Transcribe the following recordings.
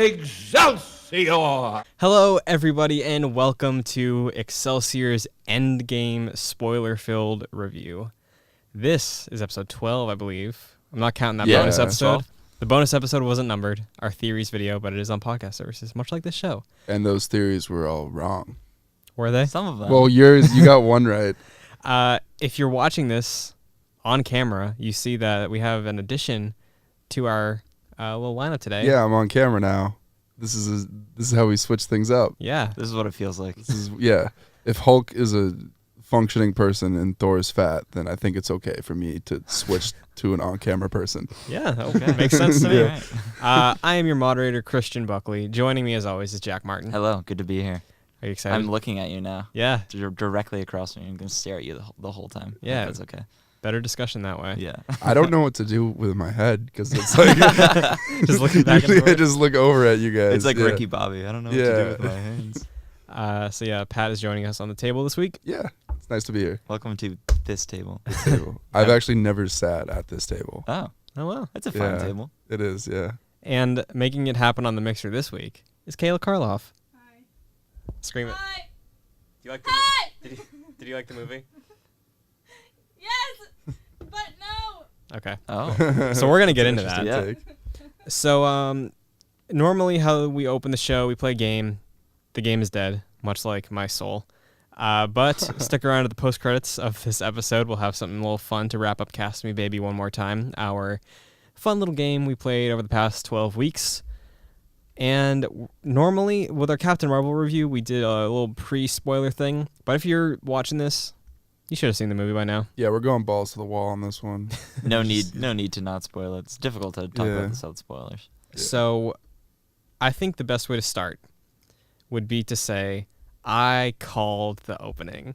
Excelsior! Hello, everybody, and welcome to Excelsior's Endgame spoiler-filled review. This is episode 12, I believe. I'm not counting that bonus episode. 12. The bonus episode wasn't numbered, our theories video, but it is on podcast services, much like this show. And those theories were all wrong. Were they? Some of them. Well, yours, you got one right. If you're watching this on camera, you see that we have an addition to our little lineup today. Yeah, I'm on camera now. This is how we switch things up. Yeah. This is what it feels like. If Hulk is a functioning person and Thor is fat, then I think it's okay for me to switch to an on-camera person. Yeah, okay. Makes sense to me. All right. I am your moderator, Christian Buckley. Joining me, as always, is Jack Martin. Hello, good to be here. Are you excited? I'm looking at you now. Yeah. You're directly across from me. I'm going to stare at you the whole time. Yeah. That's okay. Better discussion that way. Yeah. I don't know what to do with my head because it's like Just looking back and usually I forth. just look over at you guys. It's like yeah. Ricky Bobby. I don't know what to do with my hands. So yeah, Pat is joining us on the table this week. Yeah, it's nice to be here. Welcome to this table. This table. I've actually never sat at this table. Oh, Oh wow. that's a fun Yeah. table. It is, yeah. And making it happen on the mixer this week is Kayla Karloff. Hi. Scream it. Hi. Do you like the Hi. Did you like the movie? Yes, but no. Okay. Oh. So we're gonna get into Interesting that. Yeah. take. So normally how we open the show, we play a game. The game is dead, much like my soul. But stick around to the post credits of this episode. We'll have something a little fun to wrap up Cast Me Baby one more time. Our fun little game we played over the past 12 weeks. And normally with our Captain Marvel review, we did a little pre-spoiler thing. But if you're watching this, you should have seen the movie by now. Yeah, we're going balls to the wall on this one. No need to not spoil it. It's difficult to talk Yeah. about this without spoilers. Yeah. So I think the best way to start would be to say, I called the opening.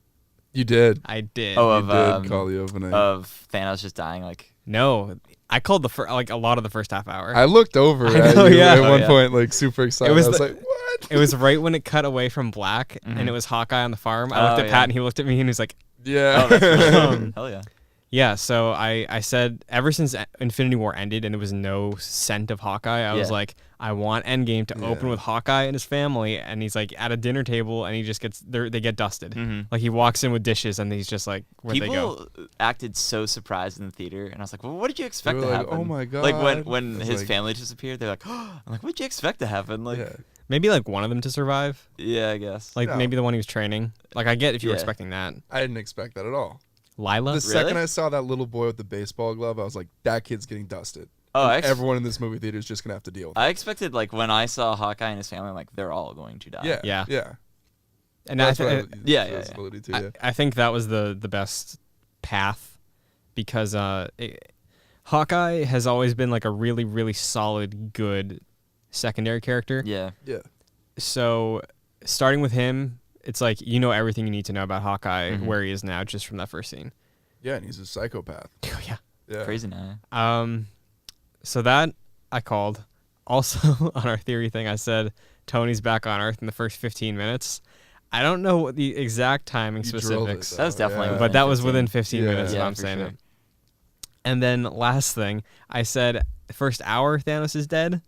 You did. I did. Oh, You of did call the opening. of Thanos just dying like. No, I called a lot of the first half hour. I looked over I at know, you yeah. at Oh, one yeah. point, like super excited. It was I was the- like, "What?" It was right when it cut away from Black, and Mhm. it was Hawkeye on the farm. I looked Oh, at yeah. Pat, and he looked at me, and he was like, Yeah. Oh, that's Um, hell yeah. yeah. So I said, ever since Infinity War ended, and there was no scent of Hawkeye, I was Yeah. like, I want Endgame to open Yeah. with Hawkeye and his family, and he's like at a dinner table, and he just they get dusted. Mm-hmm. Like he walks in with dishes, and he's just like, where'd they go? People acted so surprised in the theater, and I was like, "Well, what did you They expect were to like, happen?" "Oh my god!" Like when It's his like- family disappeared, they're like, "I'm like, what did you expect to happen?" Like, Yeah. Maybe like one of them to survive. yeah, I guess. Like No. maybe the one he was training. Like I get if you were Yeah. expecting that. I didn't expect that at all. Lila? The second Really? I saw that little boy with the baseball glove, I was like, "That kid's getting dusted." oh, And everyone in this movie theater is just gonna have to deal with it. I expected like when I saw Hawkeye and his family, I'm like they're all going to die. Yeah. Yeah. Yeah. And That's I, what I th- Yeah, was yeah. alluding to, I, yeah. I think that was the best path because Hawkeye has always been like a really, really solid, good secondary character. Yeah. Yeah. So starting with him, it's like you know everything you need to know about Hawkeye, Mhm. where he is now, just from that first scene. Yeah, and he's a psychopath. Oh, yeah. Yeah. Crazy now. So that I called. Also on our theory thing, I said Tony's back on Earth in the first 15 minutes. I don't know what the exact timing You drilled it, specifics, That was though, definitely yeah. but that was 15. within 15 Yeah. minutes. Yeah, if I'm for saying sure. it. And then last thing, I said first hour Thanos is dead,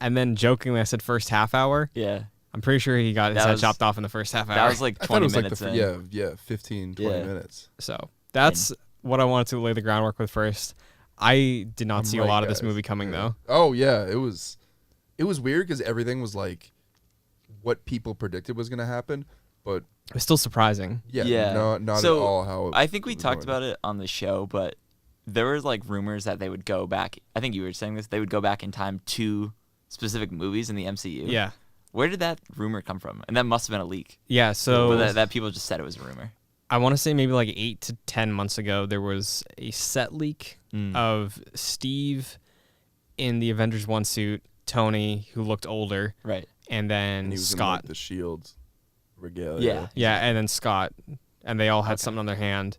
and then jokingly I said first half hour. Yeah. I'm pretty sure he got his That head was- chopped off in the first half hour. That was like I thought 20 it was like minutes the in. yeah, 15, 20 Yeah. minutes. So that's what I wanted to lay the groundwork with first. I did not I'm see a right, lot of this guys. movie coming Yeah. though. Oh yeah, it was weird because everything was like what people predicted was gonna happen, but It was still surprising. yeah, Yeah. not So, at all how. I think we was talked going. about it on the show, but there was like rumors that they would go back. I think you were saying this. They would go back in time to specific movies in the MCU. Yeah. Where did that rumor come from? And that must have been a leak. Yeah, so But that people just said it was a rumor. I want to say maybe like 8 to 10 months ago, there was a set leak Mm. of Steve in the Avengers 1 suit, Tony, who looked older, Right. and then And he was Scott. in, like, the Shield regalia. Yeah. Yeah, and then Scott. And they all had Okay. something on their hand,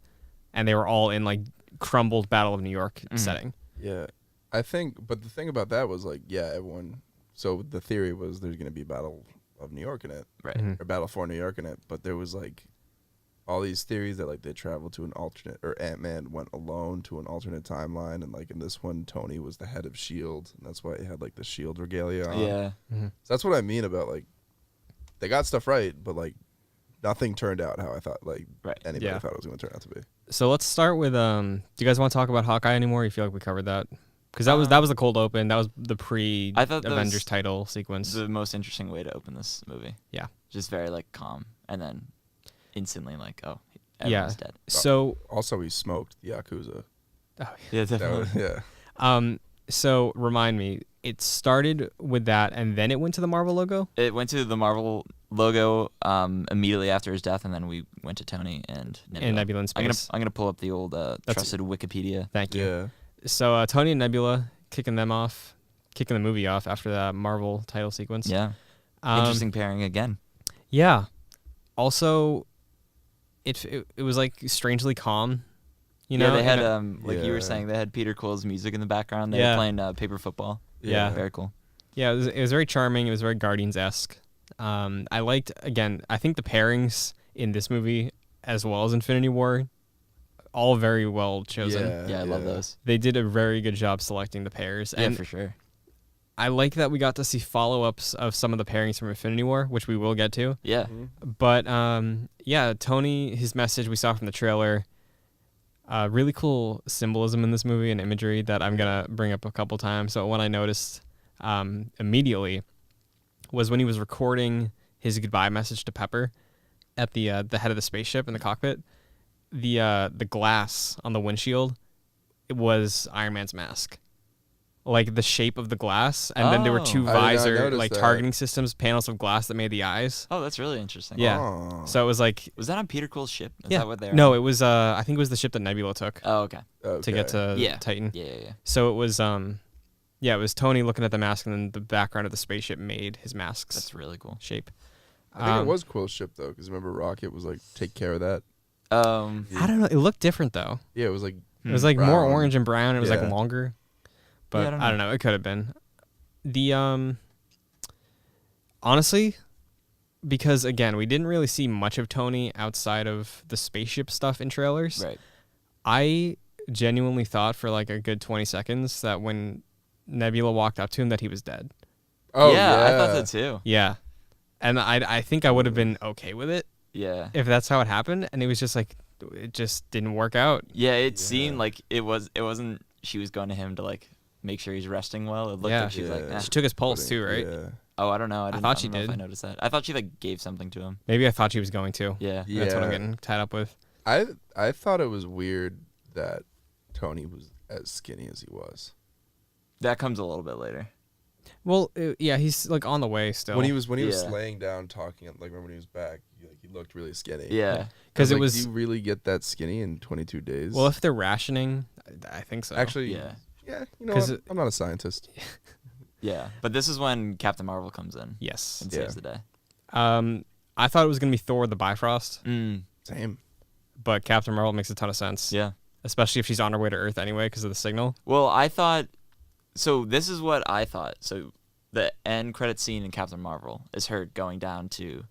and they were all in like crumbled Battle of New York Mhm. setting. Yeah. I think, but the thing about that was like, yeah, everyone. So the theory was there's gonna be Battle of New York in it, Right. Mhm. or Battle for New York in it, but there was like all these theories that like they traveled to an alternate, or Ant-Man went alone to an alternate timeline, and like in this one Tony was the head of S.H.I.E.L.D. and that's why he had like the S.H.I.E.L.D. regalia on. Yeah. Mm-hmm. So that's what I mean about like they got stuff right, but like nothing turned out how I thought like Right. anybody thought it was going to turn out to be. So let's start with do you guys want to talk about Hawkeye anymore? You feel like we covered that? Because that was the cold open. That was the I thought that Avengers was title sequence. the most interesting way to open this movie. Yeah. Just very like calm, and then instantly like, oh, Yeah. everyone's dead. So Also, he smoked the Yakuza. Yeah, That definitely. was, yeah. so remind me, it started with that, and then it went to the Marvel logo. It went to the Marvel logo immediately after his death, and then we went to Tony and Nebula. And Nebula in space. I'm gonna pull up the old trusted Wikipedia. Thank you. Yeah. So Tony and Nebula kicking the movie off after that Marvel title sequence. Yeah, interesting pairing again. Yeah. Also, it was like strangely calm. You know, yeah, they had Yeah. you were saying, they had Peter Quill's music in the background. They Yeah. were playing paper football. Yeah. Very cool. Yeah, it was very charming. It was very Guardians-esque. I liked, again, I think the pairings in this movie as well as Infinity War, all very well chosen. Yeah, I love those. They did a very good job selecting the pairs. Yeah, And for sure. I like that we got to see follow-ups of some of the pairings from Infinity War, which we will get to. Yeah. But, yeah, Tony, his message we saw from the trailer, really cool symbolism in this movie and imagery that I'm going to bring up a couple times. So what I noticed immediately was when he was recording his goodbye message to Pepper at the head of the spaceship in the cockpit, the glass on the windshield, it was Iron Man's mask. Like the shape of the glass, and then there were two I did not visor notice like that. targeting systems, panels of glass that made the eyes. Oh, that's really interesting. Yeah. Oh. So it was like, Was that on Peter Quill's ship? Is yeah, that what they were no, on? it was I think it was the ship that Nebula took Oh, okay. to get to Yeah. Titan. Yeah. So it was yeah, it was Tony looking at the mask, and then the background of the spaceship made his mask's That's really cool. shape. I think it was Quill's ship though, because remember Rocket was like, take care of that. I don't know. It looked different though. Yeah, it was like It was like more brown. orange and brown. It was like Yeah. longer. But Yeah, I don't know. It could have been. The honestly, because again, we didn't really see much of Tony outside of the spaceship stuff in trailers. Right. I genuinely thought for like a good 20 seconds that when Nebula walked up to him that he was dead. Oh yeah, yeah, I thought that too. Yeah. And I think I would have been okay with it Yeah. if that's how it happened, and it was just like it just didn't work out. Yeah, it seemed like it wasn't she was going to him to like make sure he's resting well. It looked Yeah. like she was like, Yeah. eh. She took his pulse too, right? Yeah. Oh, I don't know. I thought she don't know if did. I noticed that. I thought she like gave something to him. Maybe I thought she was going to. Yeah. Yeah. That's what I'm getting tied up with. I thought it was weird that Tony was as skinny as he was. That comes a little bit later. Well, yeah, he's like on the way still. When he was Yeah. laying down talking, like remember when he was back, he looked really skinny. Yeah. because I it like, was do you really get that skinny in 22 days? well, if they're rationing, I think so. Actually, Yeah. yeah. You know, 'Cause what? I'm not a scientist. Yeah. But this is when Captain Marvel comes in yes. and Yeah. saves the day. I thought it was gonna be Thor the Bifrost, Same. but Captain Marvel makes a ton of sense. Yeah. Especially if she's on her way to Earth anyway because of the signal. Well, I thought. So this is what I thought. So the end credit scene in Captain Marvel is her going down to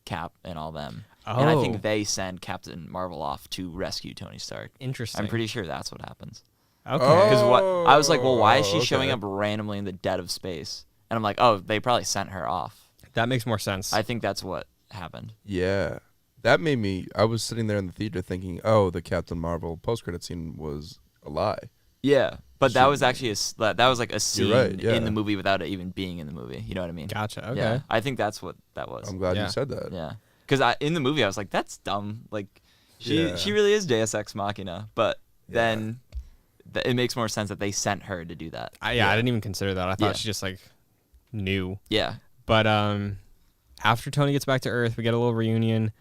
Cap and all them, and I Oh. think they send Captain Marvel off to rescue Tony Stark. Interesting. I'm pretty sure that's what happens. Okay. Because what I was like, well, why is she okay. showing up randomly in the dead of space? And I'm like, oh, they probably sent her off. That makes more sense. I think that's what happened. Yeah. That made me. I was sitting there in the theater thinking, oh, the Captain Marvel post-credit scene was a lie. Yeah, but that She- was actually that was like a scene right, yeah. in the movie without it even being in the movie. You know what I mean? Gotcha. Okay. Yeah, I think that's what that was. I'm glad Yeah. you said that. Yeah, because in the movie I was like, that's dumb. Like, she Yeah. really is Deus Ex Machina. But then it makes more sense that they sent her to do that. I didn't even consider that. I thought Yeah. she just like knew. Yeah, But after Tony gets back to Earth, we get a little reunion.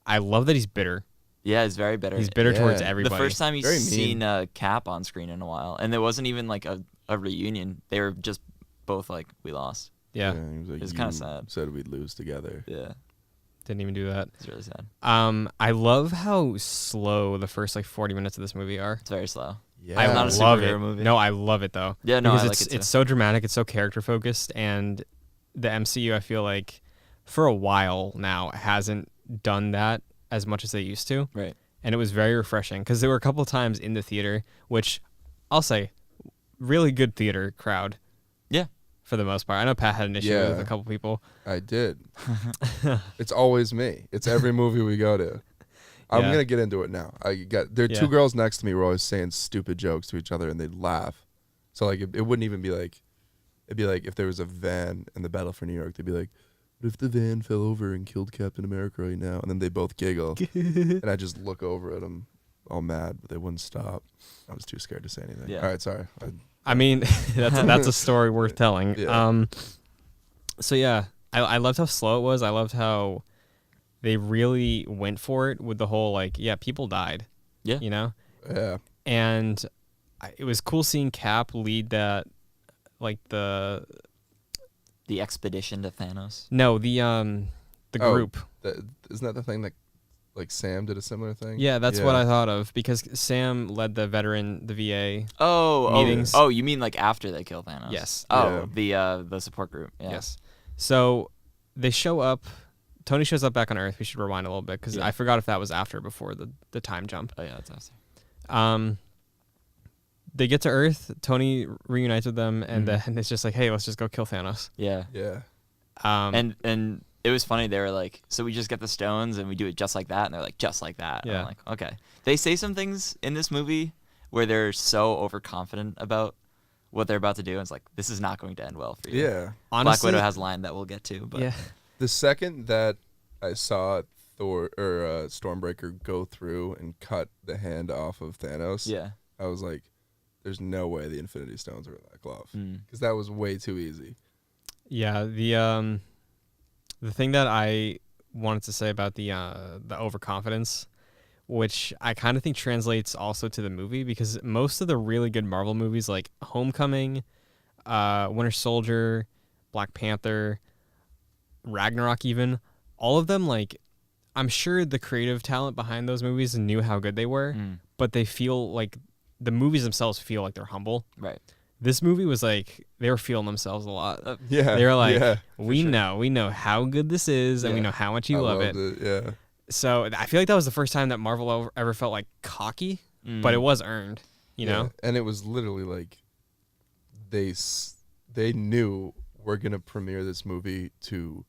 I love that he's bitter. yeah, it's very bitter. He's bitter Yeah. towards The everybody. The first time he's Very seen mean. Cap on screen in a while, and there wasn't even like a reunion. They were just both like, we lost. Yeah. He was like, It's kinda "You sad." Said we'd lose together. Yeah, Didn't even do that. it's really sad. I love how slow the first like 40 minutes of this movie are. It's very slow. Yeah. I not a love superhero it. movie. No, I love it though. Yeah, no, because I like it's it too. it's so dramatic, it's so character focused, and the MCU I feel like for a while now hasn't done that as much as they used to. Right. And it was very refreshing because there were a couple of times in the theater, which I'll say, really good theater crowd. Yeah. For the most part. I know Pat had an issue with a couple people. I did. It's always me. It's every movie we go to. I'm going to get into it now. There are two girls next to me who were always saying stupid jokes to each other, and they'd laugh. So, like, it wouldn't even be like, it'd be like if there was a van in the battle for New York, they'd be like, what if the van fell over and killed Captain America right now? And then they both giggle. And I just look over at them all mad, but they wouldn't stop. I was too scared to say anything. Yeah. All right, sorry. I mean, that's a story worth telling. Yeah. So, yeah, I loved how slow it was. I loved how they really went for it with the whole, like, people died. Yeah. You know? Yeah. And it was cool seeing Cap lead that, like, the expedition to Thanos. No, the group. Isn't that the thing that, like, Sam did a similar thing? Yeah, that's what I thought of because Sam led the VA. Meetings. Oh, you mean like after they kill Thanos? Yes. Oh, the support group. Yeah. Yes. So they show up. Tony shows up back on Earth. We should rewind a little bit because I forgot if that was after or before the time jump. Oh yeah, that's after. They get to Earth. Tony reunites with them, and then it's just like, hey, let's just go kill Thanos. Yeah. Yeah. And it was funny. They were like, so we just get the stones and we do it just like that, and they're like, just like that. Yeah. And I'm like, okay. They say some things in this movie where they're so overconfident about what they're about to do, and it's like, this is not going to end well for you. Yeah. Honestly, Black Widow has a line that we'll get to, but yeah. The second that I saw Stormbreaker go through and cut the hand off of Thanos, I was like, there's no way the Infinity Stones are in that glove. Because that was way too easy. Yeah, the thing that I wanted to say about the overconfidence, which I kind of think translates also to the movie, because most of the really good Marvel movies like Homecoming, Winter Soldier, Black Panther, Ragnarok even, all of them, like, I'm sure the creative talent behind those movies knew how good they were, but they feel like the movies themselves feel like they're humble. Right. This movie was like, they were feeling themselves a lot. Yeah. They were like, we sure. know how good this is, and we know how much you love it. Yeah. So I feel like that was the first time that Marvel ever felt like cocky, but it was earned, you know? And it was literally like, they knew we're going to premiere this movie to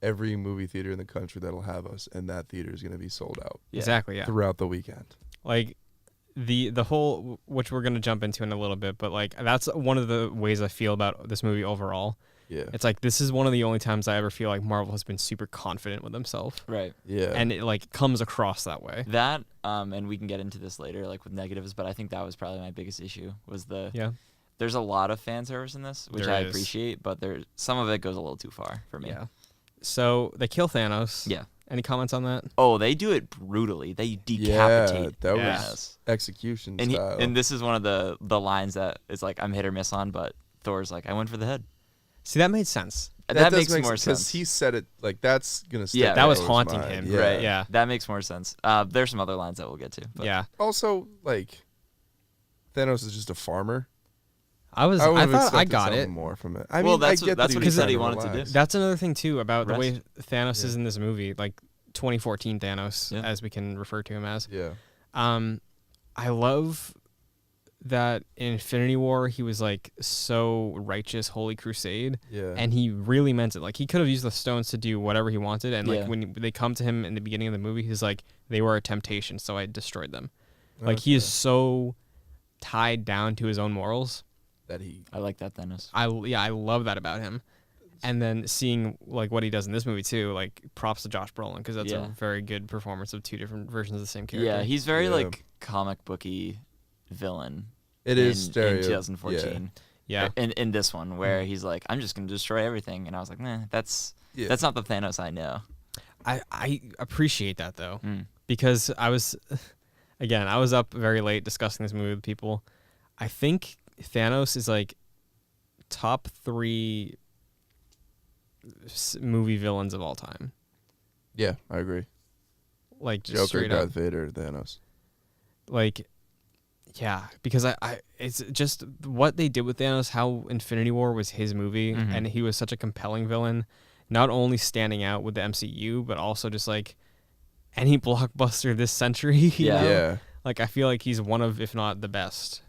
every movie theater in the country that'll have us, and that theater is going to be sold out. Exactly, yeah. Throughout the weekend. Like, the whole, which we're going to jump into in a little bit, but like, that's one of the ways I feel about this movie overall. Yeah. It's like, this is one of the only times I ever feel like Marvel has been super confident with themselves. Right. Yeah. And it like comes across that way. That, and we can get into this later, like with negatives, but I think that was probably my biggest issue, was there's a lot of fan service in this, which I appreciate, but some of it goes a little too far for me. Yeah. So they kill Thanos. Yeah. Any comments on that? Oh, they do it brutally. They decapitate that Thanos. was execution And style. and this is one of the lines that is like, I'm hit or miss on, but Thor's like, I went for the head. See, that made sense. That makes more sense. Because he said it, like, that's going to stick. Yeah, that was in haunting mind. him. Yeah. Right. Yeah. That makes more sense. There's some other lines that we'll get to. But. Yeah. Also, like, Thanos is just a farmer. I would've thought I expected got something it. more from it. I Well, mean, that's I get what he was said he trying wanted to do. relax. That's another thing too about the way Rest. Thanos is in this movie, like 2014 Thanos, as we can refer to him as. Yeah. I love that in Infinity War he was like so righteous, holy crusade, and he really meant it. Like, he could have used the stones to do whatever he wanted, and like when they come to him in the beginning of the movie, he's like, they were a temptation, so I destroyed them. Like, he is so tied down to his own morals. I like that Thanos. I love that about him. And then seeing like what he does in this movie too, like, props to Josh Brolin, because that's a very good performance of two different versions of the same character. Yeah, he's very like comic booky villain. It is in stereo. 2014. Yeah. In this one, where he's like, I'm just gonna destroy everything, and I was like, nah, that's not the Thanos I know. I appreciate that though, because I was up very late discussing this movie with people. I think Thanos is like top 3 movie villains of all time. Yeah, I agree. Like, just Joker, straight up. Darth Vader, Thanos. Like, yeah, because I it's just what they did with Thanos, how Infinity War was his movie, and he was such a compelling villain, not only standing out with the MCU, but also just like any blockbuster this century. You know? Yeah. Like I feel like he's one of, if not the best.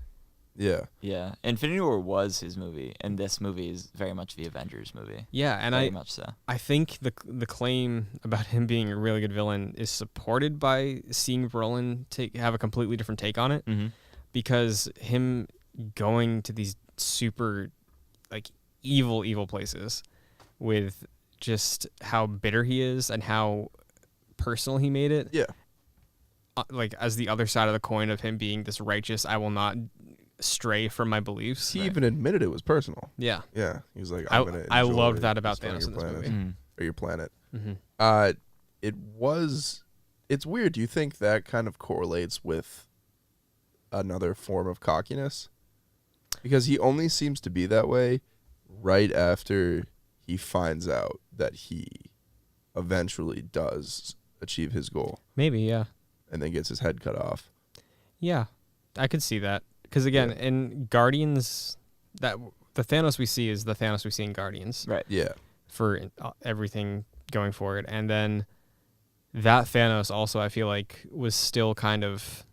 Yeah. Yeah. Infinity War was his movie, and this movie is very much the Avengers movie. Yeah, and very much so. I think the claim about him being a really good villain is supported by seeing Brolin have a completely different take on it, because him going to these super like evil places with just how bitter he is and how personal he made it. Yeah. Like as the other side of the coin of him being this righteous, I will not stray from my beliefs. He even admitted it was personal. Yeah. Yeah. He was like, I'm going to I loved that about Thanos in this movie. Or your planet. Mm-hmm. It's weird. Do you think that kind of correlates with another form of cockiness? Because he only seems to be that way right after he finds out that he eventually does achieve his goal. Maybe, yeah. And then gets his head cut off. Yeah, I could see that. Because again, in Guardians, that the Thanos we see is the Thanos we see in Guardians. Right. Yeah. For everything going forward. And then that Thanos also, I feel like, was still kind of,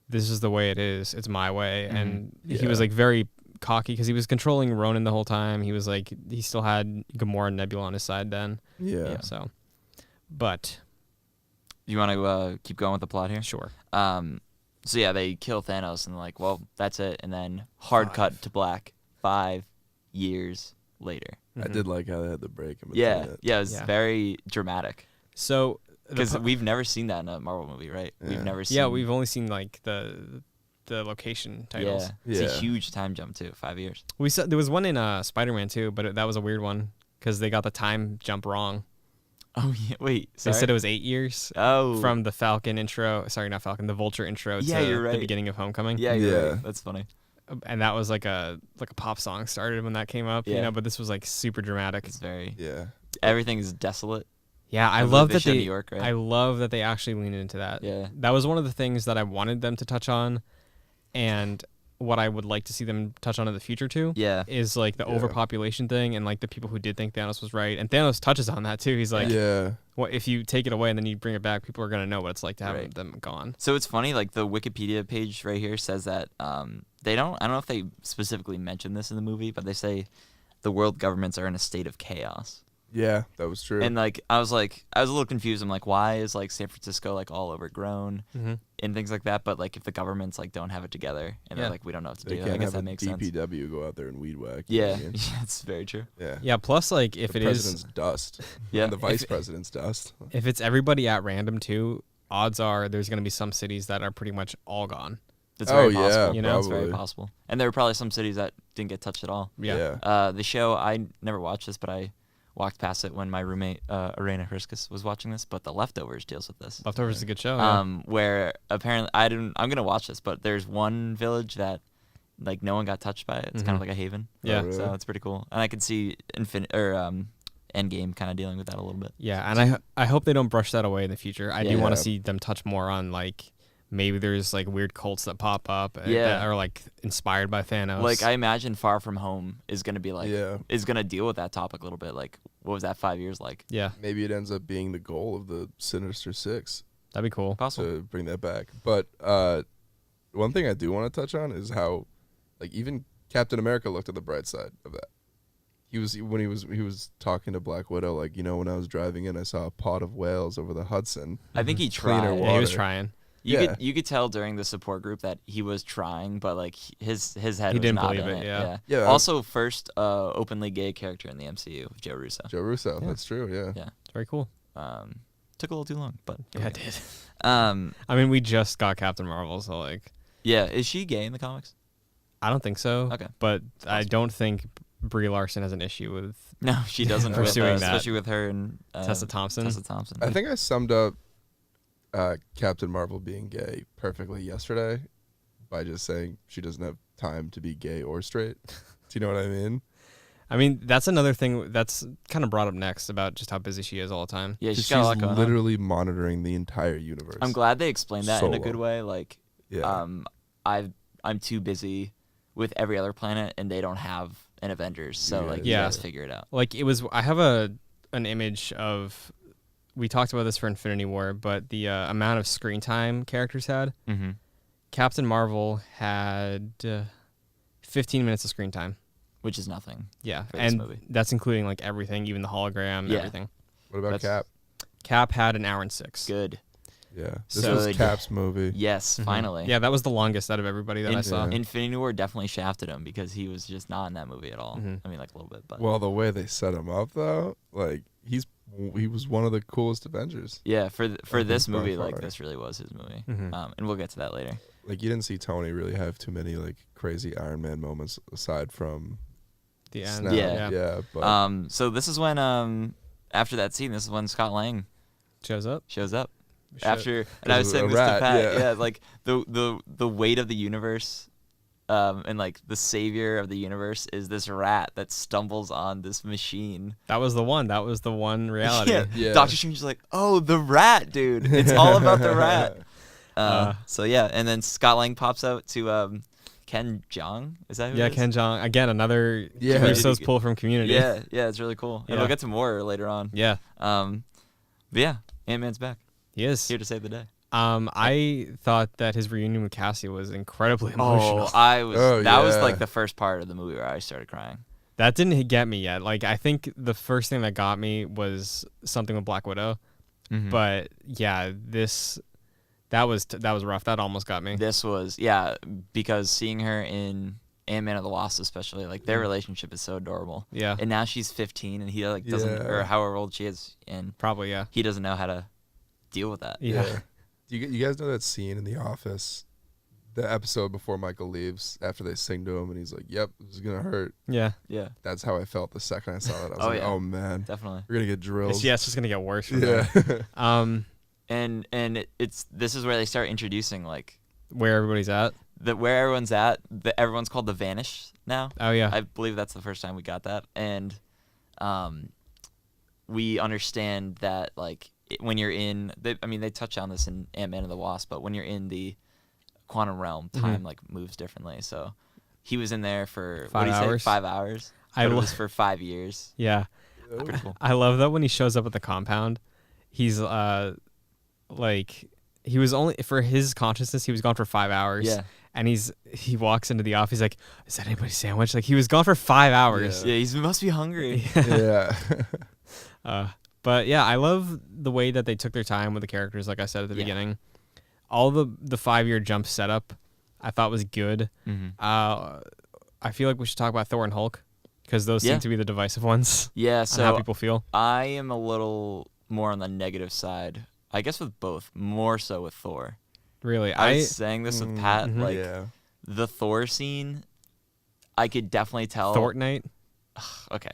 this is the way it is. It's my way. And he was like very cocky because he was controlling Ronan the whole time. He was like, he still had Gamora and Nebula on his side then. Yeah. So, but. You want to keep going with the plot here? Sure. So yeah, they kill Thanos and they're like, well, that's it. And then hard cut to black 5 years later. I did like how they had the break in between it. Yeah, it was very dramatic. So because we've never seen that in a Marvel movie, right? Yeah. We've never seen. Yeah, we've only seen like the location titles. Yeah, it's a huge time jump too. 5 years. We saw there was one in Spider-Man too, but that was a weird one because they got the time jump wrong. Oh yeah, wait. They said it was 8 years. Oh, from the Falcon intro. Sorry, not Falcon. The Vulture intro to the beginning of Homecoming. Yeah, you're right. That's funny. And that was like a pop song started when that came up. Yeah. You know, but this was like super dramatic. It's very Everything is desolate. Yeah, I love that they. New York, right? I love that they actually leaned into that. Yeah, that was one of the things that I wanted them to touch on, and what I would like to see them touch on in the future too. Yeah, is like the overpopulation thing and like the people who did think Thanos was right, and Thanos touches on that too. He's like, well, if you take it away and then you bring it back, people are gonna know what it's like to have them gone. So it's funny, like the Wikipedia page right here says that they don't. I don't know if they specifically mention this in the movie, but they say the world governments are in a state of chaos. Yeah, that was true. And like I was a little confused. I'm like, why is like San Francisco like all overgrown and things like that? But like if the governments like don't have it together and they're like, we don't know what to do. I guess that makes sense. DPW go out there and weed whack. Yeah, it's very true. Yeah. Plus, like if the it president's is dust, and the vice president's dust. If it's everybody at random too, odds are there's going to be some cities that are pretty much all gone. That's very possible. Yeah, you know, it's very possible. And there were probably some cities that didn't get touched at all. Yeah. The show, I never watched this, but I walked past it when my roommate Arena Hriskus was watching this. But The Leftovers deals with this. Leftovers is a good show. Where apparently I'm gonna watch this, but there's one village that like no one got touched by it. It's kind of like a haven. Yeah. Oh, really? So it's pretty cool, and I could see Endgame kind of dealing with that a little bit. Yeah, and I hope they don't brush that away in the future. I do want to see them touch more on like. Maybe there's like weird cults that pop up that are like inspired by Thanos. Like I imagine Far From Home is gonna be like is gonna deal with that topic a little bit. Like what was that 5 years like? Yeah. Maybe it ends up being the goal of the Sinister Six. That'd be cool. Possible. To bring that back. But one thing I do want to touch on is how like even Captain America looked at the bright side of that. He was talking to Black Widow, like, you know, when I was driving in I saw a pod of whales over the Hudson. I think he tried. Yeah, he was trying. You could tell during the support group that he was trying, but like his head was didn't not believe in it. it. Yeah. Also, first openly gay character in the MCU, Joe Russo. Joe Russo, that's true. Yeah. Yeah. Very cool. Took a little too long, but yeah, it did. I mean, we just got Captain Marvel, so like. Yeah, is she gay in the comics? I don't think so. Okay. But I don't think Brie Larson has an issue with. No, she doesn't. Pursuing that, especially with her and Tessa Thompson. I think I summed up Captain Marvel being gay perfectly yesterday by just saying she doesn't have time to be gay or straight. Do you know what I mean? I mean, that's another thing that's kind of brought up next about just how busy she is all the time. Yeah, she's got a lot going on. Literally monitoring the entire universe. I'm glad they explained that in a good way. Like, I'm too busy with every other planet, and they don't have an Avengers, so like, you guys figure it out. Like, I have an image of we talked about this for Infinity War, but the amount of screen time characters had. Mm-hmm. Captain Marvel had 15 minutes of screen time. Which is nothing. Yeah, for this movie. That's including like everything, even the hologram, everything. What about Cap? Cap had an hour and 6. Good. Yeah, this was Cap's movie. Yes, finally. Yeah, that was the longest out of everybody that I saw. Infinity War definitely shafted him because he was just not in that movie at all. I mean, like a little bit, but well, the way they set him up though, like he was one of the coolest Avengers. Yeah, for this movie, like this really was his movie, and we'll get to that later. Like you didn't see Tony really have too many like crazy Iron Man moments aside from the end. Snap. Yeah. But so this is when after that scene, this is when Scott Lang shows up. After, and I was saying this to Pat, like the weight of the universe, and like the savior of the universe is this rat that stumbles on this machine. That was the one reality. Yeah. Doctor Strange is like, oh, the rat, dude. It's all about the rat. So yeah, and then Scott Lang pops out to Ken Jeong. Is that who it is? Ken Jeong. Again, another Russo's pull from Community. Yeah, it's really cool. And we'll get to more later on. Yeah. But yeah, Ant-Man's back. He is. Here to save the day. I thought that his reunion with Cassie was incredibly emotional. That was like the first part of the movie where I started crying. That didn't get me yet. Like I think the first thing that got me was something with Black Widow. But yeah, that was rough. That almost got me. This was because seeing her in Ant-Man and the Wasp especially, like their relationship is so adorable. Yeah. And now she's 15 and he like doesn't or however old she is, and probably he doesn't know how to deal with that. Yeah. You guys know that scene in The Office, the episode before Michael leaves after they sing to him and he's like, "Yep, this is gonna hurt." Yeah. That's how I felt the second I saw that. I was like, "Oh man, definitely, we're gonna get drilled." It's just gonna get worse. From and this is where they start introducing like where everybody's at. Where everyone's at. Everyone's called the Vanish now. Oh yeah. I believe that's the first time we got that, and we understand that like. When you're in, they touch on this in Ant-Man and the Wasp, but when you're in the quantum realm, time like moves differently. So he was in there for 5 hours. 5 hours. It was for 5 years. Yeah, pretty cool. I love that when he shows up at the compound, he's like he was only for his consciousness. He was gone for 5 hours. Yeah, and he walks into the office. He's like, "Is that anybody's sandwich?" Like he was gone for 5 hours. Yeah, he must be hungry. Yeah. But yeah, I love the way that they took their time with the characters. Like I said at the beginning, all the 5-year jump setup, I thought was good. I feel like we should talk about Thor and Hulk because those seem to be the divisive ones. Yeah, so on how people feel. I am a little more on the negative side. I guess with both, more so with Thor. Really, I was saying this with Pat. Like the Thor scene, I could definitely tell. Fortnite. Okay.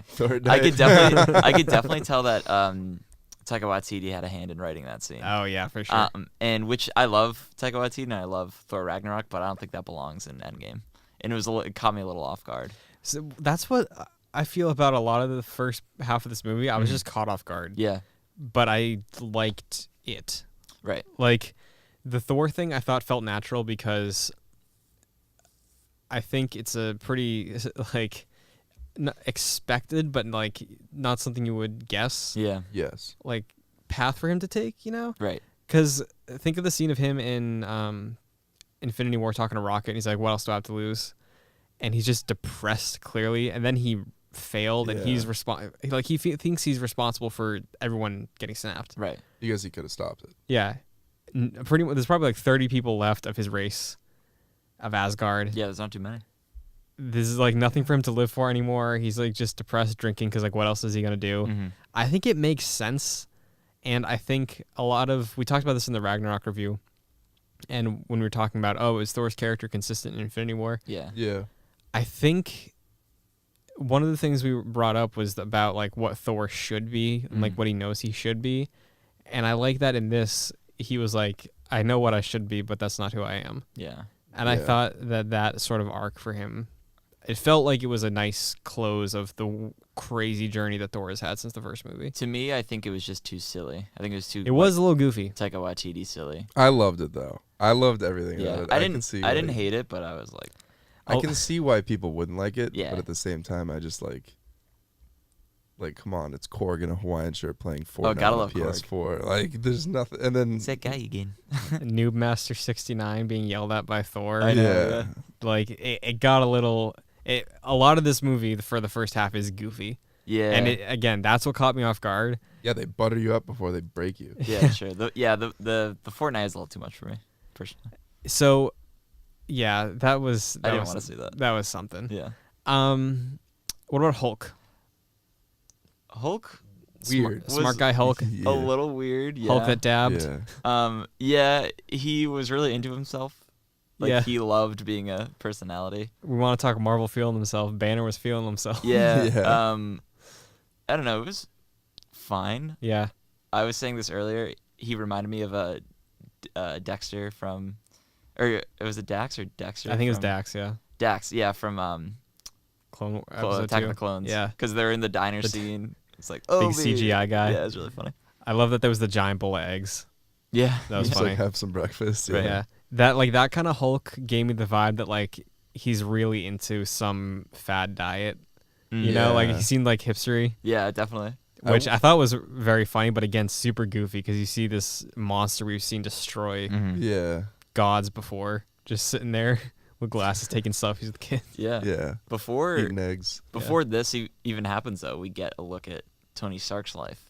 I could definitely tell that Taika Waititi had a hand in writing that scene. Oh yeah, for sure. And which I love Taika Waititi and I love Thor Ragnarok, but I don't think that belongs in Endgame. And it caught me a little off guard. So that's what I feel about a lot of the first half of this movie. I was just caught off guard. Yeah. But I liked it. Right. Like the Thor thing I thought felt natural because I think it's a pretty like not expected, but like not something you would guess. Yeah. Yes. Like path for him to take, you know? Right. Because think of the scene of him in Infinity War talking to Rocket, and he's like, "What else do I have to lose?" And he's just depressed, clearly. And then he failed, and he's he thinks he's responsible for everyone getting snapped. Right. Because he could have stopped it. Yeah. There's probably like 30 people left of his race of Asgard. Yeah, there's not too many. This is like nothing for him to live for anymore. He's like just depressed, drinking, because like what else is he gonna do? I think it makes sense, and I think we talked about this in the Ragnarok review, and when we were talking about is Thor's character consistent in Infinity War? Yeah. I think one of the things we brought up was about like what Thor should be and like what he knows he should be, and I like that in this he was like, I know what I should be, but that's not who I am. Yeah. And I thought that sort of arc for him, it felt like it was a nice close of the crazy journey that Thor has had since the first movie. To me, I think it was just too silly. I think it was too. It was a little goofy. Taika Waititi silly. I loved it though. I loved everything about it. I didn't hate it, but I was like, I can see why people wouldn't like it. Yeah. But at the same time, I just like. like, come on, it's Korg in a Hawaiian shirt playing Fortnite gotta on love Korg. PS4. Like, there's nothing. And then It's that guy again. Noob Master 69 being yelled at by Thor. I know, yeah. Like it got a little. A lot of this movie for the first half is goofy. Yeah. And again, that's what caught me off guard. Yeah, they butter you up before they break you. Yeah, sure. The Fortnite is a little too much for me, personally. So, yeah, that was. I didn't want to see that. That was something. Yeah. What about Hulk? Hulk? Weird. Smart guy Hulk. Yeah. A little weird, yeah. Hulk that dabbed. Yeah. Yeah, he was really into himself. Like, Yeah. he loved being a personality. We want to talk Marvel feeling himself. Banner was feeling himself. Yeah. Yeah. I don't know. It was fine. Yeah. I was saying this earlier. He reminded me of a Dexter from, or was it Dax or Dexter? I think it was Dax. Yeah. Dax, yeah, from Clone Attack of the 2. Clones. Yeah. Because they're in the diner scene. It's like, Big CGI guy. Yeah, it's really funny. I love that there was the giant bowl of eggs. Yeah. That was Just funny. like have some breakfast. Right. Yeah. That kind of Hulk gave me the vibe that like he's really into some fad diet. You know, like he seemed like hipstery. Yeah, definitely. Which I thought was very funny, but again, super goofy because you see this monster we've seen destroy Yeah. gods before, just sitting there with glasses taking selfies with kids. Yeah. Yeah. Before Eating eggs. this even happens, though, we get a look at Tony Stark's life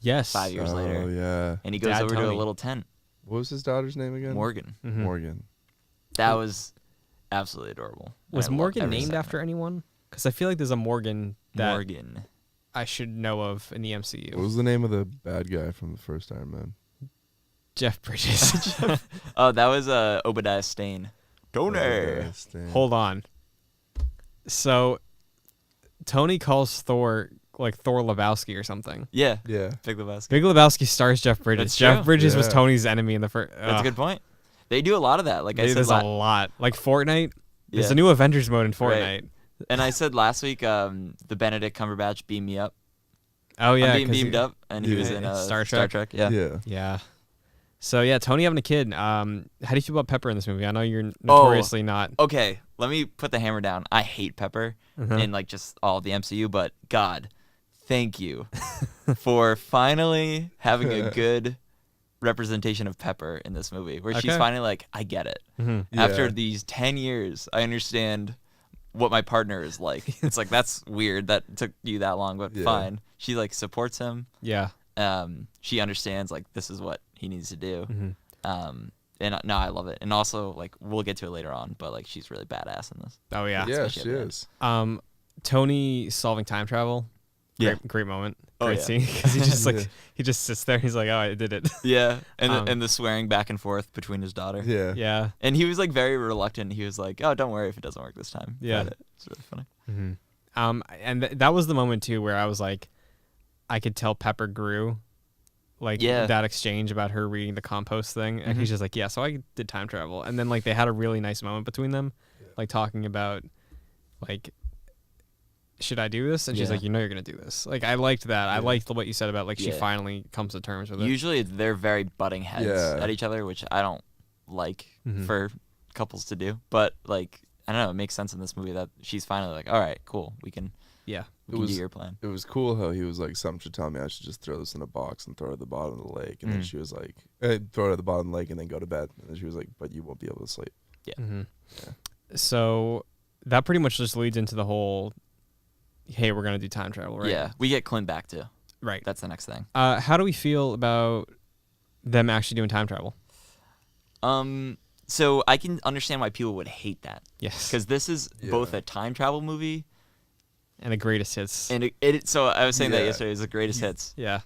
Yes. 5 years Oh, later. yeah. And he goes Dad over to Tony. a little tent. What was his daughter's name again? Morgan. Mhm. Morgan. That was absolutely adorable. Was I loved Morgan every named second after of it. anyone? Because I feel like there's a Morgan that Morgan? I should know of in the MCU. What was the name of the bad guy from the first Iron Man? Jeff Bridges. Oh, that was Obadiah Stane. Tony. Hold on. So, Tony calls Thor like Thor Lebowski or something. Yeah. Yeah. Big Lebowski. Big Lebowski stars Jeff Bridges. That's Jeff true. Bridges was Yeah. Tony's enemy in the first. That's a good point. They do a lot of that. Like I said, There's a lot. Like Fortnite. There's Yeah. a new Avengers mode in Fortnite. Right. And I said last week, the Benedict Cumberbatch beamed me up. Oh yeah, I'm being 'cause beamed up, and he was Yeah. in Star Star Trek. Trek. Yeah. Yeah. Yeah. So yeah, Tony having a kid. How do you feel about Pepper in this movie? I know you're notoriously not. Okay, let me put the hammer down. I hate Pepper in like just all of the MCU, but God, thank you for finally having a good representation of Pepper in this movie, where she's Okay. finally like, I get it. Mm-hmm. After Yeah. these 10 years, I understand what my partner is like. It's like, that's weird that took you that long, but Yeah. fine. She like supports him. Yeah. She understands like this is what he needs to do. Mm-hmm. And no, I love it. And also like we'll get to it later on, but like she's really badass in this. Oh yeah. Yeah, especially she at the end. is. Tony solving time travel. Yeah. Great moment. Oh, Great yeah. scene because he just like Yeah. he just sits there. And he's like, oh, I did it. Yeah, and Um, and the swearing back and forth between his daughter. Yeah. Yeah. And he was like very reluctant. He was like, "Oh, don't worry if it doesn't work this time." Yeah. Got it. It's really funny. Mm-hmm. And that was the moment too where I was like, I could tell Pepper grew, like Yeah. that exchange about her reading the compost thing, and he's just like, yeah, so I did time travel, and then like they had a really nice moment between them, like talking about, like, should I do this? And she's Yeah. like, you know, you're gonna do this. Like I liked that. I liked what you said about like she Yeah. finally comes to terms with it. Usually they're very butting heads Yeah. at each other, which I don't like for couples to do. But like I don't know, it makes sense in this movie that she's finally like, "All right, cool, we can Yeah. do your plan." It was cool how he was like, "Something should tell me I should just throw this in a box and throw it at the bottom of the lake." And then she was like, "Throw it at the bottom of the lake and then go to bed." And then she was like, "But you won't be able to sleep." So that pretty much just leads into the whole, hey, we're gonna do time travel, right? Yeah, we get Clint back too. Right. That's the next thing. How do we feel about them actually doing time travel? So I can understand why people would hate that. Yes. Because this is both a time travel movie And the greatest hits. and it so I was saying that Yeah. yesterday. It's the greatest hits. Yeah.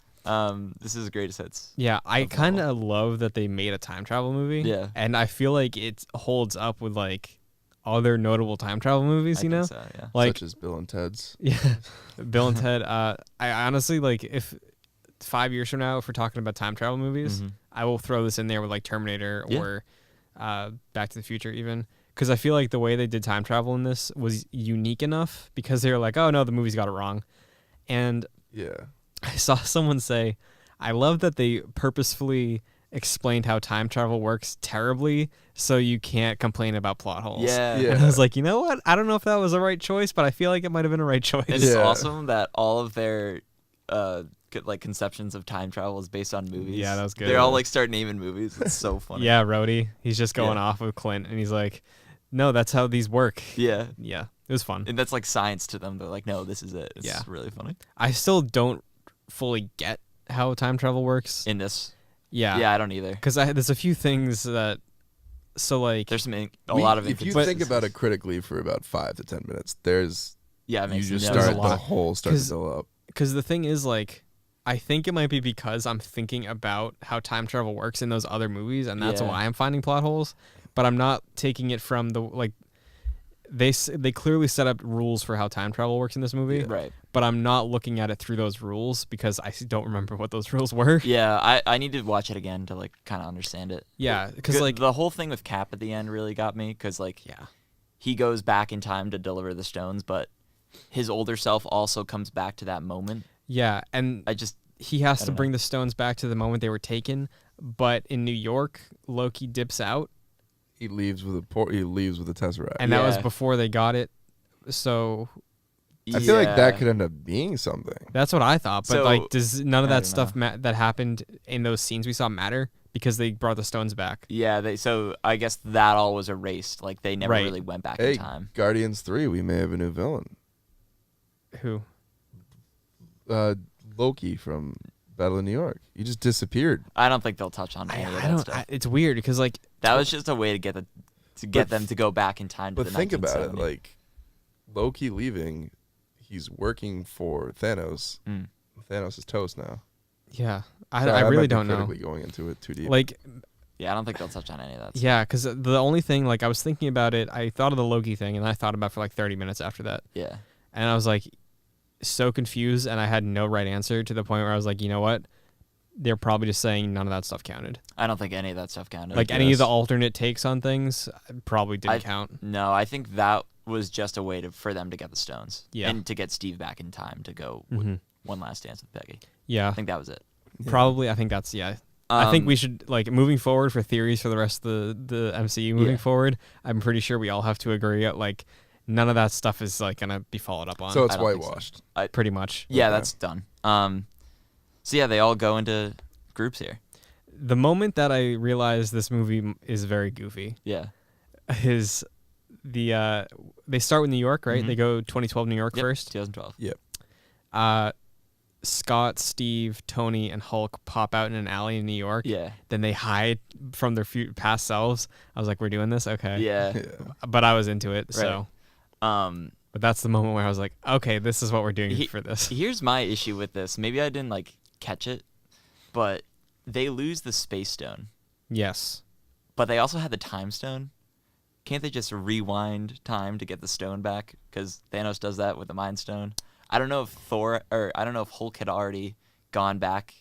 This is the greatest hits. Yeah, I kind of love that they made a time travel movie. Yeah. And I feel like it holds up with like other notable time travel movies, I you know? think so, yeah. Like Such as Bill and Ted's. yeah, Bill and Ted. I honestly like if 5 years from now, if we're talking about time travel movies, I will throw this in there with like Terminator or Back to the Future even. Because I feel like the way they did time travel in this was unique enough because they were like, oh no, the movie's got it wrong. And Yeah. I saw someone say, I love that they purposefully explained how time travel works terribly, so you can't complain about plot holes. Yeah. And I was like, you know what? I don't know if that was the right choice, but I feel like it might have been a right choice. It's awesome that all of their conceptions of time travel is based on movies. Yeah, that was good. They all like start naming movies. It's so funny. Yeah, Rhodey. He's just going off with Clint, and he's like, no, that's how these work. Yeah. Yeah, it was fun. And that's like science to them. They're like, no, this is it. It's really funny. I still don't fully get how time travel works. In this. Yeah. Yeah, I don't either. Because there's a few things that, so like. There's a lot of if you think about it critically for about 5 to 10 minutes, there's. Yeah, it you makes just sense. start the whole start to fill up. Because the thing is, like, I think it might be because I'm thinking about how time travel works in those other movies, and that's why I'm finding plot holes. But I'm not taking it from the like. They clearly set up rules for how time travel works in this movie, right? But I'm not looking at it through those rules because I don't remember what those rules were. Yeah, I need to watch it again to like kind of understand it. Yeah, because like the whole thing with Cap at the end really got me because like he goes back in time to deliver the stones, but his older self also comes back to that moment. Yeah, and he has to bring the stones back to the moment they were taken, but in New York, Loki dips out. He leaves with a Tesseract, and that was before they got it. So I feel like that could end up being something. That's what I thought, but like, does none of that stuff that happened in those scenes we saw matter because they brought the stones back? Yeah, so I guess that all was erased. Like they never really went back in time. Guardians 3, we may have a new villain. Who? Loki from Battle of New York. He just disappeared. I don't think they'll touch on any of that stuff. It's weird because like that was just a way to get them to go back in time to the 1970s. But think about it, like Loki leaving, he's working for Thanos. Thanos is toast now. Yeah, I really don't know. Going into it too deep. Like, yeah, I don't think they'll touch on any of that stuff. Yeah, because the only thing, like, I was thinking about it, I thought of the Loki thing, and I thought about it for like 30 minutes after that. Yeah. And I was like, so confused, and I had no right answer to the point where I was like, you know what? They're probably just saying none of that stuff counted. I don't think any of that stuff counted. Like any of the alternate takes on things probably didn't count. No, I think that was just a way for them to get the stones. Yeah. And to get Steve back in time to go with one last dance with Peggy. Yeah. I think that was it. Probably. I think that's, I think we should, like, moving forward for theories for the rest of the MCU moving forward, I'm pretty sure we all have to agree at, like, none of that stuff is, like, going to be followed up on. So it's whitewashed. So. Pretty much. Yeah, that's done. So, yeah, they all go into groups here. The moment that I realized this movie is very goofy is they start with New York, right? They go 2012 New York first. 2012. Yep. Scott, Steve, Tony, and Hulk pop out in an alley in New York. Yeah. Then they hide from their past selves. I was like, we're doing this? Okay. Yeah. But I was into it, right. so. But that's the moment where I was like, okay, this is what we're doing for this. Here's my issue with this. Maybe I didn't, like, catch it, but they lose the Space Stone. Yes. But they also had the Time Stone. Can't they just rewind time to get the stone back? Because Thanos does that with the Mind Stone. I don't know if Hulk had already gone back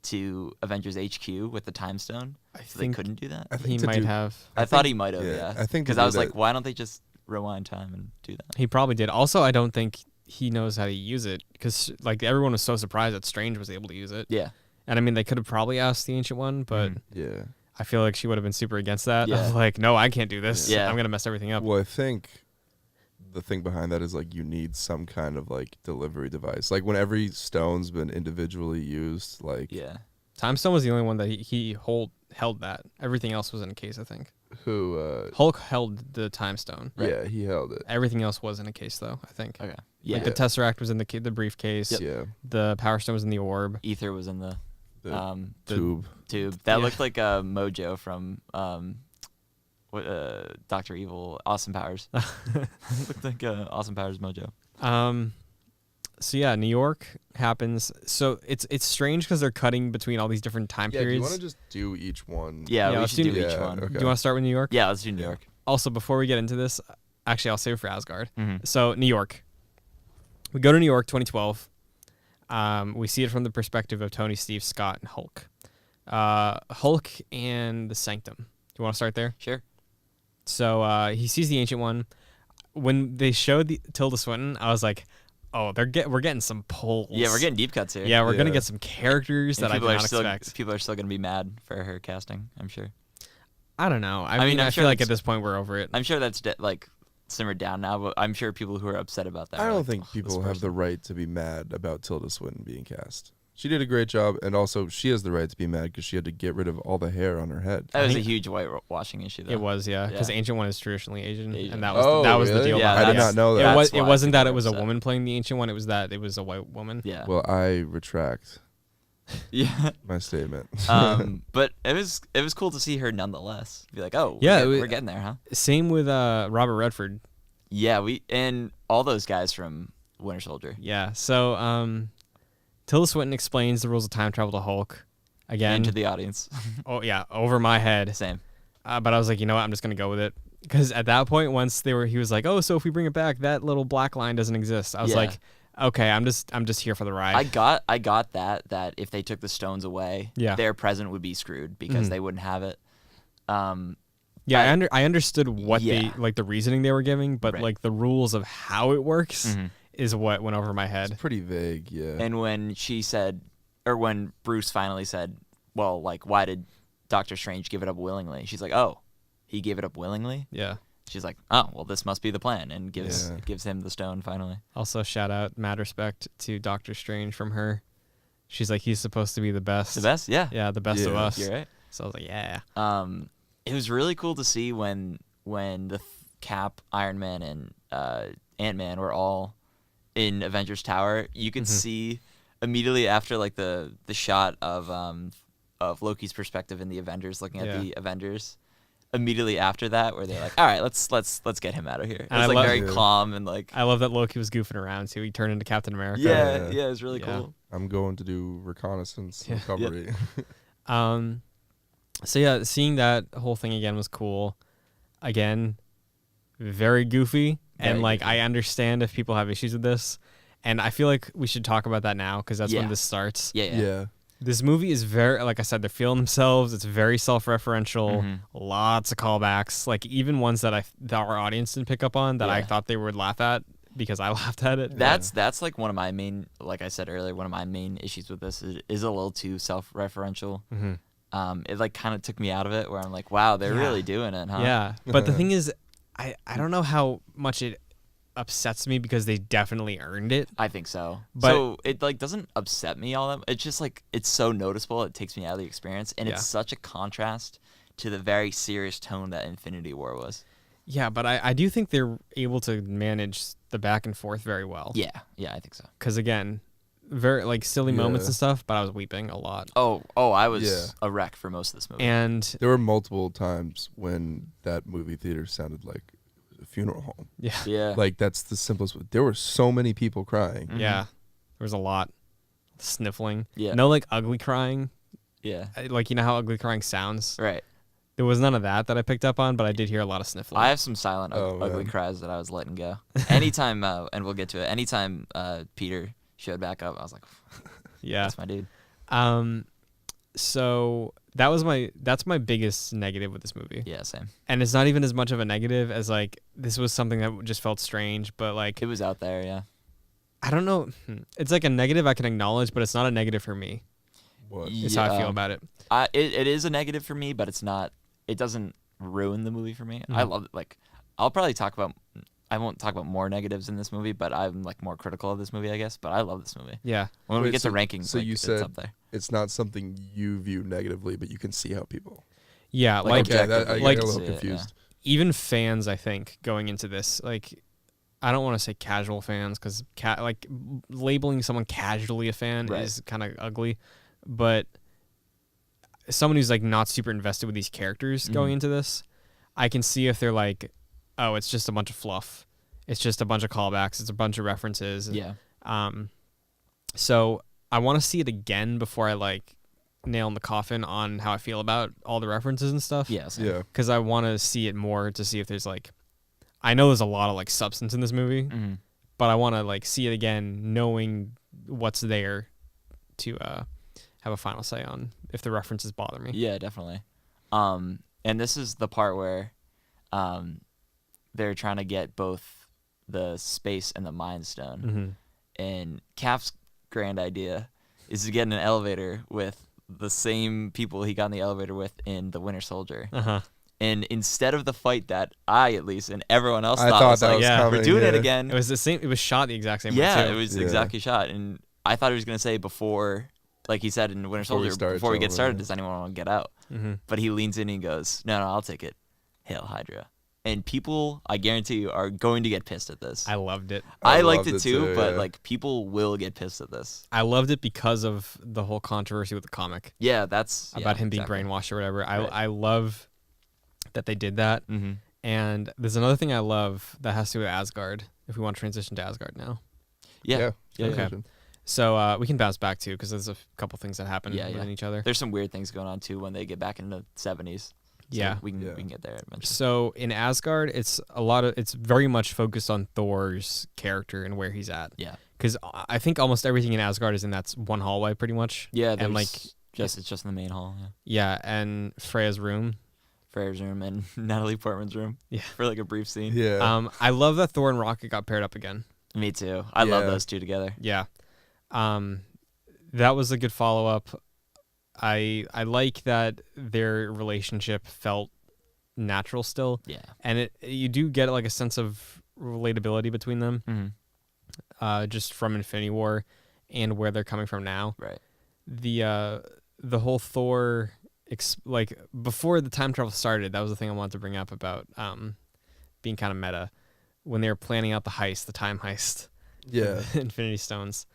to Avengers HQ with the Time Stone. I think they couldn't do that. He might have. I thought he might have. Yeah. I think because I was like, why don't they just rewind time and do that? He probably did. Also, I don't think he knows how to use it because like everyone was so surprised that Strange was able to use it. Yeah. And I mean, they could have probably asked the Ancient One, but yeah, I feel like she would have been super against that. Yeah. I was like, no, I can't do this. Yeah. I'm gonna mess everything up. Well, I think the thing behind that is like you need some kind of like delivery device. Like when every stone's been individually used, like Time Stone was the only one that he held that. Everything else was in a case, I think. Hulk held the Time Stone. Right? Yeah, he held it. Everything else was in a case, though, I think. Okay. Yeah. Like the Tesseract was in the briefcase. Yep. Yeah. The Power Stone was in the orb. Ether was in the tube. That looked like a Mojo from Dr. Evil, Austin Powers. Looked like Austin Powers Mojo. So yeah, New York happens. So it's strange because they're cutting between all these different time periods. Do you want to just do each one? Yeah, we should do each one. Okay. Do you want to start with New York? Yeah, let's do New York. Also, before we get into this, actually, I'll save it for Asgard. Mm-hmm. So New York. We go to New York, 2012. We see it from the perspective of Tony, Steve, Scott, and Hulk. Hulk and the Sanctum. Do you want to start there? Sure. So he sees the Ancient One. When they showed Tilda Swinton, I was like, we're getting some pulls. Yeah, we're getting deep cuts here. Yeah, we're gonna get some characters that I did not expect. People are still gonna be mad for her casting, I'm sure. I don't know. I mean, I feel like at this point we're over it. I'm sure that's simmered down now, but I'm sure people who are upset about that. I don't think people have the right to be mad about Tilda Swinton being cast. She did a great job, and also she has the right to be mad because she had to get rid of all the hair on her head. That was a huge whitewashing issue, though. It was, yeah, because Ancient One is traditionally Asian. And that was the deal. Yeah, I did not know that. It wasn't that it was a woman playing the Ancient One. It was that it was a white woman. Yeah. Well, I retract. Yeah. My statement. But it was cool to see her nonetheless. Be like, oh, yeah, we're getting there, huh? Same with Robert Redford. Yeah, and all those guys from Winter Soldier. Yeah. So Tilda Swinton explains the rules of time travel to Hulk again and to the audience. Oh yeah, over my head. Same. But I was like, you know what? I'm just gonna go with it because at that point, once he was like, oh, so if we bring it back, that little black line doesn't exist. I was like, okay, I'm just here for the ride. I got that if they took the stones away, their present would be screwed because they wouldn't have it. Yeah, I understood what they the reasoning they were giving, but like the rules of how it works is what went over my head. It's pretty vague, yeah. And when she said, or when Bruce finally said, well, like, why did Doctor Strange give it up willingly? She's like, oh, he gave it up willingly? Yeah. She's like, oh, well, this must be the plan, and gives him the stone finally. Also, shout out, mad respect to Doctor Strange from her. She's like, he's supposed to be the best. The best? Yeah. Yeah, the best of us. You're right. So I was like, yeah. It was really cool to see when the Cap, Iron Man, and Ant-Man were all in Avengers Tower. You could see immediately after like the shot of Loki's perspective in the Avengers, looking at the Avengers. Immediately after that, where they're like, "All right, let's get him out of here." It's like very calm and like. I love that Loki was goofing around too. He turned into Captain America. Yeah, it was really cool. I'm going to do reconnaissance recovery. So yeah, seeing that whole thing again was cool. Again, very goofy, and like I understand if people have issues with this, and I feel like we should talk about that now because that's when this starts. Yeah. This movie is very, like I said, they're feeling themselves. It's very self-referential. Lots of callbacks, like even ones that our audience didn't pick up on that I thought they would laugh at because I laughed at it. That's like one of my main, like I said earlier, one of my main issues with this is a little too self-referential. It like kind of took me out of it where I'm like, wow, they're really doing it, huh? Yeah, but the thing is, I don't know how much it upsets me because they definitely earned it. I think so. But so it like doesn't upset me all that. It's just like it's so noticeable. It takes me out of the experience, and it's such a contrast to the very serious tone that Infinity War was. Yeah, but I do think they're able to manage the back and forth very well. Yeah, I think so. Because again, very like silly moments and stuff, but I was weeping a lot. Oh, I was a wreck for most of this movie. And there were multiple times when that movie theater sounded like a funeral home. Yeah. Like that's the simplest. There were so many people crying. Yeah, there was a lot sniffling. Yeah. No like ugly crying. Yeah. Like you know how ugly crying sounds. Right. There was none of that I picked up on, but I did hear a lot of sniffling. I have some silent ugly cries that I was letting go. Anytime, and we'll get to it. Anytime Peter showed back up, I was like, yeah, that's my dude. So that's my biggest negative with this movie. Yeah, same. And it's not even as much of a negative as like this was something that just felt strange, but like it was out there. Yeah. I don't know. It's like a negative I can acknowledge, but it's not a negative for me. What? It's how I feel about it. It is a negative for me, but it's not. It doesn't ruin the movie for me. I love it. Like I'll probably talk about. I won't talk about more negatives in this movie, but I'm like more critical of this movie, I guess. But I love this movie. Yeah. When we get to rankings, so you said it's up there. It's not something you view negatively, but you can see how people. Yeah, I get a little confused. Even fans, I think, going into this, like, I don't want to say casual fans because like labeling someone casually a fan is kind of ugly, but someone who's like not super invested with these characters going into this, I can see if they're like, oh, it's just a bunch of fluff. It's just a bunch of callbacks. It's a bunch of references. Yeah. So I want to see it again before I like nail in the coffin on how I feel about all the references and stuff. Yes. Yeah. Because I want to see it more to see if there's like, I know there's a lot of like substance in this movie, but I want to like see it again, knowing what's there to have a final say on if the references bother me. Yeah, definitely. And this is the part where they're trying to get both the space and the Mind Stone. and Cap's grand idea is to get in an elevator with the same people he got in the elevator with in The Winter Soldier. And instead of the fight that I, at least, and everyone else thought was like, we're doing it again. It was the same. It was shot the exact same way, too. Yeah, it was exactly shot. And I thought he was going to say before, like he said in Winter Soldier, before we get started, does anyone want to get out? But he leans in and he goes, no, I'll take it. Hail Hydra. And people, I guarantee you, are going to get pissed at this. I loved it. I liked it too, but like people will get pissed at this. I loved it because of the whole controversy with the comic. Yeah, that's about him being brainwashed or whatever. Right. I love that they did that. And there's another thing I love that has to do with Asgard. If we want to transition to Asgard now. Yeah. Okay. So we can bounce back too because there's a couple things that happen within each other. There's some weird things going on too when they get back into the 70s. So we can get there eventually. So in Asgard, it's very much focused on Thor's character and where he's at. Yeah. Because I think almost everything in Asgard is in that one hallway, pretty much. Yeah. And like it's just in the main hall. Yeah, and Freya's room. And Natalie Portman's room. Yeah. For like a brief scene. Yeah. I love that Thor and Rocket got paired up again. Me too. I love those two together. Yeah. That was a good follow up. I like that their relationship felt natural still. Yeah. And you do get like a sense of relatability between them. Just from Infinity War and where they're coming from now. Right. The whole Thor like before the time travel started, that was the thing I wanted to bring up about being kind of meta when they were planning out the time heist. Yeah. Infinity Stones.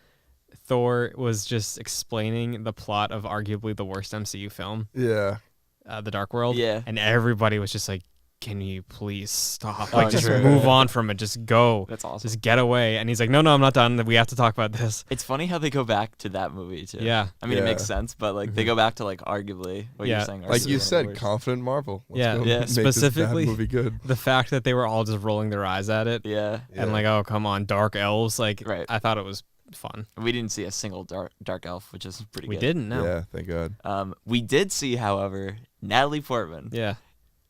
Thor was just explaining the plot of arguably the worst MCU film. Yeah. The Dark World. Yeah. And everybody was just like, can you please stop? Like, just move on from it. Just go. That's awesome. Just get away. And he's like, no, I'm not done. We have to talk about this. It's funny how they go back to that movie, too. Yeah. I mean, it makes sense, but, like, they go back to, like, arguably what you're saying. Like you said, confident Marvel. Let's go make specifically, this movie good. The fact that they were all just rolling their eyes at it. Yeah. And, like, oh, come on, dark elves. Like, I thought it was fun. We didn't see a single dark elf, which is pretty good. We didn't, no. Yeah, thank God. We did see, however, Natalie Portman. Yeah.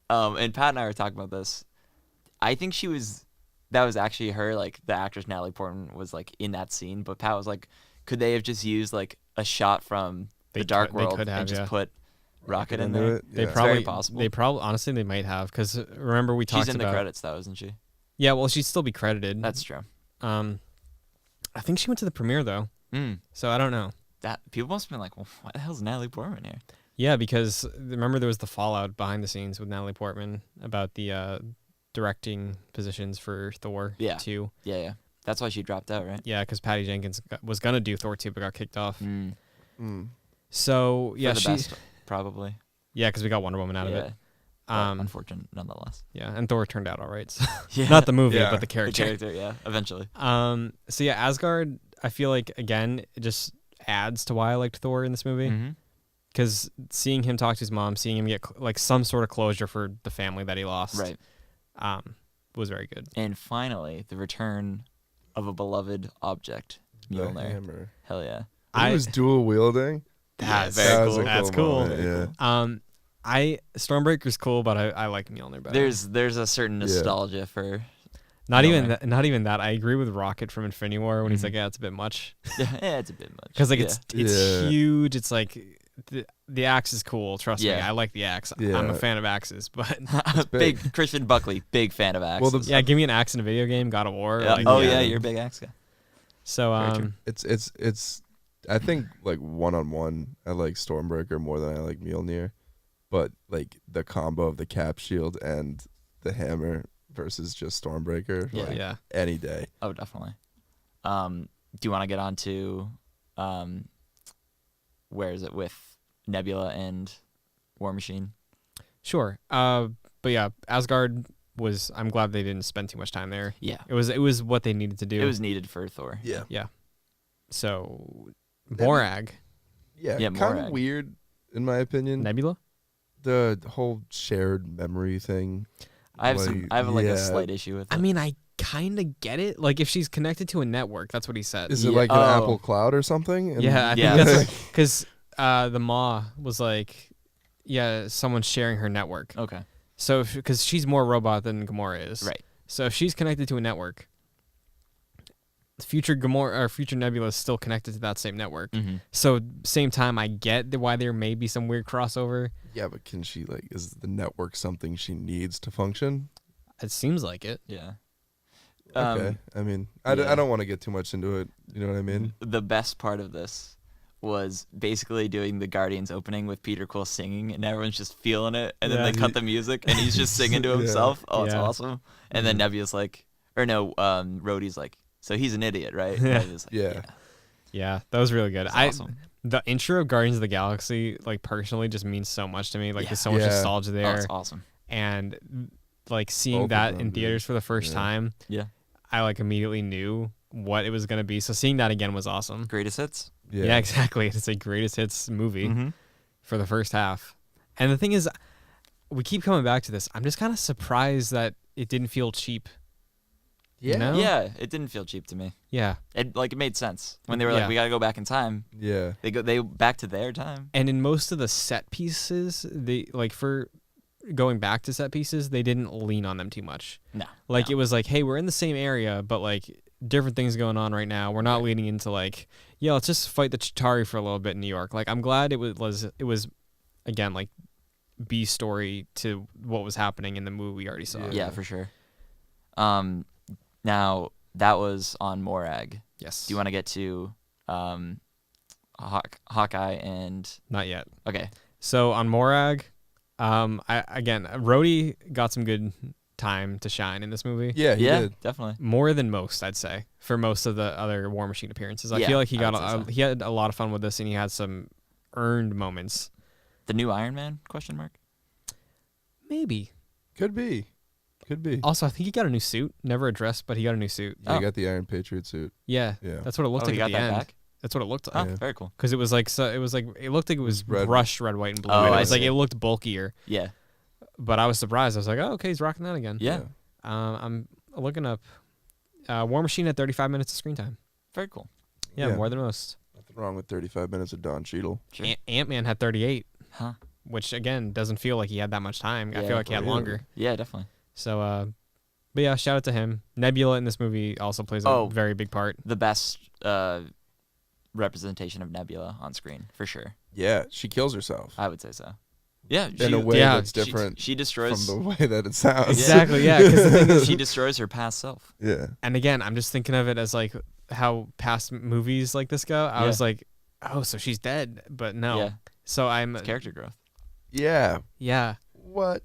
And Pat and I were talking about this. I think that was actually her, like, the actress Natalie Portman was, like, in that scene. But Pat was like, could they have just used, like, a shot from The Dark World and just put Rocket in there? They It's probably, very possible. They probably, honestly, they might have. Because remember we talked about... She's in the credits, though, isn't she? Yeah, well, she'd still be credited. That's true. I think she went to the premiere, though. So I don't know. That people must have been like, well, why the hell's Natalie Portman here? Yeah, because remember there was the fallout behind the scenes with Natalie Portman about the directing positions for Thor 2. Yeah. That's why she dropped out, right? Yeah, because Patty Jenkins was going to do Thor 2 but got kicked off. So, yeah, for the best, probably. Yeah, because we got Wonder Woman out of it. Unfortunate, nonetheless. Yeah, and Thor turned out all right. So. Not the movie, but the character. The character, yeah, eventually. So, yeah, Asgard, I feel like, again, it just adds to why I liked Thor in this movie. Because seeing him talk to his mom, seeing him get like some sort of closure for the family that he lost, was very good. And finally, the return of a beloved object, Mjolnir. The hammer. Hell yeah! He was dual wielding. That's very cool. That's cool. Moment, Stormbreaker's cool, but I like Mjolnir better. There's a certain nostalgia for. Not even that. I agree with Rocket from Infinity War when he's like, yeah, it's a bit much. Yeah, it's a bit much. Because like it's huge. It's like the axe is cool. Trust me, I like the axe. I'm a fan of axes, but big Christian Buckley, big fan of axes. Well, give me an axe in a video game, God of War. Yeah. Like, you're a big axe guy. So it's I think like 1-on-1 I like Stormbreaker more than I like Mjolnir, but like the combo of the cap shield and the hammer versus just Stormbreaker, any day. Oh, definitely. Do you want to get on to where is it with Nebula and War Machine? Sure. But yeah, Asgard was. I'm glad they didn't spend too much time there. Yeah. It was what they needed to do. It was needed for Thor. Yeah. Yeah. So, Morag. Yeah. Kind of weird, in my opinion. Nebula. The whole shared memory thing. I have a slight issue with it. I mean, I kind of get it. Like, if she's connected to a network, that's what he said. Is it like an Apple Cloud or something? And I think that's because the Ma was like, someone's sharing her network. Okay. So, because she's more robot than Gamora is. Right. So, if she's connected to a network, future Gamora or future Nebula is still connected to that same network. Mm-hmm. So same time, I get why there may be some weird crossover. Yeah, but can she is the network something she needs to function? It seems like it. Yeah. Okay. I mean, I don't want to get too much into it. You know what I mean? The best part of this was basically doing the Guardians opening with Peter Quill singing, and everyone's just feeling it, and then they cut the music, and he's just singing to himself. Oh, it's awesome. And then Nebula's like, or no, Rhodey's like, so he's an idiot, right? And Nebula's like, yeah, that was really good. Awesome. The intro of Guardians of the Galaxy, like personally, just means so much to me. Like there's so much nostalgia there. Oh, it's awesome. And like seeing that in theaters for the first time, I like immediately knew what it was gonna be. So seeing that again was awesome. Greatest hits. Yeah, exactly. It's a greatest hits movie for the first half. And the thing is, we keep coming back to this. I'm just kind of surprised that it didn't feel cheap. Yeah. You know? Yeah, it didn't feel cheap to me. Yeah. It made sense when they were like, we gotta go back in time. Yeah. They back to their time. And in most of the set pieces, they like for going back to set pieces, they didn't lean on them too much. No. Like it was like, hey, we're in the same area, but like different things going on right now. We're not leaning into like, yeah, let's just fight the Chitauri for a little bit in New York. Like I'm glad it was again like B story to what was happening in the movie we already saw. Yeah, for sure. Now that was on Morag. Yes. Do you want to get to Hawkeye and Not yet. Okay. So on Morag, Rhodey got some good time to shine in this movie. Yeah, he did. Definitely. More than most, I'd say, for most of the other War Machine appearances. I feel like he had a lot of fun with this, and he had some earned moments. The new Iron Man? Question mark. Maybe. Could be. Also, I think he got a new suit. Never addressed, but he got a new suit. Yeah, he got the Iron Patriot suit. Yeah. That's what it looked like at the end. Back? That's what it looked like. Oh, very cool. Because it was like it looked like it was brushed red, white, and blue. Oh, it was like it looked bulkier. Yeah. But I was surprised. I was like, oh, okay, he's rocking that again. Yeah. I'm looking up. War Machine had 35 minutes of screen time. Very cool. Yeah, more than most. Nothing wrong with 35 minutes of Don Cheadle. Sure. Ant-Man had 38. Huh. Which, again, doesn't feel like he had that much time. I feel like he had longer. Yeah, definitely. So, but yeah, shout out to him. Nebula in this movie also plays a very big part. The best representation of Nebula on screen, for sure. Yeah, she kills herself. I would say so. Yeah, in a way that's different she destroys from the way that it sounds. Exactly, yeah. Because the thing is, she destroys her past self. Yeah. And again, I'm just thinking of it as like how past movies like this go. I was like, oh, so she's dead, but no. Yeah. So it's character growth. Yeah. Yeah. What?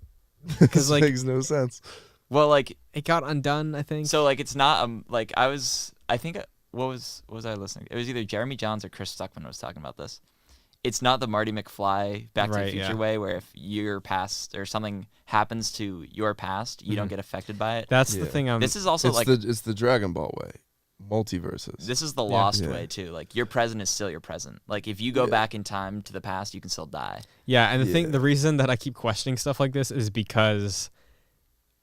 Because like makes no sense. Well, like it got undone, I think. So like it's not like I think what was I listening? It was either Jeremy Johns or Chris Stuckman was talking about this. It's not the Marty McFly Back to the Future way where if your past or something happens to your past, you don't get affected by it. That's the thing. This is also it's the Dragon Ball way, multiverses. This is the Lost way too. Like your present is still your present. Like if you go back in time to the past, you can still die. Yeah, and the reason that I keep questioning stuff like this is because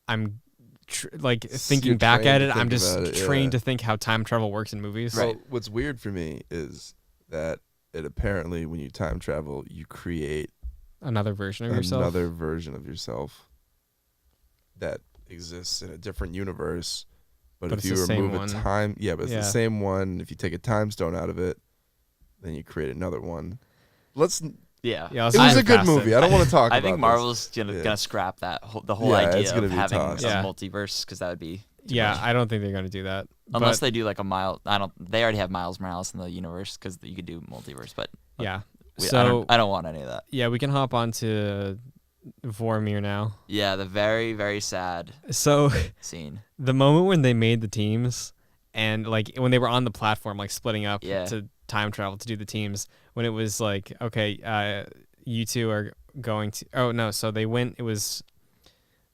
I'm thinking back at it. I'm just trained to think how time travel works in movies. Right. So what's weird for me is that it apparently when you time travel, you create another version of yourself. Another version of yourself that exists in a different universe. But if you remove a time, but it's the same one. If you take a time stone out of it, then you create another one. Yeah, it was a good movie. I don't want to talk about it. I think Marvel's gonna scrap the whole idea of having a multiverse because that would be too much. I don't think they're gonna do that unless they do like a Miles. They already have Miles Morales in the universe because you could do multiverse. But I don't want any of that. Yeah, we can hop on to Vormir now. Yeah, the very very sad scene. The moment when they made the teams and like when they were on the platform like splitting up to time travel to do the teams, when it was like, okay, you two are going to so they went, it was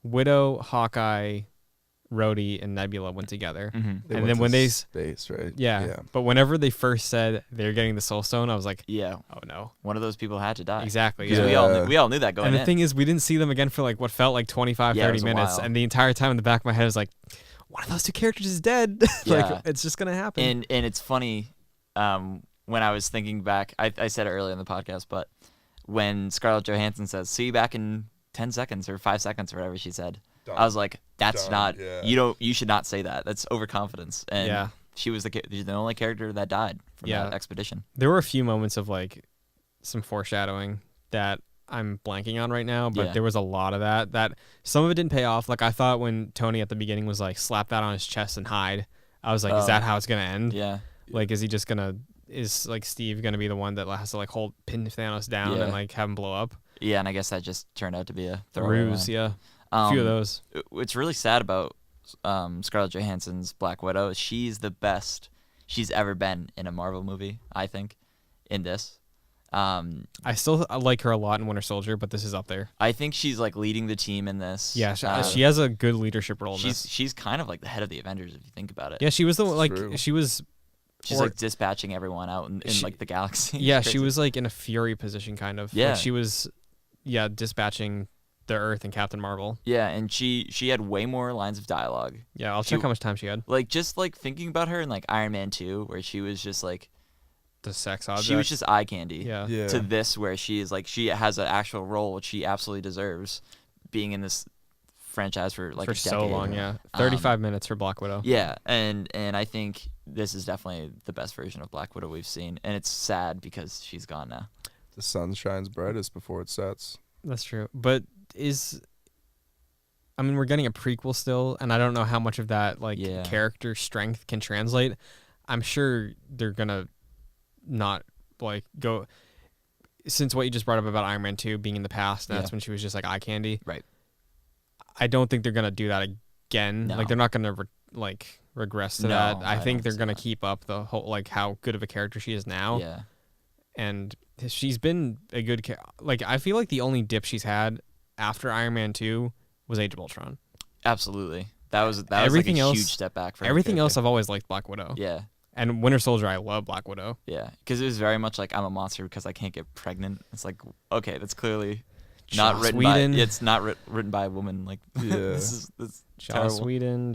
Widow, Hawkeye, Rhodey, and Nebula went together. Mm-hmm. And then when they space, right? Yeah. But whenever they first said they're getting the Soul Stone, I was like, oh no, one of those people had to die. Exactly. Because we all knew that going in. And the thing is, we didn't see them again for like what felt like 25, 30 minutes, and the entire time in the back of my head was like, one of those two characters is dead. Like it's just gonna happen. And it's funny. When I was thinking back, I said it earlier in the podcast, but when Scarlett Johansson says, "See you back in 10 seconds or 5 seconds," or whatever she said, I was like, "That's not you should not say that. That's overconfidence." And she was the only character that died from that expedition. There were a few moments of like some foreshadowing that I'm blanking on right now, but there was a lot of that some of it didn't pay off. Like I thought when Tony at the beginning was like, slap that on his chest and hide, I was like, is that how it's gonna end? Yeah. Like, is like Steve gonna be the one that has to like pin Thanos down and like have him blow up? Yeah, and I guess that just turned out to be a ruse. Yeah, a few of those. What's really sad about Scarlett Johansson's Black Widow is she's the best she's ever been in a Marvel movie, I think, in this. I still like her a lot in Winter Soldier, but this is up there. I think she's like leading the team in this. Yeah, she has a good leadership role in this. She's kind of like the head of the Avengers if you think about it. Yeah, she was She's like dispatching everyone out in like the galaxy. Yeah, she was like in a Fury position kind of. Yeah. Like she was dispatching the Earth and Captain Marvel. Yeah, and she had way more lines of dialogue. Yeah, I'll check how much time she had. Like just like thinking about her in like Iron Man 2 where she was just like the sex object. She was just eye candy. Yeah. To this where she is like she has an actual role which she absolutely deserves being in this franchise for like a decade. So long, yeah. 35 minutes for Black Widow. Yeah, and I think this is definitely the best version of Black Widow we've seen, and it's sad because she's gone now. The sun shines brightest before it sets. That's true. But we're getting a prequel still, and I don't know how much of that character strength can translate. I'm sure they're gonna not like go, since what you just brought up about Iron Man 2 being in the past, and that's when she was just like eye candy. Right. I don't think they're gonna do that again. No. Like they're not gonna regress to that. I think they're gonna keep up the whole like how good of a character she is now. Yeah. And she's been a good I feel like the only dip she's had after Iron Man 2 was Age of Ultron. Absolutely. That was everything like a else, huge step back for everything else. I've always liked Black Widow. Yeah. And Winter Soldier, I love Black Widow. Yeah, because it was very much like I'm a monster because I can't get pregnant. It's like, okay, that's clearly not written Whedon. by. It's not written by a woman. Like this is Joss Whedon.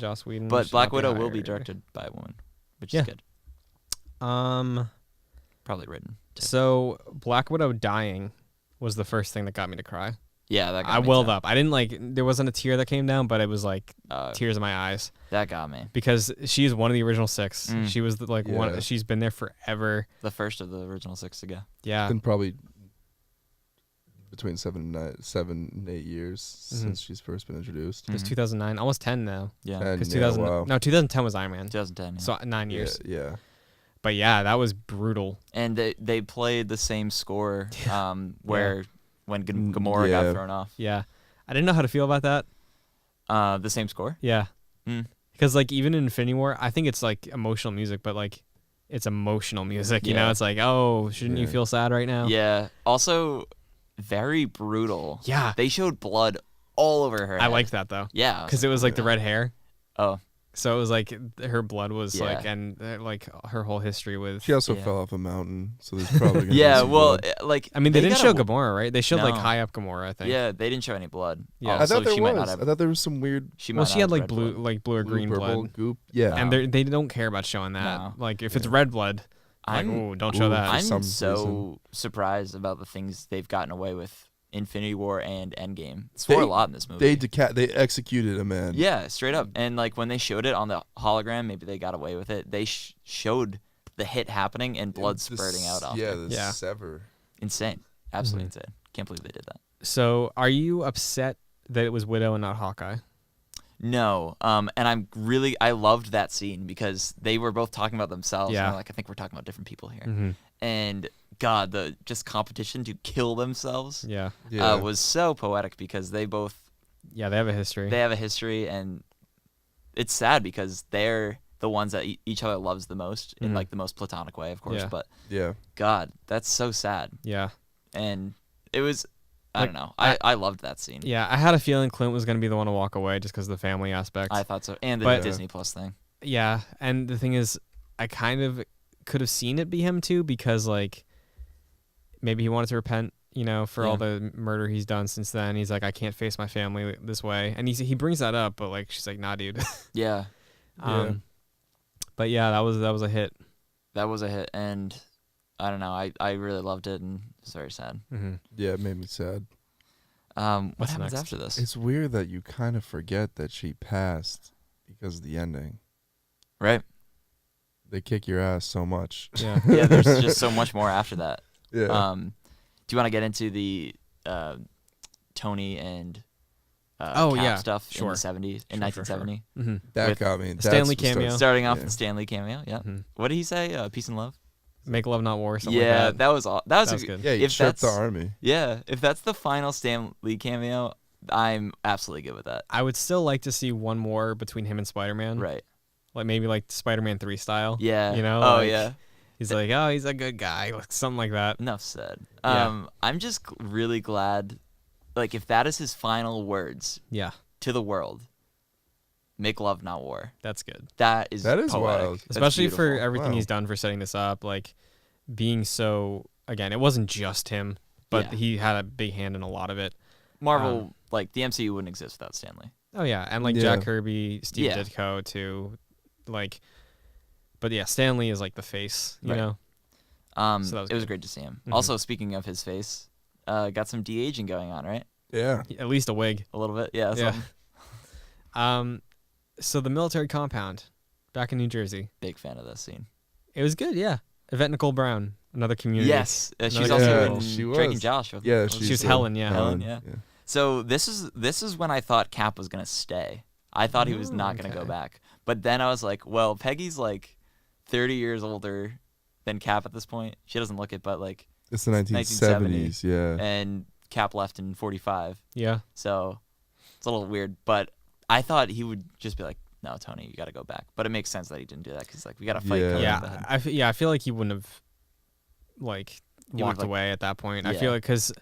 But Black Widow will be directed by a woman, which is good. Probably written. Too. So Black Widow dying was the first thing that got me to cry. Yeah, that got I me welled too. up. I didn't there wasn't a tear that came down, but it was like tears in my eyes. That got me. Because she's one of the original 6. She was one. She's been there forever. The first of the original 6 to go. Yeah. Been probably between 7 and 8 years since she's first been introduced. It was 2009, almost 10 now. Yeah. Because 2010 was Iron Man. 2010. Yeah. So 9 years. Yeah. But yeah, that was brutal. And they played the same score where when Gamora got thrown off. Yeah. I didn't know how to feel about that. The same score? Yeah. Because like even in Infinity War, I think it's like emotional music, but like it's emotional music. You know, it's like, oh, shouldn't you feel sad right now? Yeah. Also, very brutal. Yeah. They showed blood all over her head. I liked that though. Yeah. Because it was like the red hair. Oh. So it was like her blood was like, and like her whole history with. She also fell off a mountain, so there's probably gonna be some well, blood. like I mean, they didn't show Gamora, right? They showed like No. high up Gamora, I think. Yeah, they didn't show any blood. Yeah. I thought there she was. might not have. I thought there was some weird. She had like red blue, blood. like blue or green purple blood. goop. Yeah, And they don't care about showing that. No. Like if it's red blood, don't show that. I'm so surprised about the things they've gotten away with. Infinity War and Endgame. It's a lot in this movie. They executed a man. Yeah, straight up. And like when they showed it on the hologram, maybe they got away with it. They showed the hit happening and blood spurting out off. Yeah, sever. Insane. Absolutely insane. Can't believe they did that. So, are you upset that it was Widow and not Hawkeye? No. And I loved that scene because they were both talking about themselves. Yeah. And I think we're talking about different people here. And God, the just competition to kill themselves was so poetic because they both they have a history. They have a history, and it's sad because they're the ones that each other loves the most in like the most platonic way, of course. But God, that's so sad. Yeah. And it was I don't know. I loved that scene. Yeah, I had a feeling Clint was going to be the one to walk away just because of the family aspect. I thought so. And the Disney Plus thing. Yeah, and the thing is, I kind of could have seen it be him too because like maybe he wanted to repent, for all the murder he's done since then. He's like, I can't face my family this way, and he brings that up, but like she's like, nah, dude. Yeah. But yeah, that was a hit. That was a hit, and I don't know. I really loved it, and it's very sad. Yeah, it made me sad. What happens after this? It's weird that you kind of forget that she passed because of the ending. Right. they kick your ass so much. Yeah. Yeah, there's just so much more after that. Yeah. Do you want to get into the Tony and Oh, Cap yeah, stuff sure. in the 70s, in Sure, 1970? Mm-hmm. That with got me. the Stanley cameo. Starting off Yeah. with the Stanley cameo, yeah. Mm-hmm. What did he say? Peace and love? Make love, not war. Something Yeah, like that. that was good. Yeah, he if tripped the that's- army. Yeah, if that's the final Stan Lee cameo, I'm absolutely good with that. I would still like to see one more between him and Spider-Man. Right. Like maybe like Spider-Man 3 style. Yeah. You know? Oh, like, yeah. He's like, oh, he's a good guy. Like something like that. Enough said. Yeah. I'm just really glad, like, if that is his final words Yeah. to the world, make love, not war. That's good. That is That is poetic. wild. That's Especially for beautiful. everything Wow. he's done for setting this up. Like being so, again, it wasn't just him, but Yeah. he had a big hand in a lot of it. Marvel, like, the MCU wouldn't exist without Stan Lee. Oh, yeah. And like Yeah. Jack Kirby, Steve Yeah. Ditko too. Like, but yeah, Stan Lee is like the face, you Right. know? So that was It was good. great to see him. Mhm. Also, speaking of his face, got some de-aging going on, right? Yeah. At least a wig. A little bit, yeah. Yeah. something. So the military compound back in New Jersey. Big fan of this scene. It was good, yeah. Yvette Nicole Brown, another community. Yes, she's Another also Yeah, in she Drake and was. Josh. Yeah, She was Helen, yeah. Helen, yeah. So this is when I thought Cap was gonna stay. I thought he was not gonna go okay. back. But then I was like, well, Peggy's like 30 years older than Cap at this point. She doesn't look it, but like, It's the 1970s. Yeah. and Cap left in 45, Yeah. so it's a little weird. But I thought he would just be like, no, Tony, you got to go back. But it makes sense that he didn't do that because like we got to fight. Yeah. coming up Yeah. ahead. I feel like he wouldn't have like would've, walked like- away at that point. I Yeah. feel like because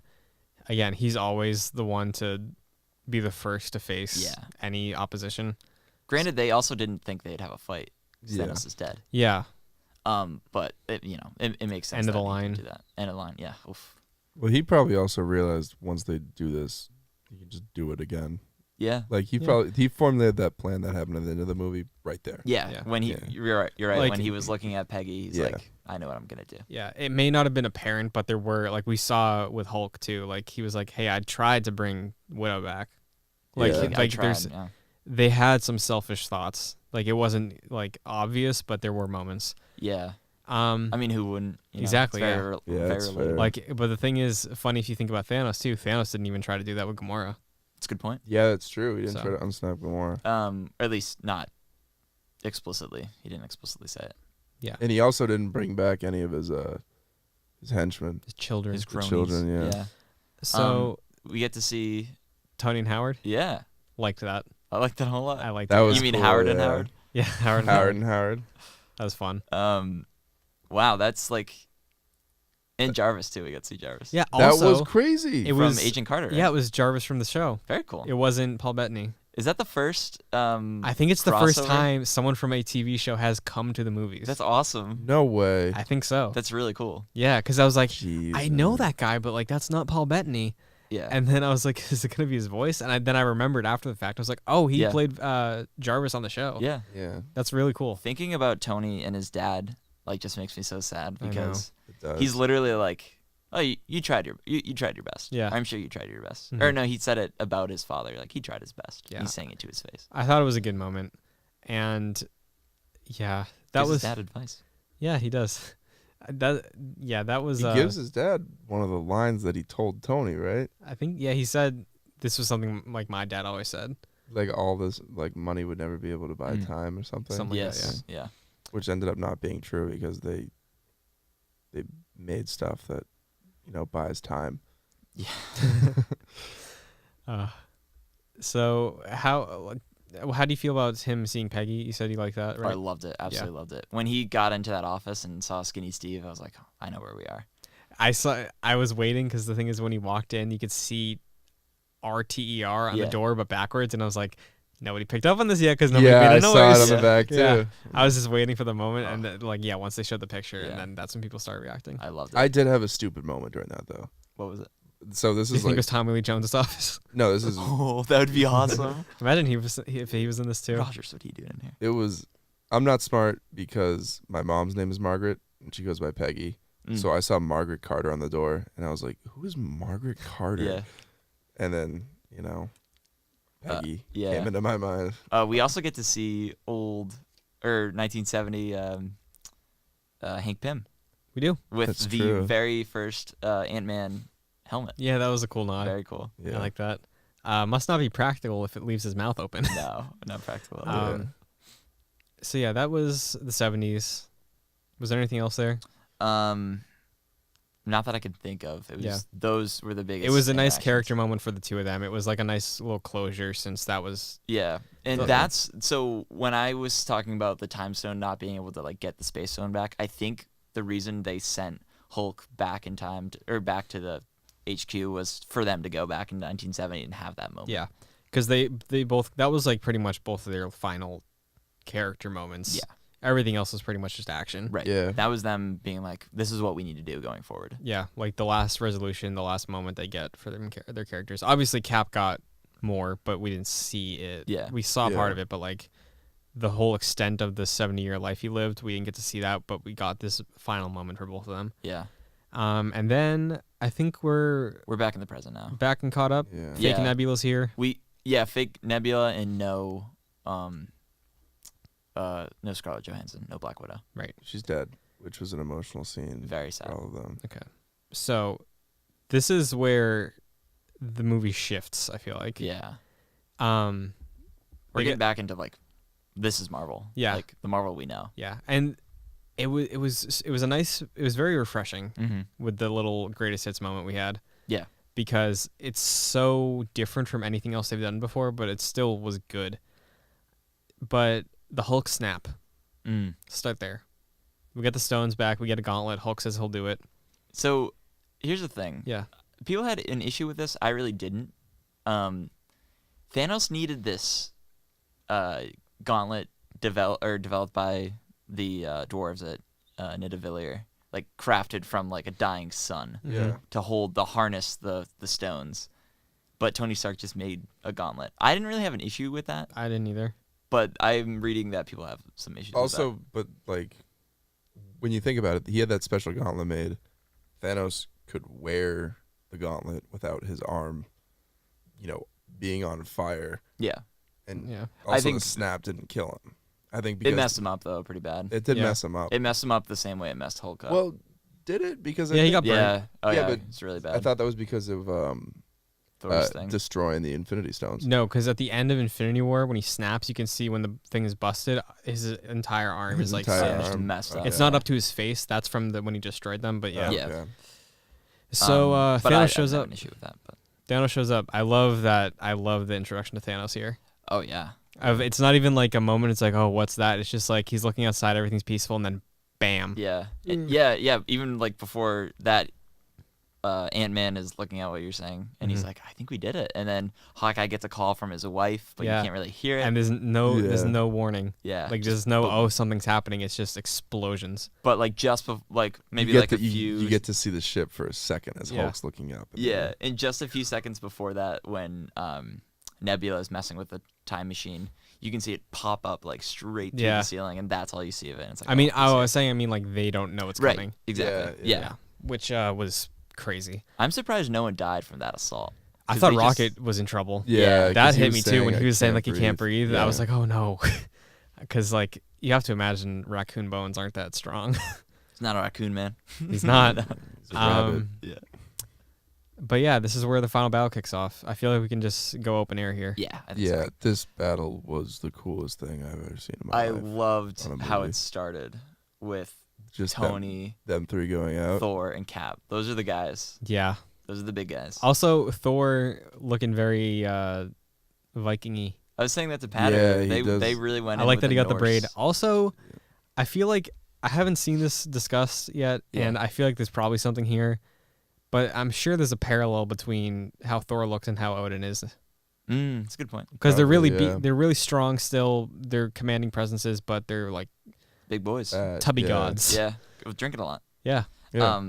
again, he's always the one to be the first to face Yeah. any opposition. Granted, they also didn't think they'd have a fight. 'Cause Yeah. Thanos is dead. Yeah. But it makes sense. End of the that he line. could do that. End of the line. Yeah. Oof. Well, he probably also realized once they do this, he can just do it again. Yeah. Like he formulated that plan that happened at the end of the movie right there. Yeah. Yeah. When he, Yeah. you're right. You're right. Like- When he was looking at Peggy, he's Yeah. like, I know what I'm gonna do. Yeah. It may not have been apparent, but there were like we saw with Hulk too. Like he was like, "Hey, I tried to bring Widow back." Like Yeah. like I tried, there's yeah. they had some selfish thoughts. Like it wasn't like obvious, but there were moments. Yeah. I mean, who wouldn't? You know, Exactly, It's yeah. very, Yeah, very it's relatable. fair. Like, but the thing is, funny if you think about Thanos too. Thanos didn't even try to do that with Gamora. It's a good point. Yeah, that's true. He didn't So- try to unsnap Gamora. Or at least not explicitly. He didn't explicitly say it. Yeah, And he also didn't bring back any of his henchmen. his children. His The cronies. children, yeah. So We get to see. Tony and Howard Yeah. liked that. I like that a whole lot. I liked That it. was You mean cool, Howard and yeah. Howard? Yeah, Howard. And Howard and Howard. That was fun. Wow, that's like. And Jarvis too. We got to see Jarvis. Yeah. That Also, was crazy. it From was Agent Carter. Right? Yeah, it was Jarvis from the show. Very cool. It wasn't Paul Bettany. Is that the first? I think it's the first crossover? time someone from a TV show has come to the movies. That's awesome. No way. I think so. That's really cool. Yeah, because I was like, Jeez, I know man. that guy, but like that's not Paul Bettany. Yeah. And then I was like, is it gonna be his voice? And then I remembered after the fact. I was like, oh, he Yeah. played Jarvis on the show. yeah. Yeah, That's really cool. Thinking about Tony and his dad like just makes me so sad I know. because it does. he's literally like, oh, you tried your best. Yeah. I'm sure you tried your best. Mhm. Or no, he said it about his father. Like he tried his best. Yeah. He's saying it to his face. I thought it was a good moment, and yeah, that Gives was his dad advice. yeah, he does. That was. He gives his dad one of the lines that he told Tony, right? I think he said this was something like my dad always said. Like all this, like money would never be able to buy Mm. time or something. Something like that, Yes. Yeah. Which ended up not being true because they made stuff that buys time. Yeah. So how do you feel about him seeing Peggy? You said you like that, I right? loved it. Absolutely loved it. When he got into that office and saw Skinny Steve, I was like, oh, I know where we are. I was waiting because the thing is when he walked in, you could see RTER on the Yeah. door, but backwards, and I was like, nobody picked up on this yet because nobody Yeah, made I a saw noise. it on the Yeah. back too. Yeah. I was just waiting for the moment, and then, once they showed the picture, Yeah. and then that's when people started reacting. I loved it. I did have a stupid moment during that though. What was it? So this Do you is think it like was Tommy Lee Jones' office? no, this is Oh, that would be awesome. Imagine if he was in this too. Rogers, what are you doing in here? it was. I'm not smart because my mom's name is Margaret and she goes by Peggy. Mm. So I saw Margaret Carter on the door and I was like, "Who is Margaret Carter?" Yeah. And then Peggy yeah. came into my mind. We also get to see old 1970 Hank Pym. We do. With That's the true. very first Ant-Man helmet. Yeah, that was a cool nod. Very cool. Yeah. I like that. Must not be practical if it leaves his mouth open. No, not practical at all. So yeah, that was the 70s. Was there anything else there? Not that I could think of. It was Yeah. those were the biggest. It was a nice interactions. character moment for the two of them. It was like a nice little closure since that was Yeah, and So- that's so when I was talking about the time stone not being able to like get the space stone back, I think the reason they sent Hulk back in time or back to the HQ was for them to go back in 1970 and have that moment. yeah, because they both that was like pretty much both of their final character moments. Yeah. Everything else was pretty much just action. Right. Yeah. That was them being like, this is what we need to do going forward. Yeah, like the last resolution, the last moment they get for their characters. Obviously, Cap got more, but we didn't see it. Yeah. We saw part Yeah. of it, but like the whole extent of the 70-year life he lived, we didn't get to see that, but we got this final moment for both of them. Yeah. And then I think we're We're back in the present now. back and caught up. Yeah. Fake Yeah. Nebula's here. Fake Nebula and no Scarlett Johansson, no Black Widow. She's dead, which was an emotional scene Very for sad. all of them. Okay. So this is where the movie shifts, I feel like. Yeah. We're We're getting back into like, this is Marvel. Yeah. Like the Marvel we know. Yeah, and it was very refreshing Mm-hmm. with the little greatest hits moment we had. Yeah. Because it's so different from anything else they've done before, but it still was good. But the Hulk snap, start there. We get the stones back. We get a gauntlet. Hulk says he'll do it. So here's the thing. Yeah. People had an issue with this. I really didn't. Thanos needed this gauntlet developed by the dwarves at Nidavellir, like crafted from like a dying sun Yeah. to hold the harness the stones. But Tony Stark just made a gauntlet. I didn't really have an issue with that, I didn't either. but I'm reading that people have some issues with Also, but like when you think about it, he had that special gauntlet made. Thanos could wear the gauntlet without his arm, being on fire. that. Yeah. And Yeah. also I think- the snap didn't kill him. I think It because messed him up, though, pretty bad. it did Yeah. mess him up. It messed him up the same way it messed Hulk up. Well, did it? Because Yeah, he got burnt. yeah. Oh, Yeah, yeah, but it's really bad. I thought that was because of Thor's thing. destroying the Infinity Stones. No, because at the end of Infinity War, when he snaps, you can see when the thing is busted, his entire arm His is like entire singed. just arm. messed up. It's not up to his face. That's from when he destroyed them. But yeah. Yeah. So but I Thanos shows didn't up. have an issue with that, but Thanos shows up. I love that. I love the introduction to Thanos here. oh yeah, It's not even like a moment. It's like, oh, what's that? It's just like he's looking outside, everything's peaceful, and then bam. yeah, yeah. Even like before that, Ant-Man is looking at what you're saying, and he's Mhm. like, "I think we did it." And then Hawkeye gets a call from his wife, but Yeah. you can't really hear it. And there's Yeah. no warning. yeah, Like just there's no boom. something's happening. It's just explosions. But like like maybe you like get a few. you get to see the ship for a second as Yeah. Hulk's looking up. and Yeah, and just a few seconds before that, when Nebula is messing with the time machine, you can see it pop up like straight through Yeah. the ceiling, and that's all you see of it. And it's like, I mean, oh, I was saying, like they don't know it's right, coming. exactly, Yeah, yeah. Which was crazy. I'm surprised no one died from that assault. I 'Cause thought they just- Rocket was in trouble. Yeah, 'cause That he hit was me too when saying, he was "I saying like he can't breathe. I was Yeah. like, oh no, because like you have to imagine raccoon bones aren't that strong. It's not a raccoon, man. He's not. He's a rabbit. Yeah. But yeah, this is where the final battle kicks off. I feel like we can just go open air here. Yeah. I think Yeah, so. this battle was the coolest thing I've ever seen in my I life. loved on a how movie. it started with Just Tony, them three going out. Thor, and Cap. Those are the guys. Yeah. Those are the big guys. Also, Thor looking very Viking-y. I was saying that to Pat. Yeah, earlier. he does. They really went. I in like with that he got the braid. Norse. Also, I feel like I haven't seen this discussed yet, Yeah. and I feel like there's probably something here, but I'm sure there's a parallel between how Thor looks and how Odin is, That's a good point. because they're really Probably, yeah. they're really strong still. They're commanding presences, but they're like Big boys. tubby yeah. gods. Yeah. I was drinking a lot. Yeah. Yeah.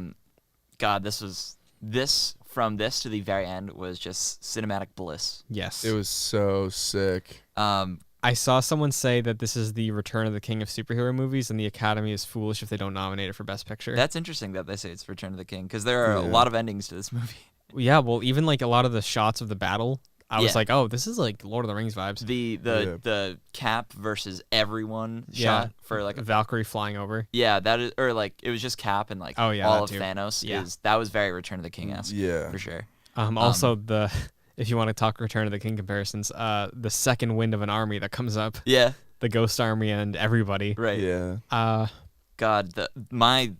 God, from this to the very end was just cinematic bliss. Yes. It was so sick. I saw someone say that this is the Return of the King of superhero movies, and the Academy is foolish if they don't nominate it for Best Picture. That's interesting that they say it's Return of the King, because there are a Yeah. lot of endings to this movie. Yeah, well, even like a lot of the shots of the battle, I was like, oh, this is like Lord of the Rings vibes. The Cap versus everyone shot for like Valkyrie flying over. Yeah, that is, or like it was just Cap and like all of Thanos. That was very Return of the King-esque. Yeah, for sure. Also if you want to talk Return of the King comparisons, the second wind of an army that comes up. Yeah. The Ghost Army and everybody. Right. Yeah. God, my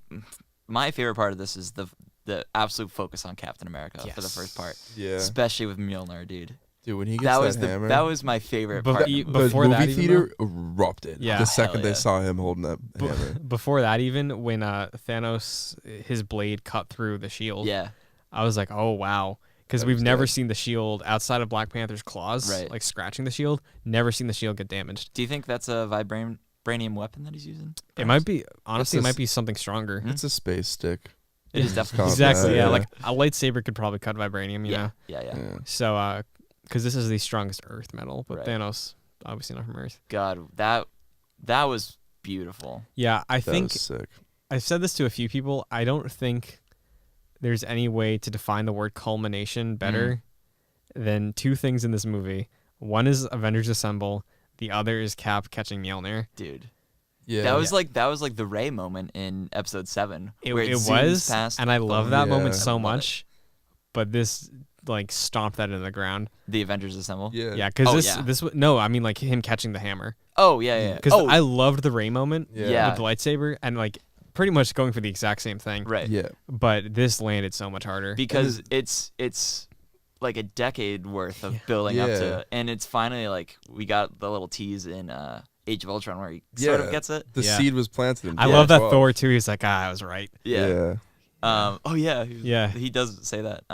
favorite part of this is the absolute focus on Captain America for the first part. Yeah. Especially with Mjolnir, dude. Dude, when he gets hammer. That was my favorite part. Before the that, movie theater erupted. Yeah. The second they saw him holding that hammer. Before that, even when Thanos, his blade cut through the shield. Yeah. I was like, oh wow. Because we've never seen the shield outside of Black Panther's claws, like scratching the shield. Never seen the shield get damaged. Do you think that's a vibranium weapon that he's using? It might be. Honestly, it might be something stronger. It's a space stick. It is definitely exactly. Yeah, like a lightsaber could probably cut vibranium. You know. Yeah. So, because this is the strongest Earth metal, but Thanos obviously not from Earth. God, that was beautiful. Yeah, I think was sick. I've said this to a few people. I don't think there's any way to define the word culmination better than two things in this movie. One is Avengers Assemble. The other is Cap catching Mjolnir. Dude. Yeah. That was like the Rey moment in episode 7. It was, and I love that moment so much. But this like stomped that into the ground. The Avengers Assemble. Yeah, because this no, I mean like him catching the hammer. Oh yeah. Because I loved the Rey moment with the lightsaber and like pretty much going for the exact same thing. Right. Yeah. But this landed so much harder. Because it's like a decade worth of building up to, and it's finally like we got the little tease in Age of Ultron where he sort of gets it. The seed was planted. I love that Thor too. He's like, I was right. Yeah. Oh yeah. Yeah. He does say that.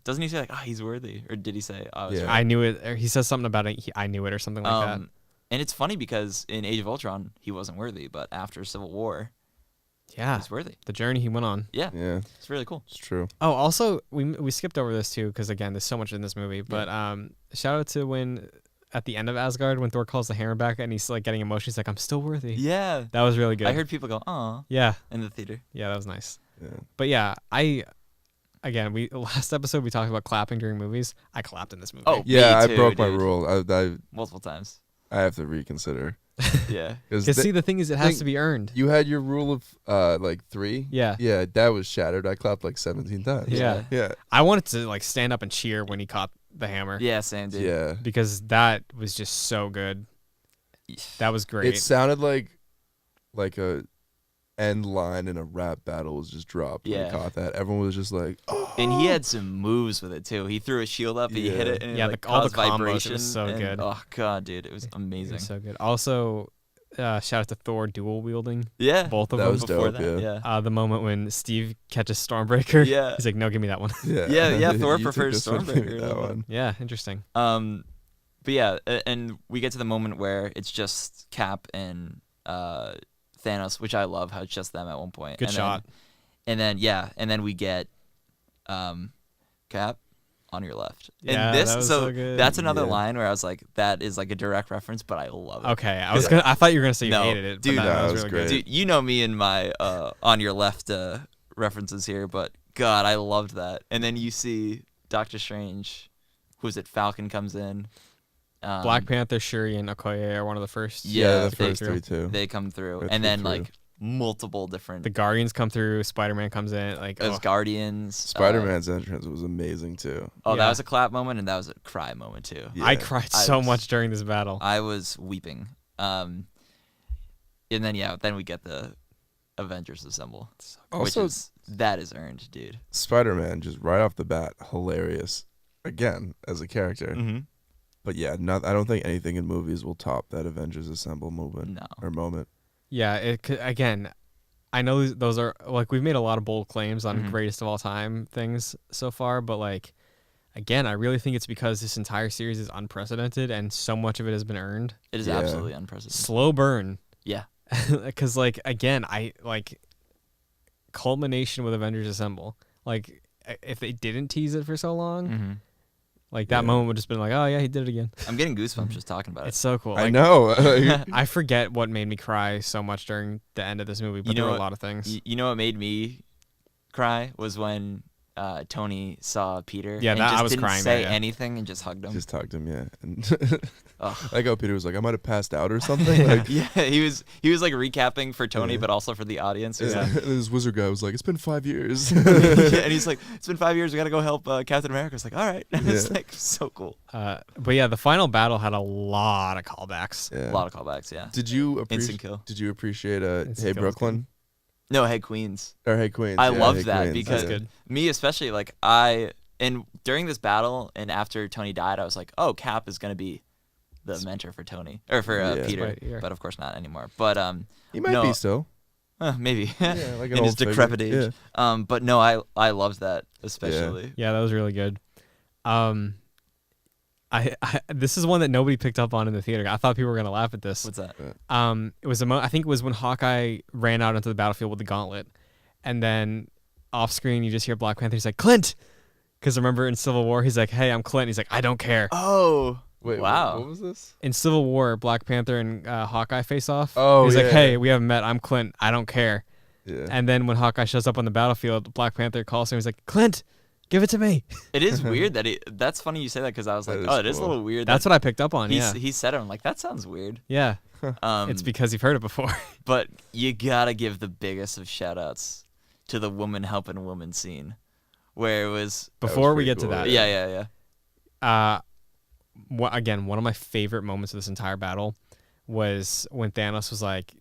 Doesn't he say like, he's worthy, or did he say, I was right? I knew it. Or he says something about it. I knew it, or something like that. And it's funny because in Age of Ultron he wasn't worthy, but after Civil War. Yeah, he's worthy. The journey he went on. Yeah, yeah, it's really cool. It's true. Oh, also we skipped over this too because again, there's so much in this movie. But shout out to when at the end of Asgard when Thor calls the hammer back and he's like getting emotional. He's like, "I'm still worthy." Yeah, that was really good. I heard people go, "Aw." Yeah, in the theater. Yeah, that was nice. Yeah. But yeah, last episode we talked about clapping during movies. I clapped in this movie. Oh, yeah, I broke my rule. I multiple times. I have to reconsider. Yeah, because see, the thing is, it has to be earned. You had your rule of like 3. Yeah, yeah, that was shattered. I clapped like 17 times. Yeah. I wanted to like stand up and cheer when he caught the hammer. Yeah, same dude. Yeah, because that was just so good. That was great. It sounded like a end line in a rap battle was just dropped. When he caught that. Everyone was just like, oh. And he had some moves with it too. He threw a shield up, he hit it, and it like all the vibration. Combos was so good. Oh god, dude, it was amazing. It was so good. Also, shout out to Thor dual wielding. Yeah, both of that them. Was before dope, that. Yeah. The moment when Steve catches Stormbreaker. Yeah, he's like, no, give me that one. Yeah. Thor prefers Stormbreaker. That one. Yeah, interesting. But yeah, and we get to the moment where it's just Cap and Thanos, which I love how it's just them at one point. Good shot. And then we get Cap on your left. Yeah, and this that was so good. That's another line where I was like, that is like a direct reference, but I love it. Okay, I thought you were gonna say you hated it, dude. But that was really great. Good. Dude, you know me and my on your left references here, but God, I loved that. And then you see Doctor Strange, who's it? Falcon comes in. Black Panther, Shuri, and Okoye are one of the first. Yeah, the first 3 too. They come through, and then like multiple different. The Guardians come through. Spider-Man comes in. Like those Guardians. Spider-Man's entrance was amazing too. Oh, that was a clap moment, and that was a cry moment too. Yeah. I cried so much during this battle. I was weeping. And then we get the Avengers Assemble, also, that is earned, dude. Spider-Man just right off the bat, hilarious, again as a character. Mm-hmm. But yeah, I don't think anything in movies will top that Avengers Assemble movement or moment. Yeah, again, I know those are like we've made a lot of bold claims on greatest of all time things so far, but like again, I really think it's because this entire series is unprecedented and so much of it has been earned. It is absolutely unprecedented. Slow burn. Yeah. Because like again, I like culmination with Avengers Assemble. Like if they didn't tease it for so long. Like that moment would just been like, oh yeah, he did it again. I'm getting goosebumps just talking about it. It's so cool. I know. I forget what made me cry so much during the end of this movie, but there were a lot of things. You know what made me cry was when Tony saw Peter. Yeah, and that just I was didn't crying say there, yeah. anything and just hugged him. Just hugged him, yeah. And Ugh. I go, Peter was like, I might have passed out or something. Like, Yeah, he was like recapping for Tony, Yeah. but also for the audience. He was and this wizard guy was like, it's been 5 years. yeah, and he's like, it's been 5 years. We gotta go help Captain America. It's like, all right. It's Yeah. like so cool. But yeah, the final battle had a lot of callbacks. Yeah. A lot of callbacks. Yeah. Did you Instant kill. Did you appreciate Instant Hey kill was Brooklyn No, Hey Queens. or Hey Queens? I yeah, loved Hey that Queens, because yeah. good. me especially, like and during this battle and after Tony died, I was like, oh, Cap is gonna be the mentor for Tony or for Yeah. Peter, Right, yeah. but of course not anymore. But He might no, be still. maybe Yeah, like an in his old figure. decrepit age. But no, I loved that especially. Yeah, that was really good. I this is one that nobody picked up on in the theater. I thought people were gonna laugh at this. What's that? It was I think it was when Hawkeye ran out onto the battlefield with the gauntlet, and then off screen you just hear Black Panther. He's like, Clint, because remember in Civil War he's like, hey, I'm Clint. He's like, I don't care. Oh, Wait, wow. what was this? In Civil War, Black Panther and Hawkeye face off. Oh, he's like, yeah. hey, we haven't met. I'm Clint. I don't care. Yeah. And then when Hawkeye shows up on the battlefield, Black Panther calls him. He's like, Clint, give it to me. It is weird that that's funny you say that because I was like, That is oh, it is a cool. little weird. That's what I picked up on. Yeah, he said it. I'm like, that sounds weird. yeah. Um, It's because you've heard it before. but you gotta give the biggest of shout outs to the woman helping woman scene, where it was. Before we pretty get to cool, that, Yeah. again, one of my favorite moments of this entire battle was when Thanos was like,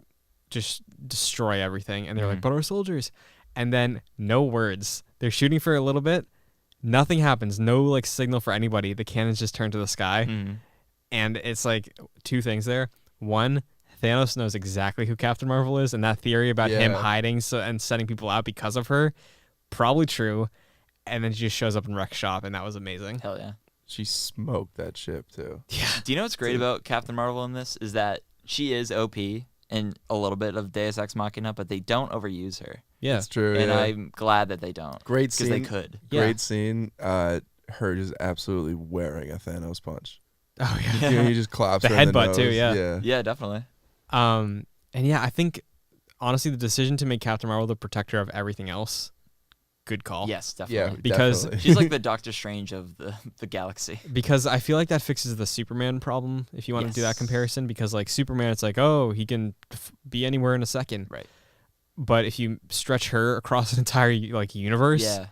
just destroy everything. And they're like, but our soldiers. And then no words. They're shooting for a little bit. Nothing happens. No like signal for anybody. The cannons just turn to the sky. Mhm. And it's like two things there. One, Thanos knows exactly who Captain Marvel is. And that theory about him Yeah. hiding and setting people out because of her, probably true. And then she just shows up and wrecks shop. And that was amazing. Hell yeah. She smoked that ship too. Yeah. Do you know what's great about Captain Marvel in this is that she is OP and a little bit of Deus Ex Machina, but they don't overuse her. Yeah. That's true. And yeah. I'm glad that they don't. Great because they scene. could. Yeah. Great scene. Her just absolutely wearing a Thanos punch. Oh, yeah. You know, he just claps The her in headbutt, too, nose. yeah. Yeah, definitely. And yeah, I think honestly the decision to make Captain Marvel the protector of everything else, good call. Yes, Yeah, definitely. Because definitely. She's like the Doctor Strange of the galaxy. Because I feel like that fixes the Superman problem if you want to do that Yes. comparison. Because like Superman, it's like, oh, he can be anywhere in a second. Right. But if you stretch her across an entire like universe, Yeah.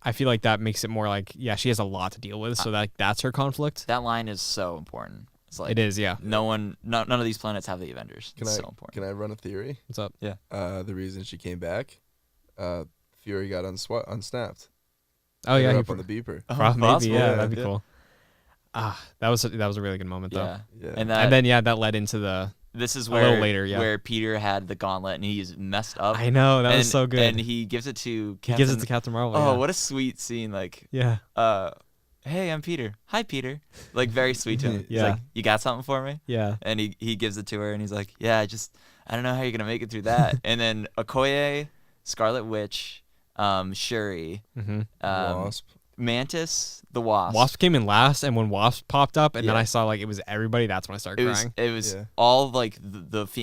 I feel like that makes it more like, yeah, she has a lot to deal with. So that's her conflict. That line is so important. It's like It is, yeah. none of these planets have the Avengers. Can It's I so important. can I run a theory? What's up? The reason she came back, Fury got unsnapped. Oh Hit yeah, her he up on the beeper. maybe, possible, yeah, yeah. that'd be cool. That was a really good moment though. Yeah. Yeah. And And then yeah, that led into the. this is a where little later, yeah. where Peter had the gauntlet and he's messed up. I know that was and, so good. And he gives it to He Captain. gives it to Captain Marvel. Oh, yeah. what a sweet scene! Like, Yeah. hey, I'm Peter. Hi, Peter. Like very sweet to him. He's Yeah. like, you got something for me? Yeah. And he gives it to her and he's like, yeah, I don't know how you're gonna make it through that. And then Okoye, Scarlet Witch, Shuri, Mm-hmm. Wasp. Mantis, the Wasp. Wasp came in last, and when Wasp popped up, and then Yeah. I saw like it was everybody. That's when I started crying. It was Yeah. all like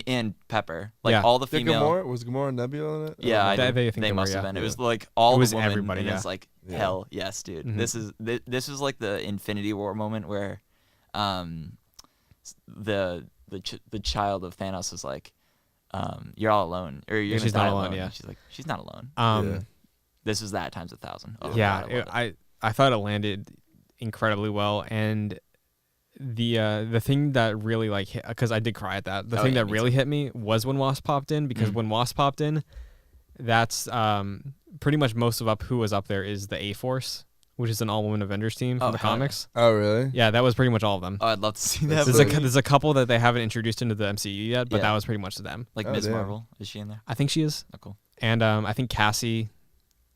and Pepper, like Yeah. all the Did female. Gamora, was Gamora and Nebula in it? Yeah, I They- think they think they they were, must have yeah. been. It Yeah. was like all It was the women, everybody, and yeah. it's like Yeah. hell yes, dude. Mhm. This was like the Infinity War moment where, the child of Thanos was like, you're all alone, or you're gonna she's die not alone. alone, yeah. And she's like, she's not alone. Yeah. This was that times 1,000. Oh, yeah, God, I loved it. I thought it landed incredibly well, and the thing that really like hit, because I did cry at that. The Oh, thing yeah, that me really too. hit me was when Wasp popped in, because Mhm. when Wasp popped in, that's pretty much most of who was up there is the A-Force, which is an all-woman Avengers team from Oh, the hell yeah. comics. Oh, really? Yeah, that was pretty much all of them. Oh, I'd love to see That's that. sick. There's a couple that they haven't introduced into the MCU yet, but Yeah. that was pretty much them. Like Oh, Ms. damn. Marvel, is she in there? I think she is, Oh, cool. and I think Cassie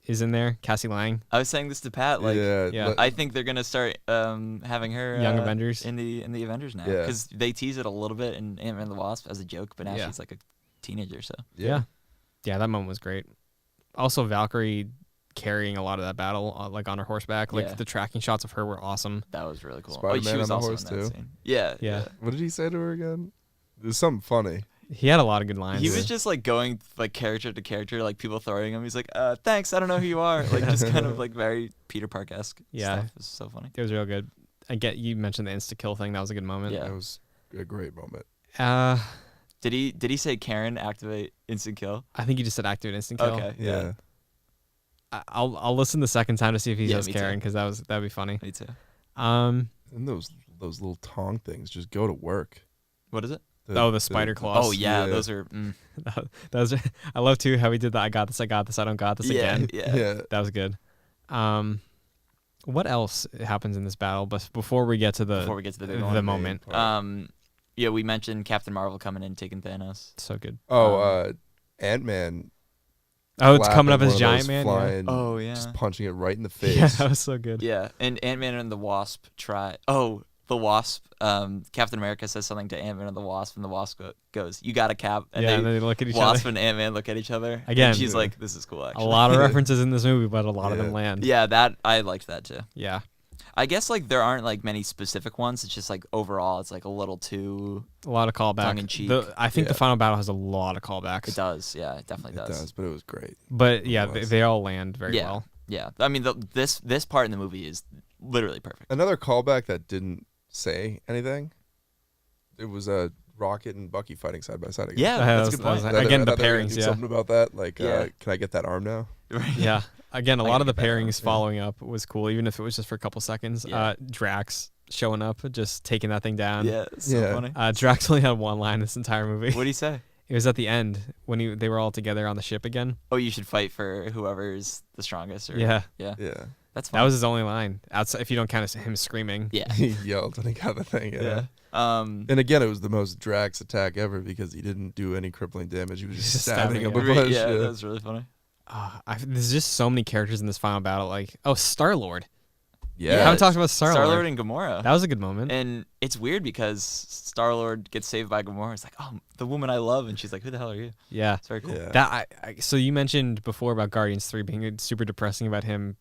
is in there. Cassie Lang, I was saying this to Pat. Like, yeah. I think they're gonna start having her Young Avengers. in the Avengers now, Yeah. because they tease it a little bit in Ant-Man and the Wasp as a joke, but now Yeah. she's like a teenager. So Yeah, that moment was great. Also, Valkyrie carrying a lot of that battle, like on her horseback. Like Yeah. the tracking shots of her were awesome. that was really cool. Spider-Man she was on the also horse, in that too. scene. Yeah, Yeah. What did he say to her again? There's something funny. He had a lot of good lines. He was just like going like character to character, like people throwing him. He's like, thanks, I don't know who you are. Like just kind of like very Peter Park-esque stuff. It was so funny. It was real good. You mentioned the insta-kill thing. That was a good moment. Yeah. It was a great moment. Did he say Karen activate instant kill? I think he just said activate instant kill. Okay. Yeah. I'll listen the second time to see if he says Karen, because that'd be funny. Me too. And those little tong things just go to work. What is it? The spider claws. Oh yeah, those are. Those are. I love too how he did that. I got this. I don't got this again. Yeah. That was good. What else happens in this battle? But before we get to the moment. Yeah, we mentioned Captain Marvel coming in, taking Thanos. So good. Ant-Man. Oh, it's coming up as Giant Man. Flying, Oh yeah, just punching it right in the face. Yeah, that was so good. Yeah, and Ant-Man and the Wasp try. Oh, the Wasp. Captain America says something to Ant-Man and the Wasp, and the Wasp goes, "You got a Cap." And and they look at each Wasp other. and Ant-Man look at each other. Again, and she's like, "This is cool." Actually, a lot of references in this movie, but a lot of them land. Yeah, that I liked that too. Yeah. I guess like there aren't like many specific ones. It's just like overall, it's like a little too a lot of callback. Tongue in cheek. I think the final battle has a lot of callbacks. It does. Yeah, it definitely does. It does, but it was great. But yeah, they all land very well. Yeah, I mean this part in the movie is literally perfect. Another callback that didn't say anything. It was Rocket and Bucky fighting side by side again. Yeah, that's a good point. Again, the pairings. Yeah, something about that. Like, can I get that arm now? Yeah. Again, a lot of the pairings following up was cool, even if it was just for a couple seconds. Yeah. Drax showing up, just taking that thing down. Yeah, so funny. Drax only had one line this entire movie. What did he say? It was at the end when they were all together on the ship again. Oh, you should fight for whoever's the strongest. Yeah. That's fine. That was his only line. Outside, if you don't count him screaming. Yeah. He yelled when he got the thing. Yeah. And again, it was the most Drax attack ever because he didn't do any crippling damage. He was just stabbing him a bunch. Yeah, that was really funny. There's just so many characters in this final battle. Like, Star-Lord. Yeah. We haven't talked about Star-Lord. Star-Lord and Gamora. That was a good moment. And it's weird because Star-Lord gets saved by Gamora. It's like, oh, the woman I love. And she's like, who the hell are you? Yeah. It's very cool. Yeah. So you mentioned before about Guardians 3 being super depressing about him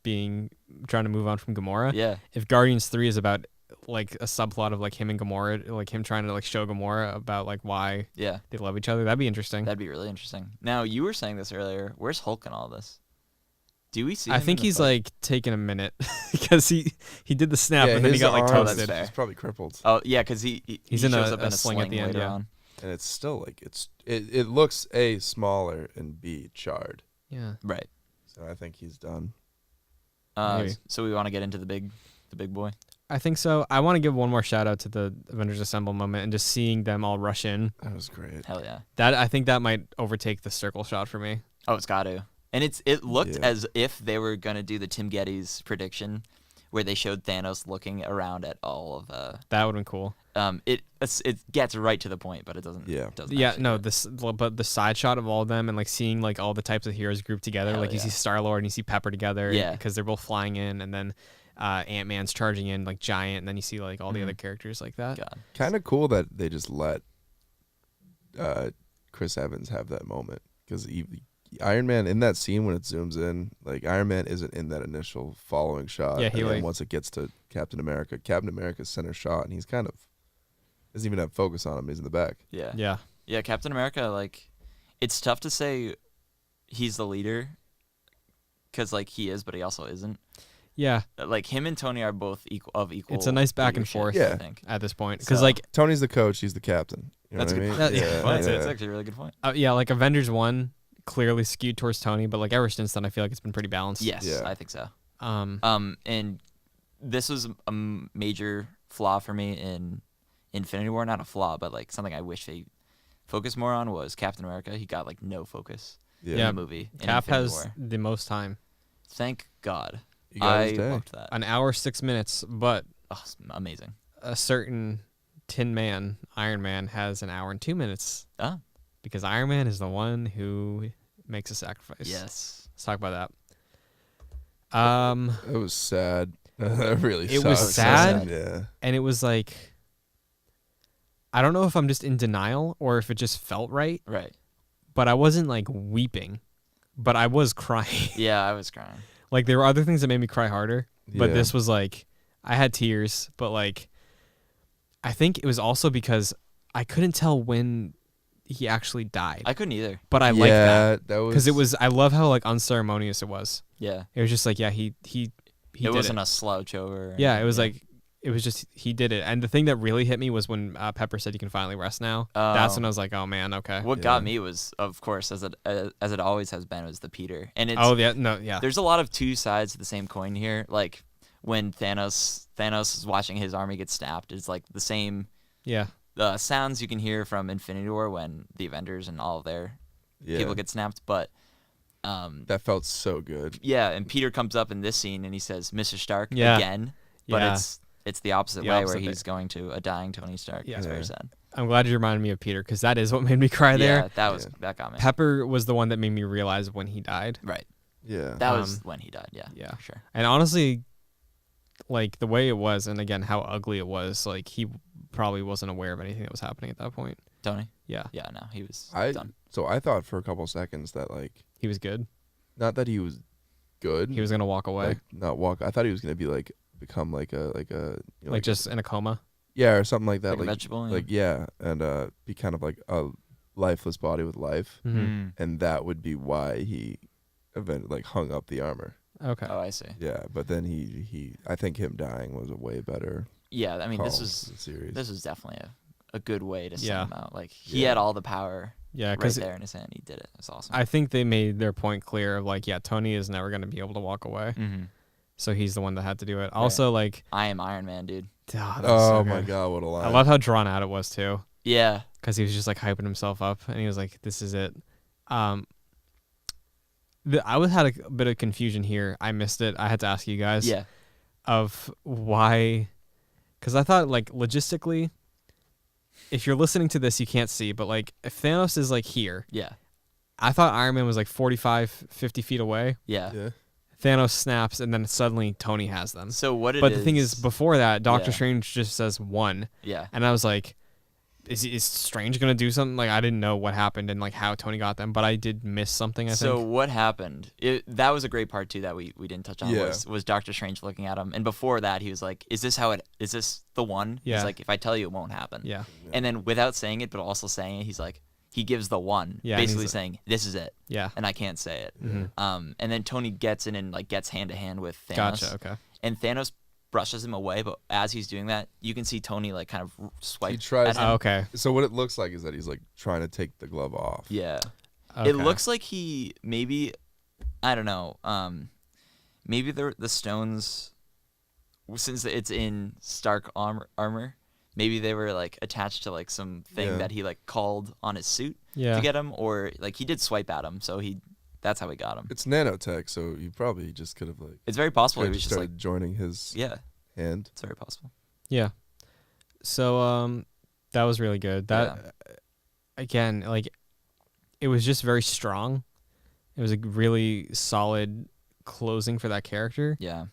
trying to move on from Gamora. Yeah. If Guardians 3 is about like a subplot of like him and Gamora, like him trying to like show Gamora about like why they love each other, that'd be interesting. That'd be really interesting. Now, you were saying this earlier. Where's Hulk in all this? Do we see him I think he's like taking a minute because he did the snap and then he got like toasted. He's probably crippled. Oh yeah, because he in shows up in a sling at the end. later Yeah. on. And it's still like it looks A, smaller, and B, charred. Yeah. Right. So I think he's done. So we want to get into the big boy. I think so. I want to give one more shout out to the Avengers Assemble moment and just seeing them all rush in. That was great. Hell yeah. I think that might overtake the circle shot for me. Oh, it's got to. And it looked as if they were gonna do the Tim Geddes prediction, where they showed Thanos looking around at all of. That would have been cool. It gets right to the point, but it doesn't. Yeah. But the side shot of all of them and like seeing like all the types of heroes grouped together, Hell like you see Star-Lord and you see Pepper together, because they're both flying in, and then Ant-Man's charging in like Giant, and then you see like all the other characters like that. God. Kind of cool that they just let Chris Evans have that moment, because Iron Man in that scene when it zooms in, like Iron Man isn't in that initial following shot. Yeah, and then once it gets to Captain America's center shot, and he's kind of doesn't even have focus on him. He's in the back. Yeah. Captain America, like, it's tough to say he's the leader, because like he is, but he also isn't. Yeah. Like him and Tony are both equal. It's a nice back and forth. I think at this point, because like Tony's the coach, he's the captain. You know that's what a I good mean? point. That's actually a really good point. Like Avengers 1 clearly skewed towards Tony, but like ever since then, I feel like it's been pretty balanced. Yes, I think so. And this was a major flaw for me in Infinity War. Not a flaw, but like something I wish they focused more on was Captain America. He got like no focus in the movie. Cap has the most time. Thank God. I loved that. An hour 6 minutes, but amazing. A certain Tin Man, Iron Man, has an hour and 2 minutes. Oh. Because Iron Man is the one who makes a sacrifice. Yes. Let's talk about that. It was sad. It really it was sad. Yeah. And it was like, I don't know if I'm just in denial or if it just felt right. Right. But I wasn't like weeping, but I was crying. Yeah, I was crying. Like there were other things that made me cry harder, but this was like, I had tears, but like, I think it was also because I couldn't tell when he actually died. I couldn't either. But I like that because I love how like unceremonious it was. Yeah. It was just like he it wasn't a slouch over. Yeah, it was like it was just he did it. And the thing that really hit me was when Pepper said you can finally rest now. That's when I was like, oh man, okay. What got me was, of course, as it always has been, was the Peter. And it's There's a lot of two sides to the same coin here. Like when Thanos is watching his army get snapped, it's like the same. Yeah. The sounds you can hear from Infinity War when the Avengers and all of their people get snapped, but that felt so good. Yeah, and Peter comes up in this scene and he says, "Mr. Stark," again, but it's the opposite way where he's going to a dying Tony Stark. Yeah, it's very sad. I'm glad you reminded me of Peter because that is what made me cry there. Yeah, that got me. Pepper was the one that made me realize when he died. Right. Yeah. That was when he died. Yeah. For sure. And honestly, like the way it was, and again how ugly it was, like he probably wasn't aware of anything that was happening at that point. Tony? Yeah. Yeah, no, he was done. So I thought for a couple seconds that like he was good. Not that he was good. He was gonna walk away. Like, not walk. I thought he was gonna be like become like a like just in a coma. Yeah, or something like that. Like a vegetable. And be kind of like a lifeless body with life, and that would be why he hung up the armor. Okay. Oh, I see. Yeah, but then he I think him dying was a way better. Yeah, I mean this was definitely a good way to send him out. Like he had all the power. Yeah, right there in his hand. He did it. It's awesome. I think they made their point clear of like, Tony is never going to be able to walk away. So he's the one that had to do it. Also, like, I am Iron Man, dude. Oh my God, what a line! I love how drawn out it was too. Yeah, because he was just like hyping himself up, and he was like, "This is it." I had a bit of confusion here. I missed it. I had to ask you guys. Yeah. Of why? Because I thought like logistically, if you're listening to this, you can't see, but like if Thanos is like here, I thought Iron Man was like 45, 50 feet away. Yeah. Thanos snaps, and then suddenly Tony has them. So what? But the thing is, before that, Doctor Strange just says one. Yeah. And I was like, is Strange gonna do something? Like I didn't know what happened and like how Tony got them, but I did miss something. I think. So what happened? That was a great part too that we didn't touch on. Was Doctor Strange looking at him, and before that he was like, "Is this the one?" Yeah. He's like, "If I tell you, it won't happen." Yeah. And then without saying it, but also saying it, he's like, he gives the one, basically saying, "This is it." Yeah. And I can't say it. Mm-hmm. And then Tony gets in and like gets hand to hand with Thanos. Gotcha. Okay. And Thanos brushes him away, but as he's doing that, you can see Tony like kind of swipe. He tries. At him. Okay. So what it looks like is that he's like trying to take the glove off. Yeah. Okay. It looks like he maybe, I don't know. Maybe the stones, since it's in Stark armor, maybe they were like attached to like some thing that he like called on his suit to get him, or like he did swipe at him, so that's how he got him. It's nanotech, so you probably just could have like. It's very possible he was just started like joining his hand. It's very possible. Yeah. So that was really good. That again, like it was just very strong. It was a really solid closing for that character. Yeah.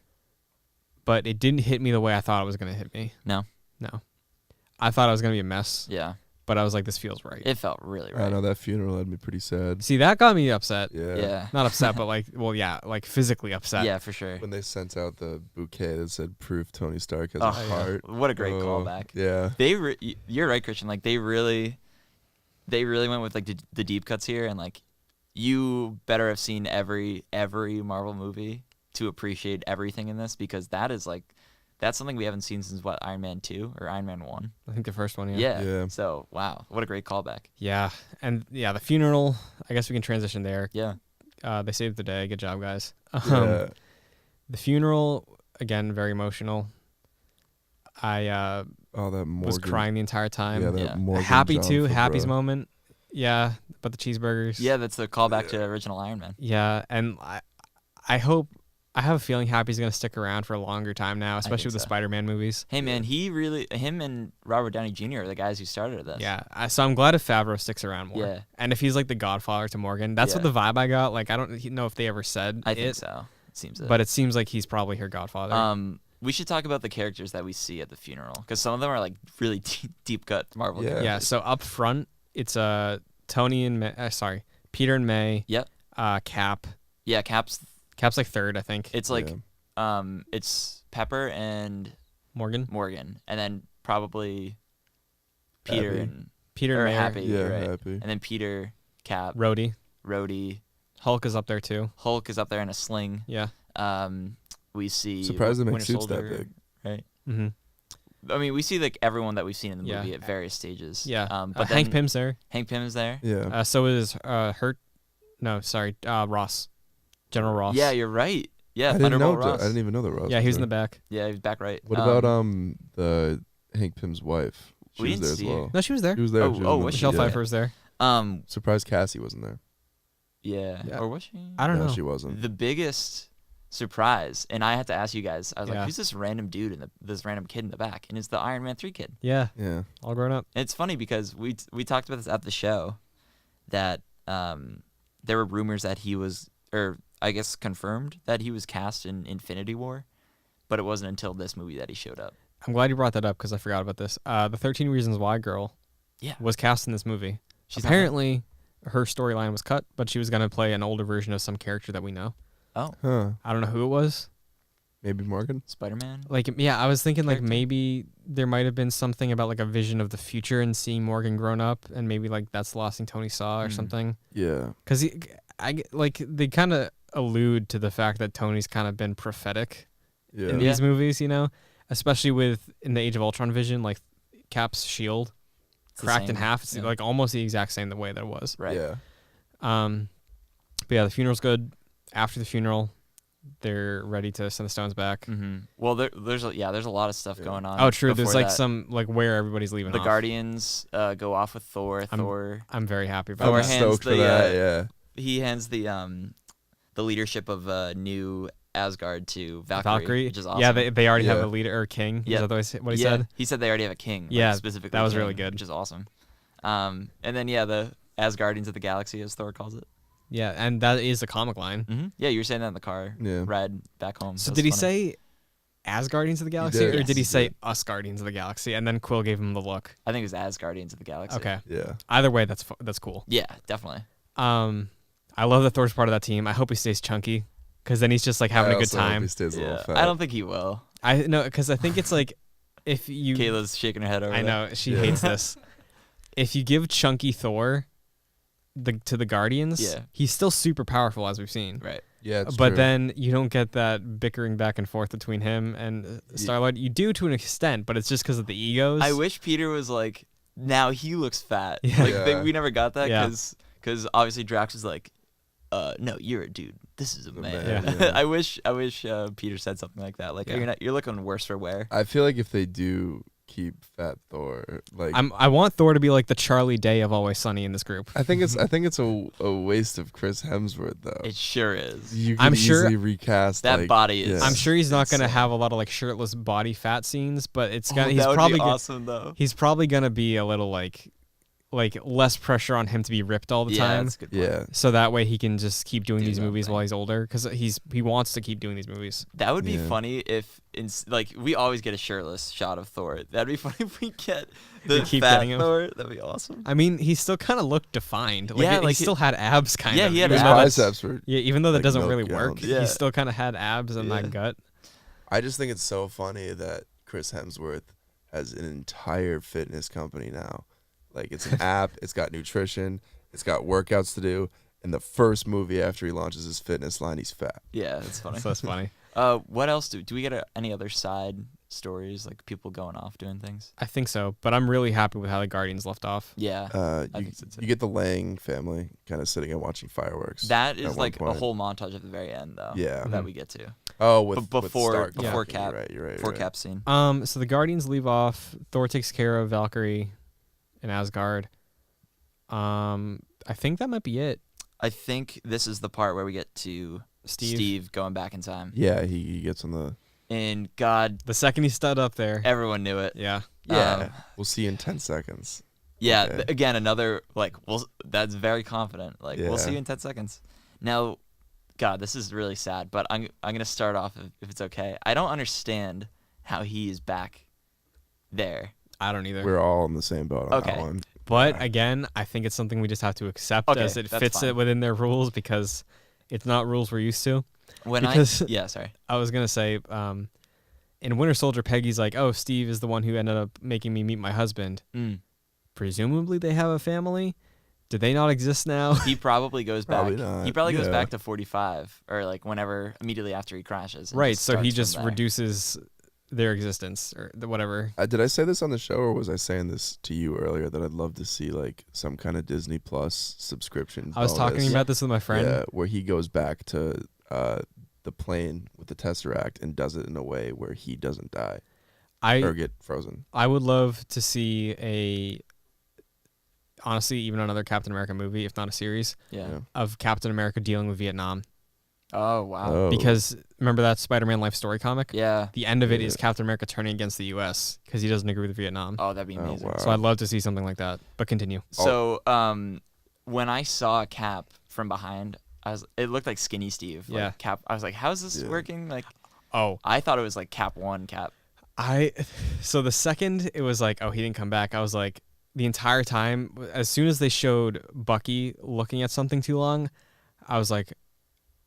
But it didn't hit me the way I thought it was gonna hit me. No. I thought it was gonna be a mess. Yeah. But I was like, this feels right. It felt really right. I know that funeral had me pretty sad. See, that got me upset. Yeah. Not upset, but like, like physically upset. Yeah, for sure. When they sent out the bouquet that said "Proof Tony Stark has a heart." What a great callback. Yeah. You're right, Christian. Like they really went with like the deep cuts here, and like you better have seen every Marvel movie to appreciate everything in this, because that's something we haven't seen since Iron Man 2 or Iron Man 1. I think the first one. Yeah. So wow, what a great callback. Yeah, and the funeral. I guess we can transition there. Yeah. They saved the day. Good job, guys. Yeah. The funeral, again, very emotional. I was crying the entire time. Yeah, Morgan Happy John too. Favreau. Happy's moment. Yeah, but the cheeseburgers. Yeah, that's the callback to original Iron Man. Yeah, and I hope. I have a feeling Happy's gonna stick around for a longer time now, especially with the Spider-Man movies. Hey man, him and Robert Downey Jr. are the guys who started this. Yeah, so I'm glad if Favreau sticks around more. Yeah. And if he's like the godfather to Morgan, that's what the vibe I got. Like I don't know if they ever said I think so. It seems but it seems like he's probably her godfather. We should talk about the characters that we see at the funeral, because some of them are like really deep cut Marvel characters. Yeah, so up front it's Tony and Peter and May. Yep. Cap. Yeah, Cap's like third, I think. It's like it's Pepper and Morgan, and then probably Peter Abby. and Peter or and Mayor. Happy. Yeah, right. Happy. And then Peter, Cap, Rhodey. Hulk is up there too. Hulk is up there in a sling. Yeah. We see Surprised they make Winter suits Soldier, that big. right? Mm-hmm. I mean, we see like everyone that we've seen in the Yeah. movie at various stages. Yeah. But Hank then Pym's there. Hank Pym's there. Yeah. So is Ross. General Ross. Yeah, you're right. Yeah, I didn't know. Ross. I didn't even know that Ross. Yeah, he was in the there. back. Yeah, he's back right. What about the Hank Pym's wife? She We was didn't there as see her. well. No, she was there. She was there. Oh, She was oh, in the- was she? Michelle yeah. Pfeiffer was there. Surprised Cassie wasn't there. Yeah. Yeah. Or was she? I don't No, know. she wasn't. The biggest surprise, and I had to ask you guys. I was Yeah. like, "Who's this random dude this random kid in the back?" And it's the Iron Man 3 kid. Yeah, Yeah. all grown up. And it's funny because we talked about this at the show, that there were rumors that he was, or I guess confirmed that he was cast in Infinity War, but it wasn't until this movie that he showed up. I'm glad you brought that up because I forgot about this. The 13 Reasons Why girl Yeah. was cast in this movie. She's not Apparently, her storyline was cut, but she was going to play an older version of some character that we know. Oh, Huh. I don't know who it was. Maybe Morgan. Spider-Man. Like, yeah, I was thinking like Character. maybe there might have been something about like a vision of the future and seeing Morgan grown up, and maybe like that's the last thing Tony saw or something. Yeah. Because they kind of allude to the fact that Tony's kind of been prophetic Yeah. in these movies, you know, especially with in the Age of Ultron vision, like Cap's shield It's the cracked in same. half. It's Yeah. like almost the exact same the way that it was. Right. Yeah. But yeah, the funeral's good. After the funeral, they're ready to send the stones back. Mm-hmm. Well, there's a lot of stuff going on. Oh, true. There's before like that. some like where everybody's leaving. The off. Guardians go off with Thor. I'm very happy about Thor that. I'm hands stoked for the, that. Yeah. he hands the leadership of new Asgard to Valkyrie, which is awesome. Yeah, they already have Yeah. a leader or king. Yeah. Is that what he said? He said they already have a king. Yeah, specifically that was king, really good. which is awesome. And then the Asgardians of the Galaxy, as Thor calls it. Yeah, and that is a comic line. Mm-hmm. Yeah, you were saying that in the car ride back home. So That did was he funny. say Asgardians of the Galaxy, did. or Yes, did he he say did. Us Guardians of the Galaxy? And then Quill gave him the look. I think it was Asgardians of the Galaxy. Okay. Yeah. Either way, that's cool. Yeah, definitely. I love that Thor's part of that team. I hope he stays chunky, because then he's just like having I a good also hope time. He stays a little Yeah, fat. I don't think he will. I know, because I think it's like if you. Kayla's shaking her head over I there. know she Yeah. hates this. If you give chunky Thor to the Guardians, he's still super powerful as we've seen. Right. Yeah, it's But true. then you don't get that bickering back and forth between him and Star-Lord. You do to an extent, but it's just because of the egos. I wish Peter was like, now he looks fat. Yeah. Like Yeah. we never got that Yeah. because obviously Drax is like, no, you're a dude. This is a man. man, yeah. I wish Peter said something like that. Like you're looking worse for wear. I feel like if they do keep Fat Thor, like I want Thor to be like the Charlie Day of Always Sunny in this group. I think it's a waste of Chris Hemsworth though. It sure is. You can I'm sure- easily recast That like, body is- yeah. I'm sure he's not going to insane. have a lot of like shirtless body fat scenes, but it's Oh, gonna. He's that would probably be gonna- awesome though. he's probably gonna be a little like less pressure on him to be ripped all the time. That's a good point. Yeah. So that way he can just keep doing Do these that movies thing. while he's older, because he wants to keep doing these movies. That would be Yeah. funny if, like, we always get a shirtless shot of Thor. That'd be funny if we get the keep fat getting him. Thor. That'd be awesome. I mean, he still kind of looked defined. Like, Yeah, he like still had abs, kind Yeah, of. he had His even though that's- biceps were. Yeah, even though that like doesn't milk really work, gallons. Yeah. he still kind of had abs and Yeah. that gut. I just think it's so funny that Chris Hemsworth has an entire fitness company now. Like it's an app, it's got nutrition, it's got workouts to do, and the first movie after he launches his fitness line, he's fat. Yeah, that's funny. So that's funny. What else do we get? Any other side stories, like people going off doing things? I think so, but I'm really happy with how the Guardians left off. Yeah, I You, think so too. you get the Lang family kind of sitting and watching fireworks. That at is one like a point. whole montage at the very end, though. Yeah. that we get to. Oh, with But with before Stark before talking, Cap, you're right, before right. Cap scene. So the Guardians leave off. Thor takes care of Valkyrie and Asgard. I think that might be it. I think this is the part where we get to Steve. Steve going back in time. Yeah, he gets on the. And God, The second he stood up there. everyone knew it. Yeah. Yeah, we'll see you in 10 seconds. Yeah, Okay. again, another, like, that's very confident. Like, we'll see Yeah. you in 10 seconds. Now, God, this is really sad, but I'm going to start off, if it's okay. I don't understand how he is back there. I don't either. We're all in the same boat on Okay. that one. But again, I think it's something we just have to accept Okay, as it that's fits fine. it within their rules, because it's not rules we're used to. Because yeah, sorry. I was going to say, in Winter Soldier, Peggy's like, oh, Steve is the one who ended up making me meet my husband. Mm. presumably they have a family. Do they not exist now? He probably goes back. Probably not. He probably goes back to 45 or like whenever immediately after he crashes. And Right. So he just there. reduces their existence or whatever. Did I say this on the show, or was I saying this to you earlier that I'd love to see like some kind of Disney Plus subscription? I was talking about this with my friend. Yeah, where he goes back to the plane with the Tesseract and does it in a way where he doesn't die or get frozen. I would love to see honestly, even another Captain America movie, if not a series, of Captain America dealing with Vietnam. Oh, wow. Oh. Because remember that Spider-Man Life Story comic? Yeah. The end of it is Captain America turning against the U.S. because he doesn't agree with Vietnam. Oh, that'd be amazing. Wow. So I'd love to see something like that. But continue. So when I saw Cap from behind, it looked like Skinny Steve. Like Yeah. Cap. I was like, how's this working? Like, Oh. I thought it was like Cap 1 Cap. So the second it was like, oh, he didn't come back, I was like, the entire time, as soon as they showed Bucky looking at something too long, I was like,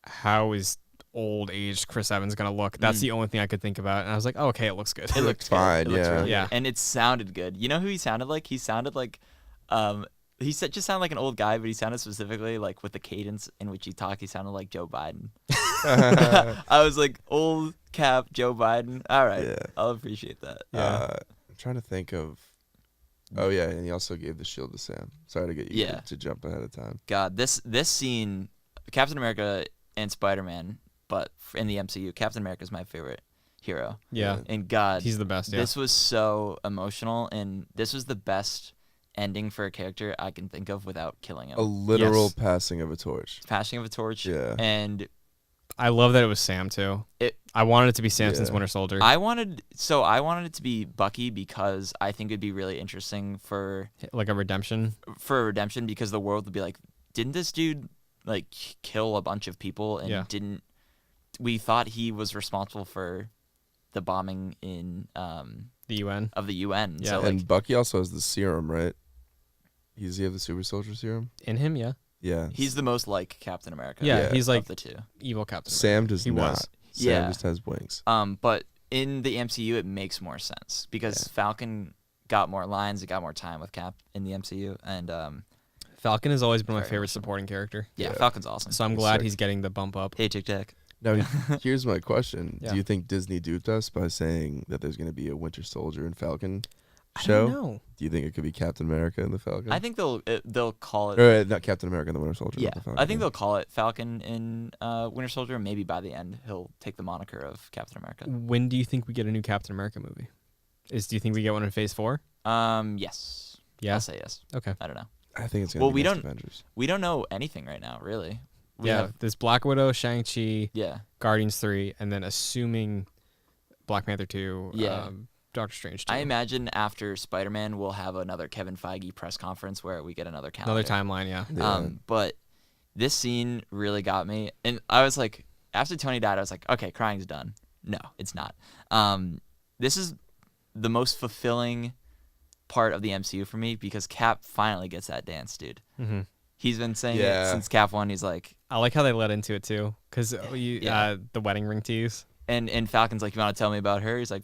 how is old aged Chris Evans gonna look? That's the only thing I could think about. And I was like, oh, okay, it looks good. It looked fine. Good. It looks really Yeah. good. And it sounded good. You know who he sounded like? He sounded like just sounded like an old guy, but he sounded specifically like with the cadence in which he talked, he sounded like Joe Biden. I was like, old Cap, Joe Biden. All right. Yeah. I'll appreciate that. I'm trying to think of. Oh yeah, and he also gave the shield to Sam. Sorry to get you to jump ahead of time. God, this scene, Captain America and Spider-Man, but in the MCU, Captain America is my favorite hero. Yeah. And God, he's the best. Yeah. This was so emotional, and this was the best ending for a character I can think of without killing him. A literal passing of a torch. Passing of a torch. Yeah. And I love that it was Sam too. I wanted it to be Sam since Winter Soldier. I wanted it to be Bucky because I think it'd be really interesting for like a redemption. Because the world would be like, didn't this dude like kill a bunch of people and we thought he was responsible for the bombing in the UN. Of the UN. Yeah. So, and Bucky also has the serum, right? Does he have the super soldier serum? In him, yeah. Yeah. He's the most like Captain America. Yeah, he's like of the two. Evil Captain America. Sam does he not. Was. Sam just has wings. But in the MCU, it makes more sense because Falcon got more lines, it got more time with Cap in the MCU, and Falcon has always been my favorite supporting character. Yeah, Falcon's awesome. So I'm glad he's getting the bump up. Hey, Tic Tac. Now, here's my question: Yeah. Do you think Disney duped us by saying that there's going to be a Winter Soldier and Falcon I show? don't know. Do you think it could be Captain America and the Falcon? I think they'll call it. Or not Captain America and the Winter Soldier. Yeah, not the Falcon. I think they'll call it Falcon in Winter Soldier, and maybe by the end he'll take the moniker of Captain America. When do you think we get a new Captain America movie? Do you think we get one in Phase 4? Yes. Yeah. I'll say yes. Okay. I don't know. I think it's going to be next Avengers. We don't know anything right now, really. There's Black Widow, Shang-Chi, Yeah. Guardians 3, and then assuming Black Panther 2, Doctor Strange 2. I imagine after Spider-Man, we'll have another Kevin Feige press conference where we get another calendar. Another timeline, yeah. But this scene really got me. And I was like, after Tony died, I was like, okay, crying's done. No, it's not. This is the most fulfilling part of the MCU for me because Cap finally gets that dance, dude. Mm-hmm. He's been saying it since Cap 1. He's like... I like how they led into it, too, because the wedding ring tease. And Falcon's like, you want to tell me about her? He's like,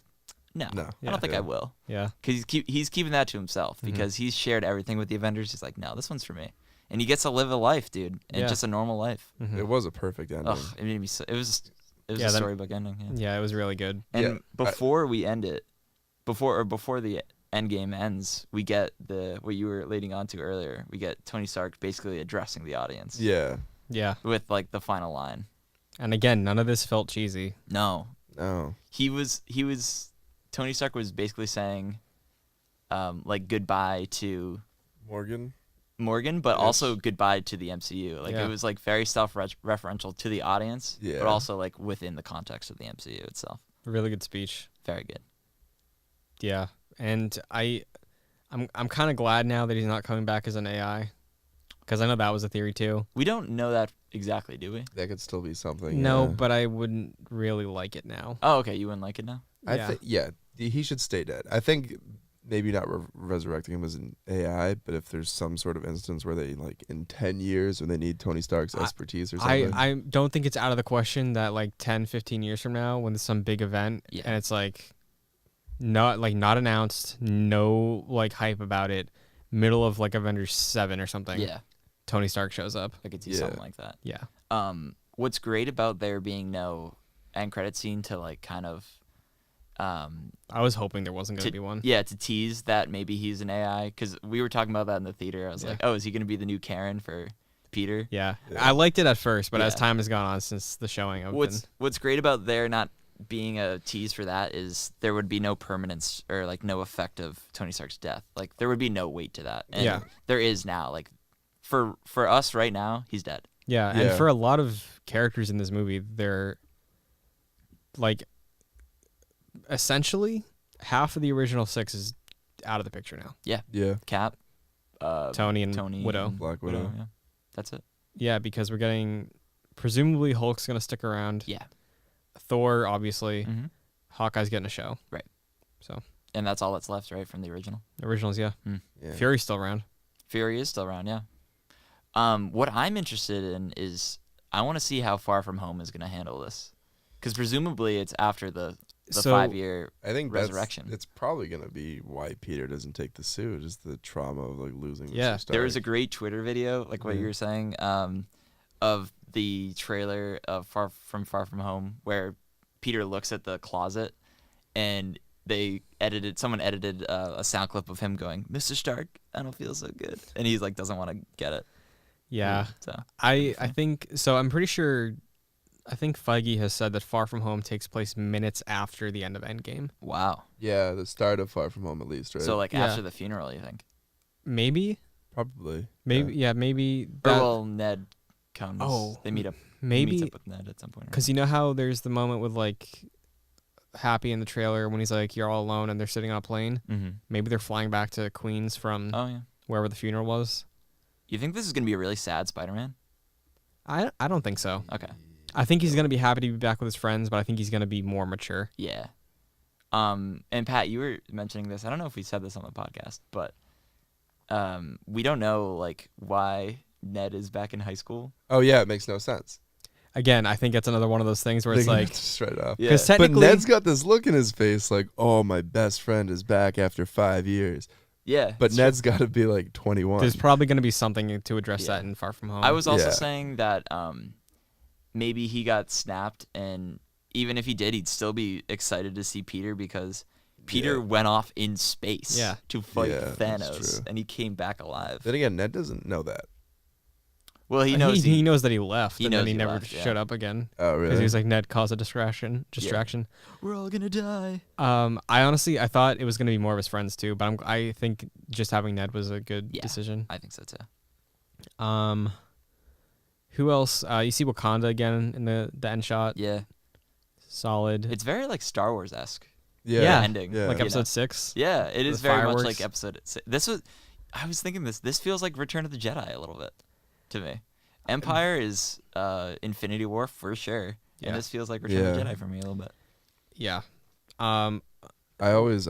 no. I don't think I will. Yeah. Because he's keeping that to himself because he's shared everything with the Avengers. He's like, no, this one's for me. And he gets to live a life, dude. And just a normal life. Mm-hmm. It was a perfect ending. Ugh, it made me so... It was a storybook ending. Yeah, it was really good. And before we end it, before the Endgame ends, we get what you were leading on to earlier. We get Tony Stark basically addressing the audience. Yeah. With like the final line. And again, none of this felt cheesy. No. He was Tony Stark was basically saying like goodbye to Morgan, but also goodbye to the MCU. Like it was like very self-referential to the audience, but also like within the context of the MCU itself. A really good speech. Very good. Yeah. And I'm kind of glad now that he's not coming back as an AI, because I know that was a theory too. We don't know that exactly, do we? That could still be something. No, but I wouldn't really like it now. Oh, okay. You wouldn't like it now? I think he should stay dead. I think maybe not resurrecting him as an AI, but if there's some sort of instance where they like in 10 years when they need Tony Stark's expertise or something. I don't think it's out of the question that like 10, 15 years from now when there's some big event and it's like not announced, no like hype about it, middle of like Avengers 7 or something. Yeah. Tony Stark shows up. I could see something like that. Yeah. What's great about there being no end credit scene to like kind of I was hoping there wasn't going to be one. Yeah, to tease that maybe he's an AI, because we were talking about that in the theater. I was like, oh, is he going to be the new Karen for Peter? Yeah. I liked it at first, but as time has gone on since the showing, what's great about there not being a tease for that is there would be no permanence or like no effect of Tony Stark's death. Like there would be no weight to that. And there is now. Like for us right now, he's dead. Yeah, and for a lot of characters in this movie, they're like essentially half of the original 6 is out of the picture now. Yeah. Cap, Tony and Widow. Black Widow. Yeah. That's it. Yeah, because we're getting presumably Hulk's going to stick around. Yeah. Thor, obviously. Mm-hmm. Hawkeye's getting a show. Right. So. And that's all that's left, right, from the original? Originals, yeah. Yeah. Fury's still around. Fury is still around, yeah. What I'm interested in is I want to see how Far From Home is going to handle this. Because presumably it's after the 5-year resurrection. It's probably going to be why Peter doesn't take the suit, is the trauma of like losing. Yeah, there was a great Twitter video, like what you were saying, of the trailer of Far From Home, where Peter looks at the closet, and someone edited a sound clip of him going, "Mr. Stark, I don't feel so good," and he's like doesn't want to get it. Yeah, so I think so. I'm pretty sure. I think Feige has said that Far From Home takes place minutes after the end of Endgame. Wow. Yeah, the start of Far From Home at least, right? So like after the funeral, you think? Maybe. Probably. Maybe. Yeah. Maybe. Or well, Ned comes. Oh. They meet up. Maybe. He meets up with Ned at some point. Because you know how there's the moment with like Happy in the trailer when he's like, "You're all alone," and they're sitting on a plane. Mm-hmm. Maybe they're flying back to Queens from wherever the funeral was. You think this is gonna be a really sad Spider-Man? I don't think so. Okay. I think he's gonna be happy to be back with his friends, but I think he's gonna be more mature. Yeah. And Pat, you were mentioning this. I don't know if we said this on the podcast, but we don't know like why Ned is back in high school. Oh yeah, it makes no sense. Again, I think it's another one of those things where it's like straight up. Yeah. But Ned's got this look in his face like, "Oh, my best friend is back after 5 years." Yeah. But Ned's got to be like 21. There's probably going to be something to address that in Far From Home. I was also saying that maybe he got snapped, and even if he did, he'd still be excited to see Peter because Peter went off in space to fight Thanos, and he came back alive. Then again, Ned doesn't know that. Well, he knows. He knows that he left, and then he never left, showed up again. Oh, really? Because he was like, Ned caused a distraction. We're all gonna die. I thought it was gonna be more of his friends too, but I think just having Ned was a good decision. I think so too. Who else? You see Wakanda again in the end shot. Yeah. Solid. It's very like Star Wars-esque. Yeah. Ending. Like episode 6. Yeah, it is very fireworks. much like episode 6. I was thinking this feels like Return of the Jedi a little bit to me. Empire is Infinity War for sure. Yeah. And this feels like Return of the Jedi for me a little bit. Yeah. I always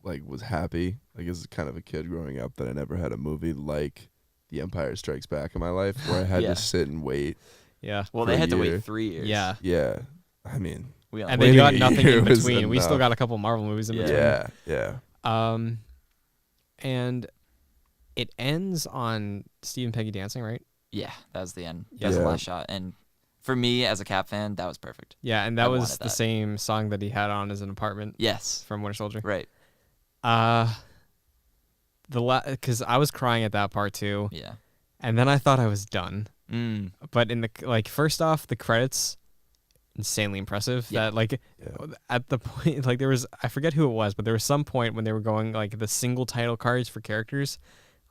like was happy like as kind of a kid growing up that I never had a movie like The Empire Strikes Back in my life where I had to sit and wait. Yeah. Well, they had to wait 3 years. Yeah. Yeah. I mean, and they got nothing in between. We still got a couple Marvel movies in between. Yeah. Yeah. And it ends on Steve and Peggy dancing, right? Yeah, that was the end. That was the last shot. And for me, as a Cap fan, that was perfect. Yeah, and that was the same song that he had on as an apartment. Yes. From Winter Soldier. Right. Because I was crying at that part too. Yeah. And then I thought I was done. But in the first off, the credits, insanely impressive. Yeah. That at the point, there was, I forget who it was, but there was some point when they were going the single title cards for characters.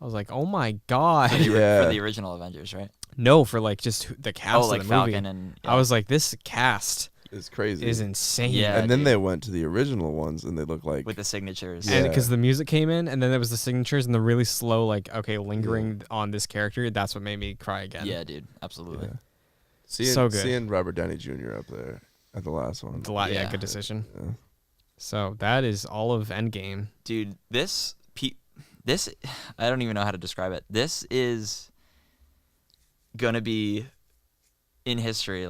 I was like, oh my God. For the original Avengers, right? No, for just the cast of the Falcon movie. And I was like, this cast is crazy. Is insane. Yeah, and then they went to the original ones and they look like with the signatures. And because the music came in and then there was the signatures and the really slow lingering on this character, that's what made me cry again. Yeah, dude. Absolutely. Yeah. So good. Seeing Robert Downey Jr. up there at the last one. Good decision. Yeah. So that is all of Endgame. Dude, this I don't even know how to describe it. This is gonna be in history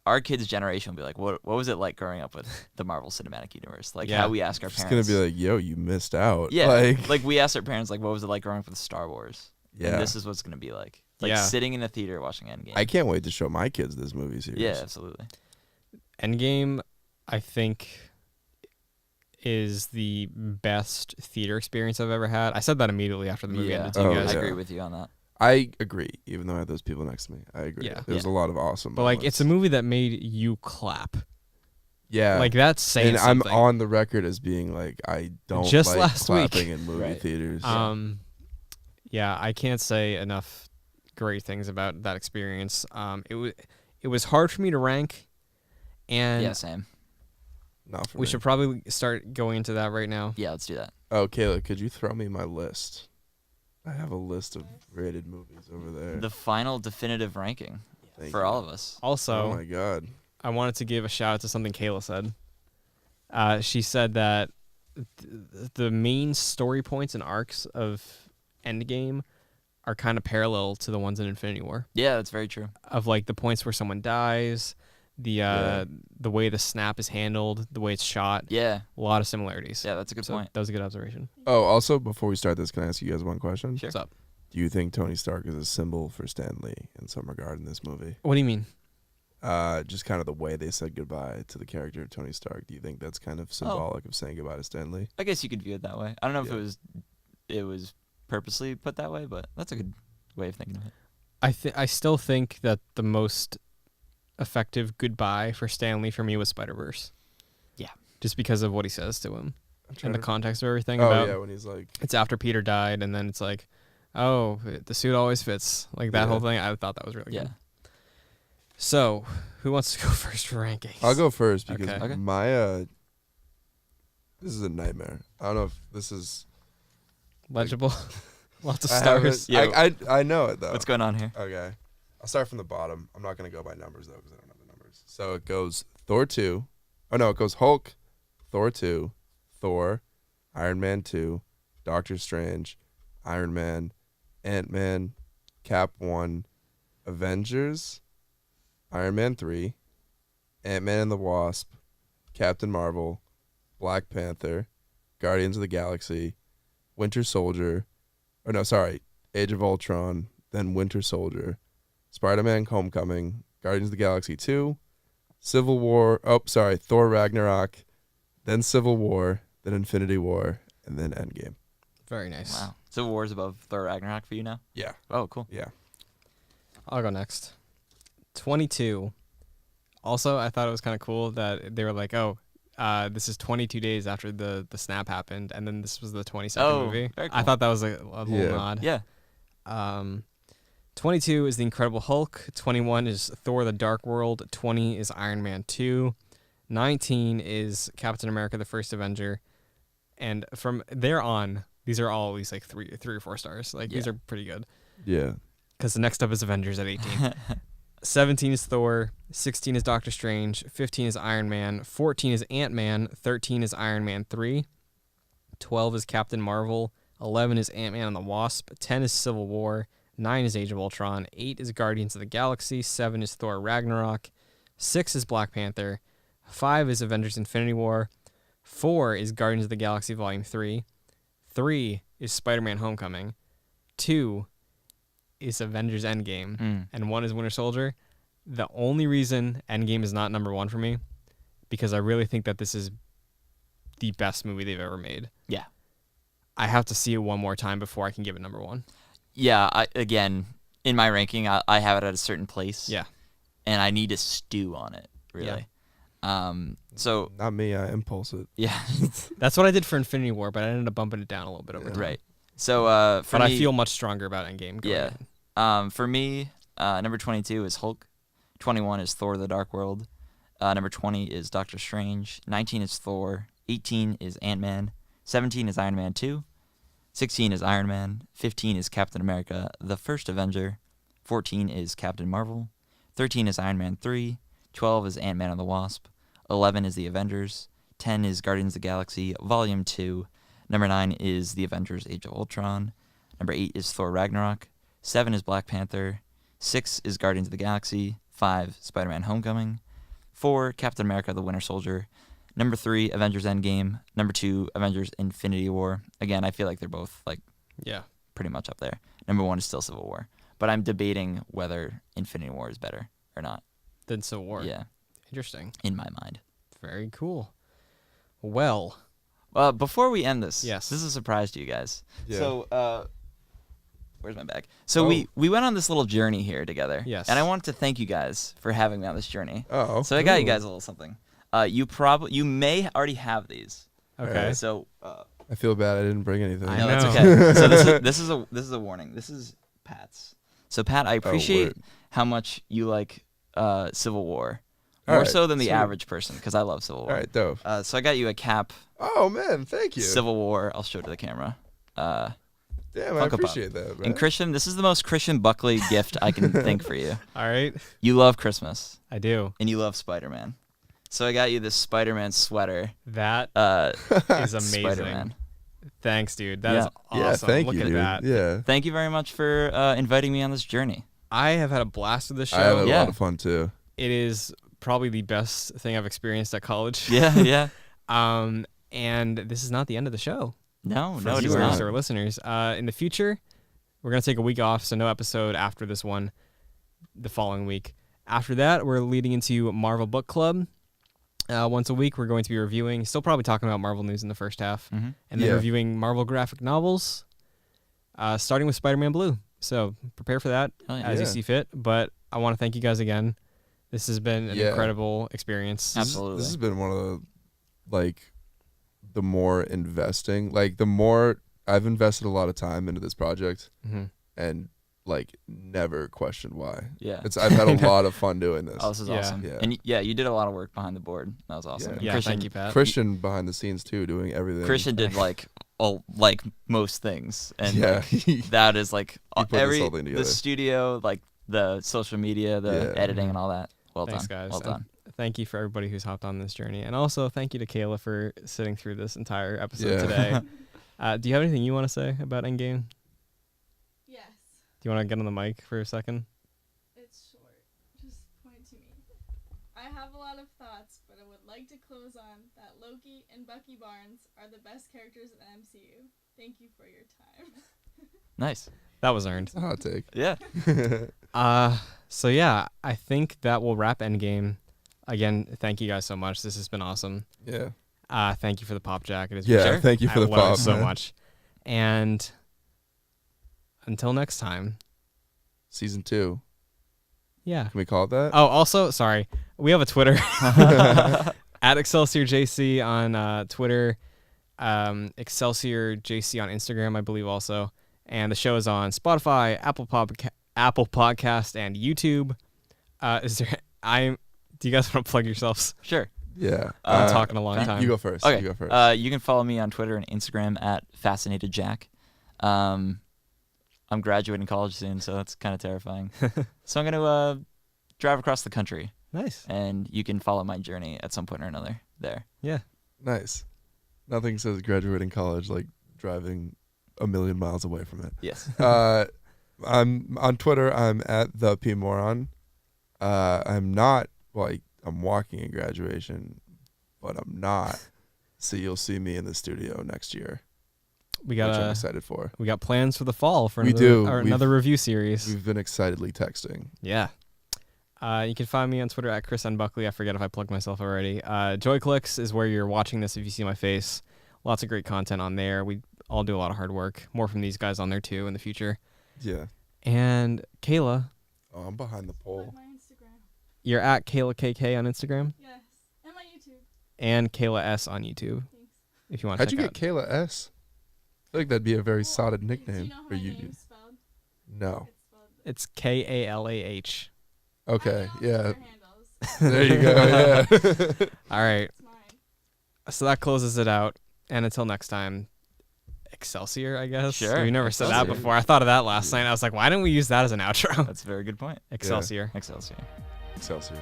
our kids' generation will be like, what was it like growing up with the Marvel Cinematic Universe? Like Yeah. how we ask our It's parents. gonna be like, yo, you missed out. Yeah, like we asked our parents, like, what was it like growing up with Star Wars? Yeah. And this is what's gonna be like. Like Yeah. sitting in a theater watching Endgame. I can't wait to show my kids this movie series. Yeah, absolutely. Endgame, I think, is the best theater experience I've ever had. I said that immediately after the movie ended to you guys. I yeah. agree with you on that. I agree, even though I have those people next to me. I agree. Yeah. There's a lot of awesome But like, moments. it's a movie that made you clap. Yeah. Like that's saying and something. I'm on the record as being like, I don't Just like last week. clapping in movie theaters. Yeah, I can't say enough great things about that experience. It was hard for me to rank, and Yeah, same. Not for we me. should probably start going into that right now. Yeah, let's do that. Oh, Kayla, could you throw me my list? I have a list of rated movies over there. The final definitive ranking Thank for you. all of us. Also, Oh my god. I wanted to give a shout out to something Kayla said. She said that the main story points and arcs of Endgame are kind of parallel to the ones in Infinity War. Yeah, that's very true. Of like the points where someone dies, the way the snap is handled, the way it's shot. Yeah. A lot of similarities. Yeah, that's a good point. That was a good observation. Oh, also, before we start this, can I ask you guys one question? Sure. What's up? Do you think Tony Stark is a symbol for Stan Lee in some regard in this movie? What do you mean? Just kind of the way they said goodbye to the character of Tony Stark. Do you think that's kind of symbolic of saying goodbye to Stan Lee? I guess you could view it that way. I don't know if Yeah. it was purposely put that way, but that's a good way of thinking of it. I still think that the most effective goodbye for Stan Lee for me was Spider-Verse. Yeah. Just because of what he says to him and the to- context of everything. Oh about yeah, when he's like, it's after Peter died, and then it's like, oh, the suit always fits. Like that Yeah. whole thing. I thought that was really Yeah. good. So, who wants to go first for rankings? I'll go first because Okay. Okay. my this is a nightmare. I don't know if this is Legible. Lots of I stars. haven't- I know it though. What's going on here? Okay. I'll start from the bottom. I'm not going to go by numbers, though, because I don't know the numbers. So it goes Thor 2. Oh, no, it goes Hulk, Thor 2, Thor, Iron Man 2, Doctor Strange, Iron Man, Ant-Man, Cap 1, Avengers, Iron Man 3, Ant-Man and the Wasp, Captain Marvel, Black Panther, Guardians of the Galaxy, Winter Soldier, Age of Ultron, then Winter Soldier, Spider-Man Homecoming, Guardians of the Galaxy 2, Thor Ragnarok, then Civil War, then Infinity War, and then Endgame. Very nice. Wow. Civil War's above Thor Ragnarok for you now? Yeah. Oh, cool. Yeah. I'll go next. 22. Also, I thought it was kind of cool that they were like, oh, this is 22 days after the snap happened, and then this was the 22nd movie. Very I cool. thought that was a little Yeah. nod. Yeah. 22 is The Incredible Hulk. 21 is Thor the Dark World. 20 is Iron Man 2. 19 is Captain America the First Avenger. And from there on, these are all at least like three or 4 stars. Like these Yeah. are pretty good. Yeah. Because the next up is Avengers at 18. 17 is Thor. 16 is Doctor Strange. 15 is Iron Man. 14 is Ant-Man. 13 is Iron Man 3. 12 is Captain Marvel. 11 is Ant-Man and the Wasp. 10 is Civil War. 9 is Age of Ultron. 8 is Guardians of the Galaxy. 7 is Thor Ragnarok. 6 is Black Panther. 5 is Avengers Infinity War. 4 is Guardians of the Galaxy Volume 3. 3 is Spider-Man Homecoming. 2 is Avengers Endgame. And 1 is Winter Soldier. The only reason Endgame is not number 1 for me, because I really think that this is the best movie they've ever made. Yeah. I have to see it one more time before I can give it number 1. Yeah, again, in my ranking, I have it at a certain place. Yeah. And I need to stew on it, really. So Not me. I impulse it. yeah, That's what I did for Infinity War, but I ended up bumping it down a little bit over time. right. So for But me, I feel much stronger about Endgame. going yeah. ahead. For me, number 22 is Hulk. 21 is Thor: The Dark World. Number 20 is Doctor Strange. 19 is Thor. 18 is Ant-Man. 17 is Iron Man 2. 16 is Iron Man. 15 is Captain America: The First Avenger. 14 is Captain Marvel. 13 is Iron Man 3. 12 is Ant-Man and the Wasp. 11 is The Avengers. 10 is Guardians of the Galaxy Volume 2. Number 9 is The Avengers: Age of Ultron. Number 8 is Thor Ragnarok. 7 is Black Panther. 6 is Guardians of the Galaxy. 5, Spider-Man Homecoming. 4, Captain America: The Winter Soldier. Number 3, Avengers Endgame. Number 2, Avengers Infinity War. Again, I feel like they're both like pretty much up there. Number 1 is still Civil War. But I'm debating whether Infinity War is better or not. Than Civil War. Yeah. Interesting. In my mind. Very cool. Well, before we end this, yes, this is a surprise to you guys. Yeah. So, where's my bag? So we went on this little journey here together. Yes. And I wanted to thank you guys for having me on this journey. Oh. So I got you guys a little something. You may already have these. Okay. Right. So I feel bad I didn't bring anything. I no, know. that's okay. So this is a warning. This is Pat's. So Pat, I appreciate how much you like Civil War. More so than the average person, because I love Civil War. All right, dope. So I got you a cap. Oh, man, thank you. Civil War. I'll show it to the camera. Damn, I appreciate that, man. And Christian, this is the most Christian Buckley gift I can think for you. All right. You love Christmas. I do. And you love Spider-Man. So I got you this Spider-Man sweater. That is amazing. Spider-Man. Thanks, dude. That is awesome. Yeah, thank Look you, at dude. that. Yeah. Thank you very much for inviting me on this journey. I have had a blast with this show. I had a lot of fun, too. It is probably the best thing I've experienced at college. Yeah. And this is not the end of the show. No, For it is viewers not. or listeners. In the future, we're going to take a week off, so no episode after this one the following week. After that, we're leading into Marvel Book Club. Once a week, we're going to be reviewing, still probably talking about Marvel news in the first half, and then reviewing Marvel graphic novels, starting with Spider-Man Blue. So prepare for that as you see fit. But I want to thank you guys again. This has been an incredible experience. Absolutely. This has been one of the more investing, the more I've invested a lot of time into this project and never questioned why. Yeah. I've had a lot of fun doing this. Oh, this is awesome. Yeah. And you did a lot of work behind the board. That was awesome. Yeah, Christian, thank you, Pat. Christian behind the scenes too, doing everything. Christian did most things, and that is the studio, the social media, the editing, and all that. Well Thanks, done, guys. well done. And thank you for everybody who's hopped on this journey, and also thank you to Kayla for sitting through this entire episode today. Do you have anything you want to say about Endgame? Yes. Do you want to get on the mic for a second? It's short. Just point to me. I have a lot of thoughts, but I would like to close on that Loki and Bucky Barnes are the best characters in the MCU. Thank you for your time. Nice. That was earned. Hot take. Yeah. So yeah, I think that will wrap Endgame. Again, thank you guys so much. This has been awesome. Yeah. Thank you for the pop jacket. Thank you for the love pop it so much. And until next time. Season 2. Yeah. Can we call it that? Oh, also, sorry. We have a Twitter. At Excelsior JC on Twitter. Excelsior JC on Instagram, I believe also. And the show is on Spotify, Apple Podcast, and YouTube. Do you guys want to plug yourselves? Sure. Yeah. I'm talking a long time. You go first. Okay. You go first. You can follow me on Twitter and Instagram at FascinatedJack. I'm graduating college soon, so that's kind of terrifying. So I'm going to drive across the country. Nice. And you can follow my journey at some point or another there. Yeah. Nice. Nothing says graduating college like driving a million miles away from it. Yes. I'm on Twitter. I'm at the PMoron. I'm not I'm walking in graduation, but I'm not. So you'll see me in the studio next year. Which I'm excited for. We got plans for the fall for another review series. We've been excitedly texting. Yeah. You can find me on Twitter at Chris N. Buckley. I forget if I plugged myself already. JoyClicks is where you're watching this if you see my face. Lots of great content on there. We all do a lot of hard work. More from these guys on there too in the future. Yeah. And Kayla. Oh, I'm behind the pole. My Instagram. You're at Kayla KK on Instagram. Yes. And my YouTube. And Kayla S on YouTube. Thanks. If you want to check out. How'd you get Kayla S? I feel like that'd be a very sodded nickname Do you know how for my YouTube. name's spelled? No. It's KALAH. Okay. Yeah. Handles. There you go. Yeah. All right. It's mine. So that closes it out. And until next time, Excelsior, I guess. Sure. We never said that before. I thought of that last night. I was like, why didn't we use that as an outro? That's a very good point. Excelsior. Excelsior. Excelsior.